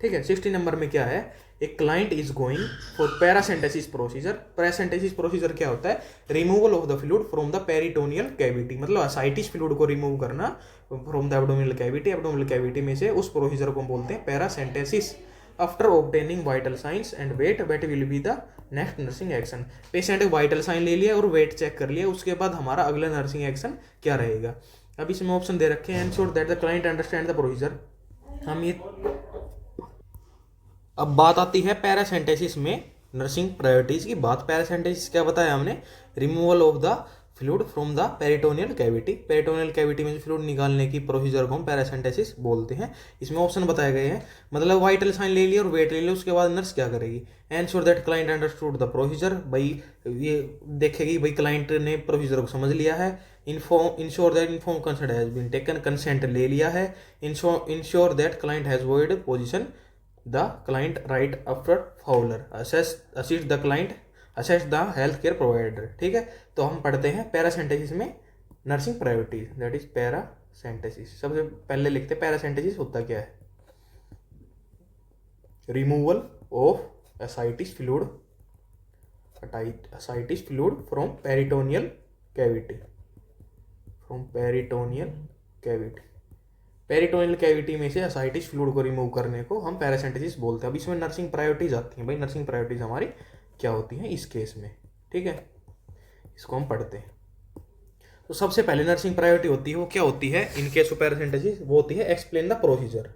ठीक है, 16 नंबर में क्या है, एक client is going for paracentesis procedure. Paracentesis procedure क्या होता है, removal of the fluid from the peritoneal cavity, मतलब असाइटिस फ्लूइड को रिमूव करना from the abdominal cavity. Abdominal cavity में से उस प्रोसीजर को बोलते हैं paracentesis. After obtaining vital signs and weight will be the next nursing action. Patient vital sign ले लिया और वेट चेक कर लिया, उसके बाद हमारा अगला नर्सिंग एक्शन क्या रहेगा। अब इसमें ऑप्शन दे रखे हैं, ensure that the client understand the procedure. हम ये अब बात आती है पैरासेंटेसिस में नर्सिंग प्रायोरिटीज की बात। पैरासेंटेसिस क्या बताया हमने, removal of the fluid from the peritoneal cavity. Peritoneal cavity में से फ्लूइड निकालने की प्रोसीजर को हम पैरासेंटेसिस बोलते हैं। इसमें ऑप्शन बताए गए हैं, मतलब वाइटल साइन ले लिया और वेट ले लिया, उसके बाद नर्स क्या करेगी, ensure that client understood the procedure. भाई ये देखेगी भाई क्लाइंट ने प्रोसीजर को समझ लिया है। Ensure that inform consent has been taken, consent ले लिया है। Ensure that client has avoided position the client right after Fowler, assess the health care provider। ठीक है, तो हम पढ़ते हैं पैरासेंटेसिस में नर्सिंग प्रायोरिटीज, दैट इज पैरासेंटेसिस। सबसे पहले लिखते हैं पैरासेंटेसिस होता क्या है, removal of ascites fluid from peritoneal cavity. Peritoneal cavity में से एसाइटिस फ्लूइड को रिमूव करने को हम पैरासेंटेसिस बोलते हैं। अब इसमें नर्सिंग प्रायोरिटीज आती हैं। भाई नर्सिंग प्रायोरिटीज हमारी क्या होती हैं इस केस में, ठीक है, इसको हम पढ़ते हैं। तो सबसे पहले नर्सिंग प्रायोरिटी होती है, वो क्या होती है इन केस ऑफ पैरासेंटेसिस, वो होती है explain the procedure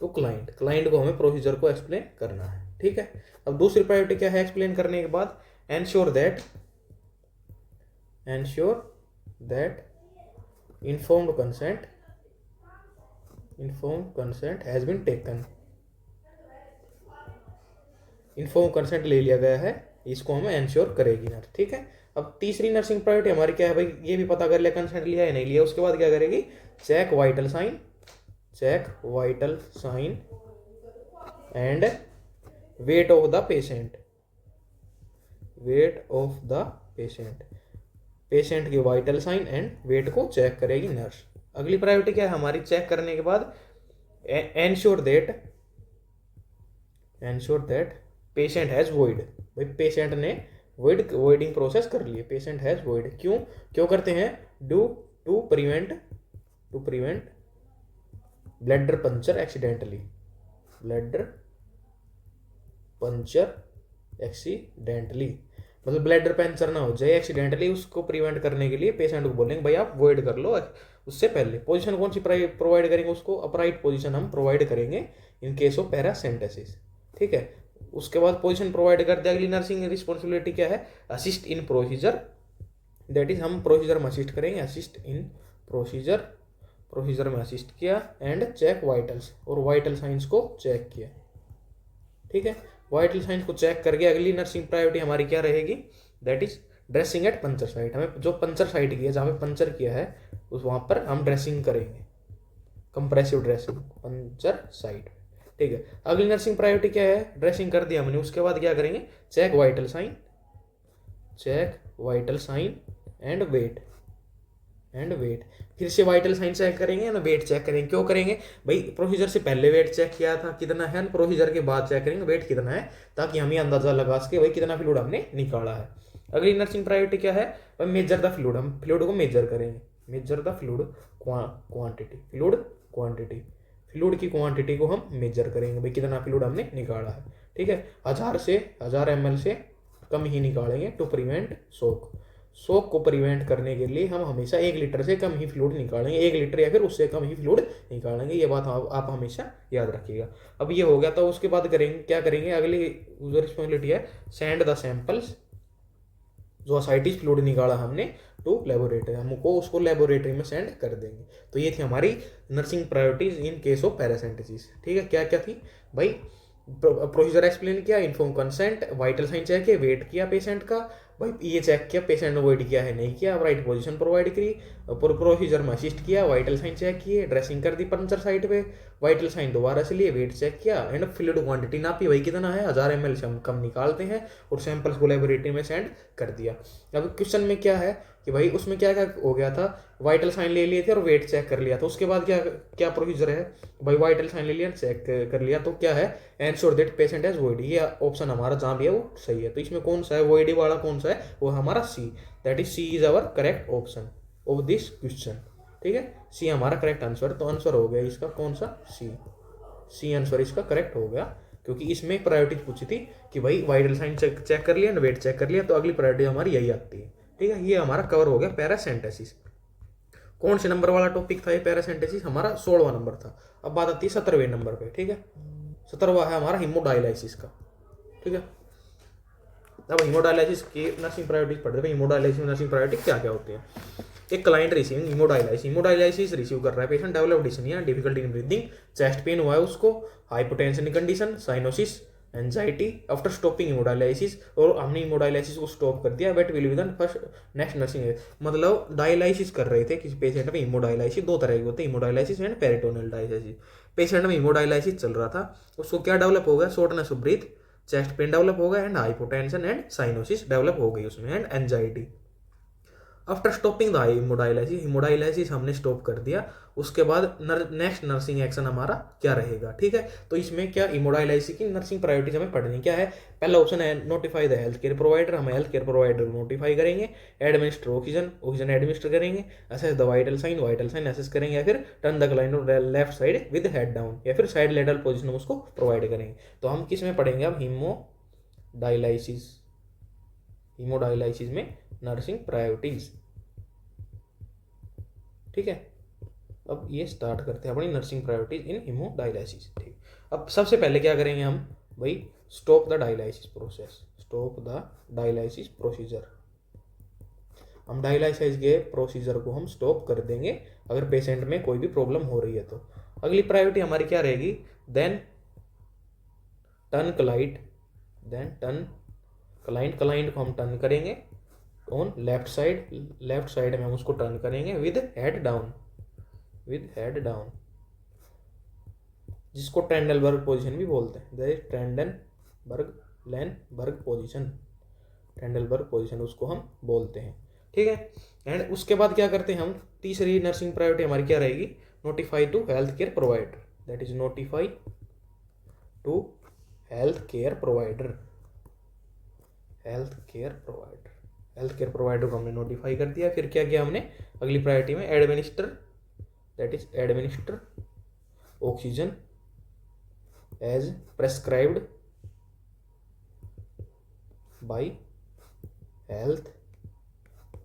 to client को हमें प्रोसीजर को एक्सप्लेन करना है। ठीक है, अब दूसरी प्रायोरिटी क्या है एक्सप्लेन करने के बाद, ensure that informed consent has been taken inform consent ले लिया गया है, इसको हमें एंश्योर करेगी नर्स। ठीक है, अब तीसरी नर्सिंग प्रायोरिटी हमारी क्या है भाई, ये भी पता कर लिया कंसेंट लिया है नहीं लिया, उसके बाद क्या करेगी, check vital sign, check vital sign and weight of the patient, weight of the patient, patient की वाइटल साइन एंड वेट को चेक करेगी नर्स। अगली प्रायोरिटी क्या है हमारी, चेक करने के बाद ensure that, ensure that patient has void, भाई पेशेंट ने वॉइडिंग प्रोसेस कर ली है, पेशेंट हैज वॉइड। क्यों क्यों करते हैं, do to prevent bladder puncture accidentally, bladder puncture accidentally, मतलब ब्लैडर पंचर ना हो जाए एक्सीडेंटली, उसको प्रिवेंट करने के लिए पेशेंट को बोलेंगे भाई आप वॉइड कर लो। उससे पहले पोजीशन कौन सी प्रोवाइड करेंगे उसको, अपराइट पोजीशन हम प्रोवाइड करेंगे इन केस ऑफ पैरासेंटेसिस। ठीक है, उसके बाद पोजीशन प्रोवाइड कर दिया। अगली नर्सिंग रिस्पॉन्सिबिलिटी क्या है, assist in procedure, that is हम प्रोसीजर में असिस्ट करेंगे, असिस्ट इन प्रोसीजर, प्रोसीजर में असिस्ट किया एंड चेक वाइटल्स, और वाइटल साइंस को चेक किया। ठीक है, वाइटल साइंस को चेक करके अगली नर्सिंग प्रायोरिटी हमारी क्या रहेगी, that is dressing at puncture site. हमें जो पंचर साइट की है, जहाँ पे पंचर किया है उस वहाँ पर हम ड्रेसिंग करेंगे, कंप्रेसिव ड्रेसिंग पंचर साइट। ठीक है, अगली नर्सिंग प्रायोरिटी क्या है, ड्रेसिंग कर दिया हमने, उसके बाद क्या करेंगे, check vital sign, check vital sign and wait, and wait, फिर से वाइटल साइन चेक करेंगे ना, वेट चेक करेंगे। क्यों करेंगे भाई, प्रोसीजर से पहले वेट चेक किया था कितना है, प्रोसीजर के बाद चेक करेंगे वेट कितना है, ताकि हम ये अंदाजा लगा सके भाई कितना फ्लूइड हमने निकाला है। अगली नर्सिंग प्रायोरिटी क्या है भाई, मेजर द फ्लूइड, हम फ्लूइड को मेजर करेंगे, measure the fluid quantity, fluid quantity, fluid की क्वांटिटी को हम मेजर करेंगे भाई कितना फ्लूइड हमने निकाला है। ठीक है, 1000 ml से कम ही निकालेंगे टू प्रिवेंट शॉक, शॉक को प्रिवेंट करने के लिए हम हमेशा 1 लीटर से कम ही फ्लूइड निकालेंगे, 1 लीटर या फिर उससे कम ही फ्लूइड निकालेंगे, ये बात आप हमेशा याद रखिएगा। अब ये हो गया, तो उसके बाद करेंगे क्या करेंगे, अगली रिस्पॉन्सिबिलिटी है सेंड द सैंपल्स, जो असाइटिस फ्लूइड निकाला हमने टू लेबोरेटरी, हमको उसको लेबोरेटरी में सेंड कर देंगे। तो ये थी हमारी nursing priorities in case of paracentesis. ठीक है, क्या क्या थी भाई, प्रोसीजर एक्सप्लेन किया, inform consent, vital sign check किया, वेट किया पेशेंट का, भाई ये चेक किया पेशेंट ने वॉइड किया है नहीं किया, राइट पोजीशन प्रोवाइड करी, प्रोसीजर में असिस्ट किया, वाइटल साइन चेक किए, ड्रेसिंग कर दी पंचर साइट पे, वाइटल साइन दोबारा से लिए, वेट चेक किया एंड फ्लूइड क्वांटिटी नापी, भाई कितना है 1000 ml से हम कम निकालते हैं, और सैंपल्स को लेबोरेटरी में सेंड कर दिया। अब क्वेश्चन में क्या है कि भाई उसमें क्या क्या हो गया था, वाइटल साइन ले लिए थे और वेट चेक कर लिया था, उसके बाद क्या क्या प्रोसीजर है भाई, वाइटल साइन ले लिया चेक कर लिया, तो क्या है, ensure that patient has void, ये ऑप्शन हमारा जहाँ भी है वो सही है। तो इसमें कौन सा है, वॉइड वाला कौन सा है, वो हमारा C, that is C is our correct option of this question. ठीक है, सी हमारा करेक्ट आंसर, तो आंसर हो गया इसका कौन सा, सी, सी आंसर इसका करेक्ट हो गया, क्योंकि इसमें प्रायोरिटी पूछी थी कि भाई वाइटल साइन चेक कर लिया, वेट चेक कर लिया, तो अगली प्रायोरिटी हमारी यही आती है। ठीक है, ये हमारा कवर हो गया पैरासेंटेसिस। कौन से नंबर वाला टॉपिक था ये, पैरासेंटेसिस हमारा 16वां नंबर था। अब बात आती है 17वें नंबर पे। ठीक है, 17वां है हमारा हीमोडायलिसिस का। ठीक है, अब हीमोडायलिसिस की नर्सिंग प्रायोरिटीज पढ़ते हैं। हीमोडायलिसिस नर्सिंग प्रायोरिटी क्या क्या होती है, एक client receiving haemodialysis, haemodialysis receive कर रहा है patient, develop dyspnoea, difficulty in breathing, chest pain हुआ है उसको, hypotension condition, cyanosis, anxiety after stopping haemodialysis, और हमने हीमोडायलिसिस को स्टॉप कर दिया, what will be done first next nursing. मतलब डायलिसिस कर रहे थे किसी पेशेंट में, हीमोडायलिसिस दो तरह के होते हैं, haemodialysis and peritoneal dialysis. Patient में हीमोडायलिसिस चल रहा था, उसको क्या डेवलप हो गया, shortness of breath, chest pain develop हो गया and hypotension and cyanosis develop हो गई उसमें, and anxiety. After stopping the haemodialysis, haemodialysis हमने स्टॉप कर दिया, उसके बाद नेक्स्ट नर्सिंग एक्शन हमारा क्या रहेगा। ठीक है, तो इसमें क्या हीमोडायलिसिस की नर्सिंग प्रायोरिटीज हमें पढ़नी क्या है, पहला ऑप्शन है notify the health care provider, हम हेल्थ केयर प्रोवाइडर को नोटिफाई करेंगे, एडमिनिस्टर ऑक्सीजन, ऑक्सीजन एडमिनिस्टर करेंगे, assess the vital sign, vital sign assess करेंगे, या फिर turn the client left side with head down, या फिर साइड लेटरल पोजिशन में उसको प्रोवाइड करेंगे। तो हम किस में पढ़ेंगे अब, हीमोडायलिसिस, हीमोडायलिसिस में नर्सिंग प्रायोरिटीज। ठीक है, अब ये स्टार्ट करते हैं अपनी नर्सिंग प्रायोरिटीज इन हीमोडायलिसिस। ठीक, अब सबसे पहले क्या करेंगे हम भाई, stop the dialysis process, stop the dialysis procedure, हम डायलिसिस के प्रोसीजर को हम स्टॉप कर देंगे अगर पेशेंट में कोई भी प्रॉब्लम हो रही है तो। अगली प्रायोरिटी हमारी क्या रहेगी, then turn client then turn client को हम टर्न करेंगे ऑन लेफ्ट साइड में हम उसको टर्न करेंगे विद हेड डाउन, जिसको ट्रेंडलबर्ग पोजीशन भी बोलते हैं। दैट इज ट्रेंडलबर्ग पोजीशन उसको हम बोलते हैं, ठीक है। एंड उसके बाद क्या करते हैं हम, तीसरी नर्सिंग प्रायोरिटी हमारी क्या रहेगी, notify to health care provider, that is notify to health care provider को हमने नोटिफाई कर दिया। फिर क्या किया हमने अगली प्रायोरिटी में, administer, that is administer oxygen as prescribed by health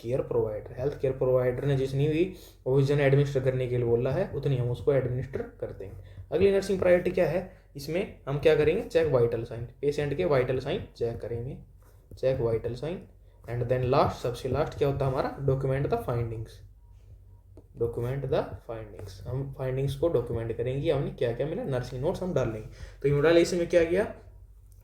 care provider ने जितनी भी ऑक्सीजन एडमिनिस्टर करने के लिए बोला है उतनी हम उसको एडमिनिस्टर करते हैं। अगली नर्सिंग प्रायोरिटी क्या है, इसमें हम क्या करेंगे, चेक वाइटल साइन, पेशेंट के वाइटल साइन चेक करेंगे, check vital sign. And then last, सबसे लास्ट क्या होता है हमारा, डॉक्यूमेंट द फाइंडिंग्स, हम फाइंडिंग्स को डॉक्यूमेंट करेंगे, हमने क्या क्या मिला, नर्सिंग नोट्स हम डाल लेंगे। तो हीमोडायलिसिस में क्या किया,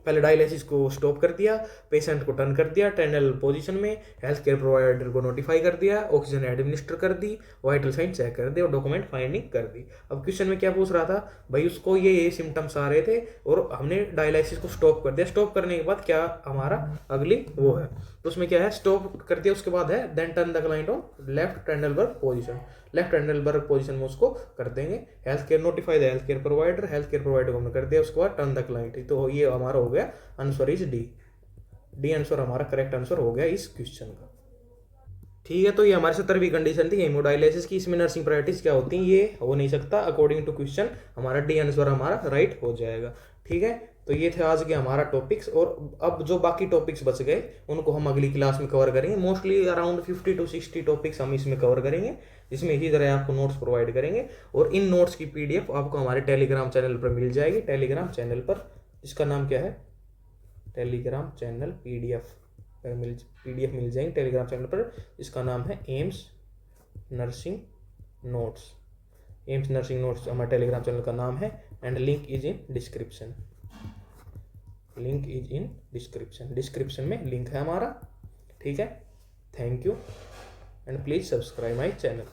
पहले डायलिसिस को स्टॉप कर दिया, पेशेंट को टर्न कर दिया टर्नल पोजीशन में, हेल्थ केयर प्रोवाइडर को नोटिफाई कर दिया, ऑक्सीजन एडमिनिस्टर कर दी, वाइटल साइन चेक कर दिया और डॉक्यूमेंट फाइंडिंग कर दी। अब क्वेश्चन में क्या पूछ रहा था भाई, उसको ये सिम्टम्स आ रहे थे और हमने डायलिसिस को स्टॉप कर दिया, स्टॉप करने के बाद क्या हमारा अगली वो है, तो उसमें क्या है, स्टॉप कर दिया, उसके बाद है then turn the client on left Trendelenburg position में उसको कर देंगे, health care notify the health care provider को हमने कर दिया, उसके बाद टर्न द क्लाइंट। तो ये हमारा हो गया आंसर इज डी आंसर हमारा करेक्ट आंसर हो गया इस क्वेश्चन का, ठीक है। तो ये हमारी 17वीं कंडीशन थी हेमोडायलिसिस की, इसमें नर्सिंग प्रायोरिटीज क्या होती हैं, ये हो नहीं सकता, अकॉर्डिंग टू क्वेश्चन हमारा डी आंसर हमारा राइट हो जाएगा, ठीक है। तो ये थे आज के हमारा टॉपिक्स, और अब जो बाकी टॉपिक्स बच गए उनको हम अगली क्लास में कवर करेंगे। मोस्टली अराउंड 50 to 60 टॉपिक्स हम इसमें कवर करेंगे, जिसमें इसी तरह आपको नोट्स प्रोवाइड करेंगे, और इन नोट्स की PDF आपको हमारे टेलीग्राम चैनल पर मिल जाएगी, टेलीग्राम चैनल पर, जिसका नाम क्या है, टेलीग्राम चैनल PDF मिल जाएंगे टेलीग्राम चैनल पर, इसका नाम है एम्स नर्सिंग नोट्स हमारे टेलीग्राम चैनल का नाम है। And link is in description में लिंक है हमारा, ठीक है। Thank you and please subscribe my channel.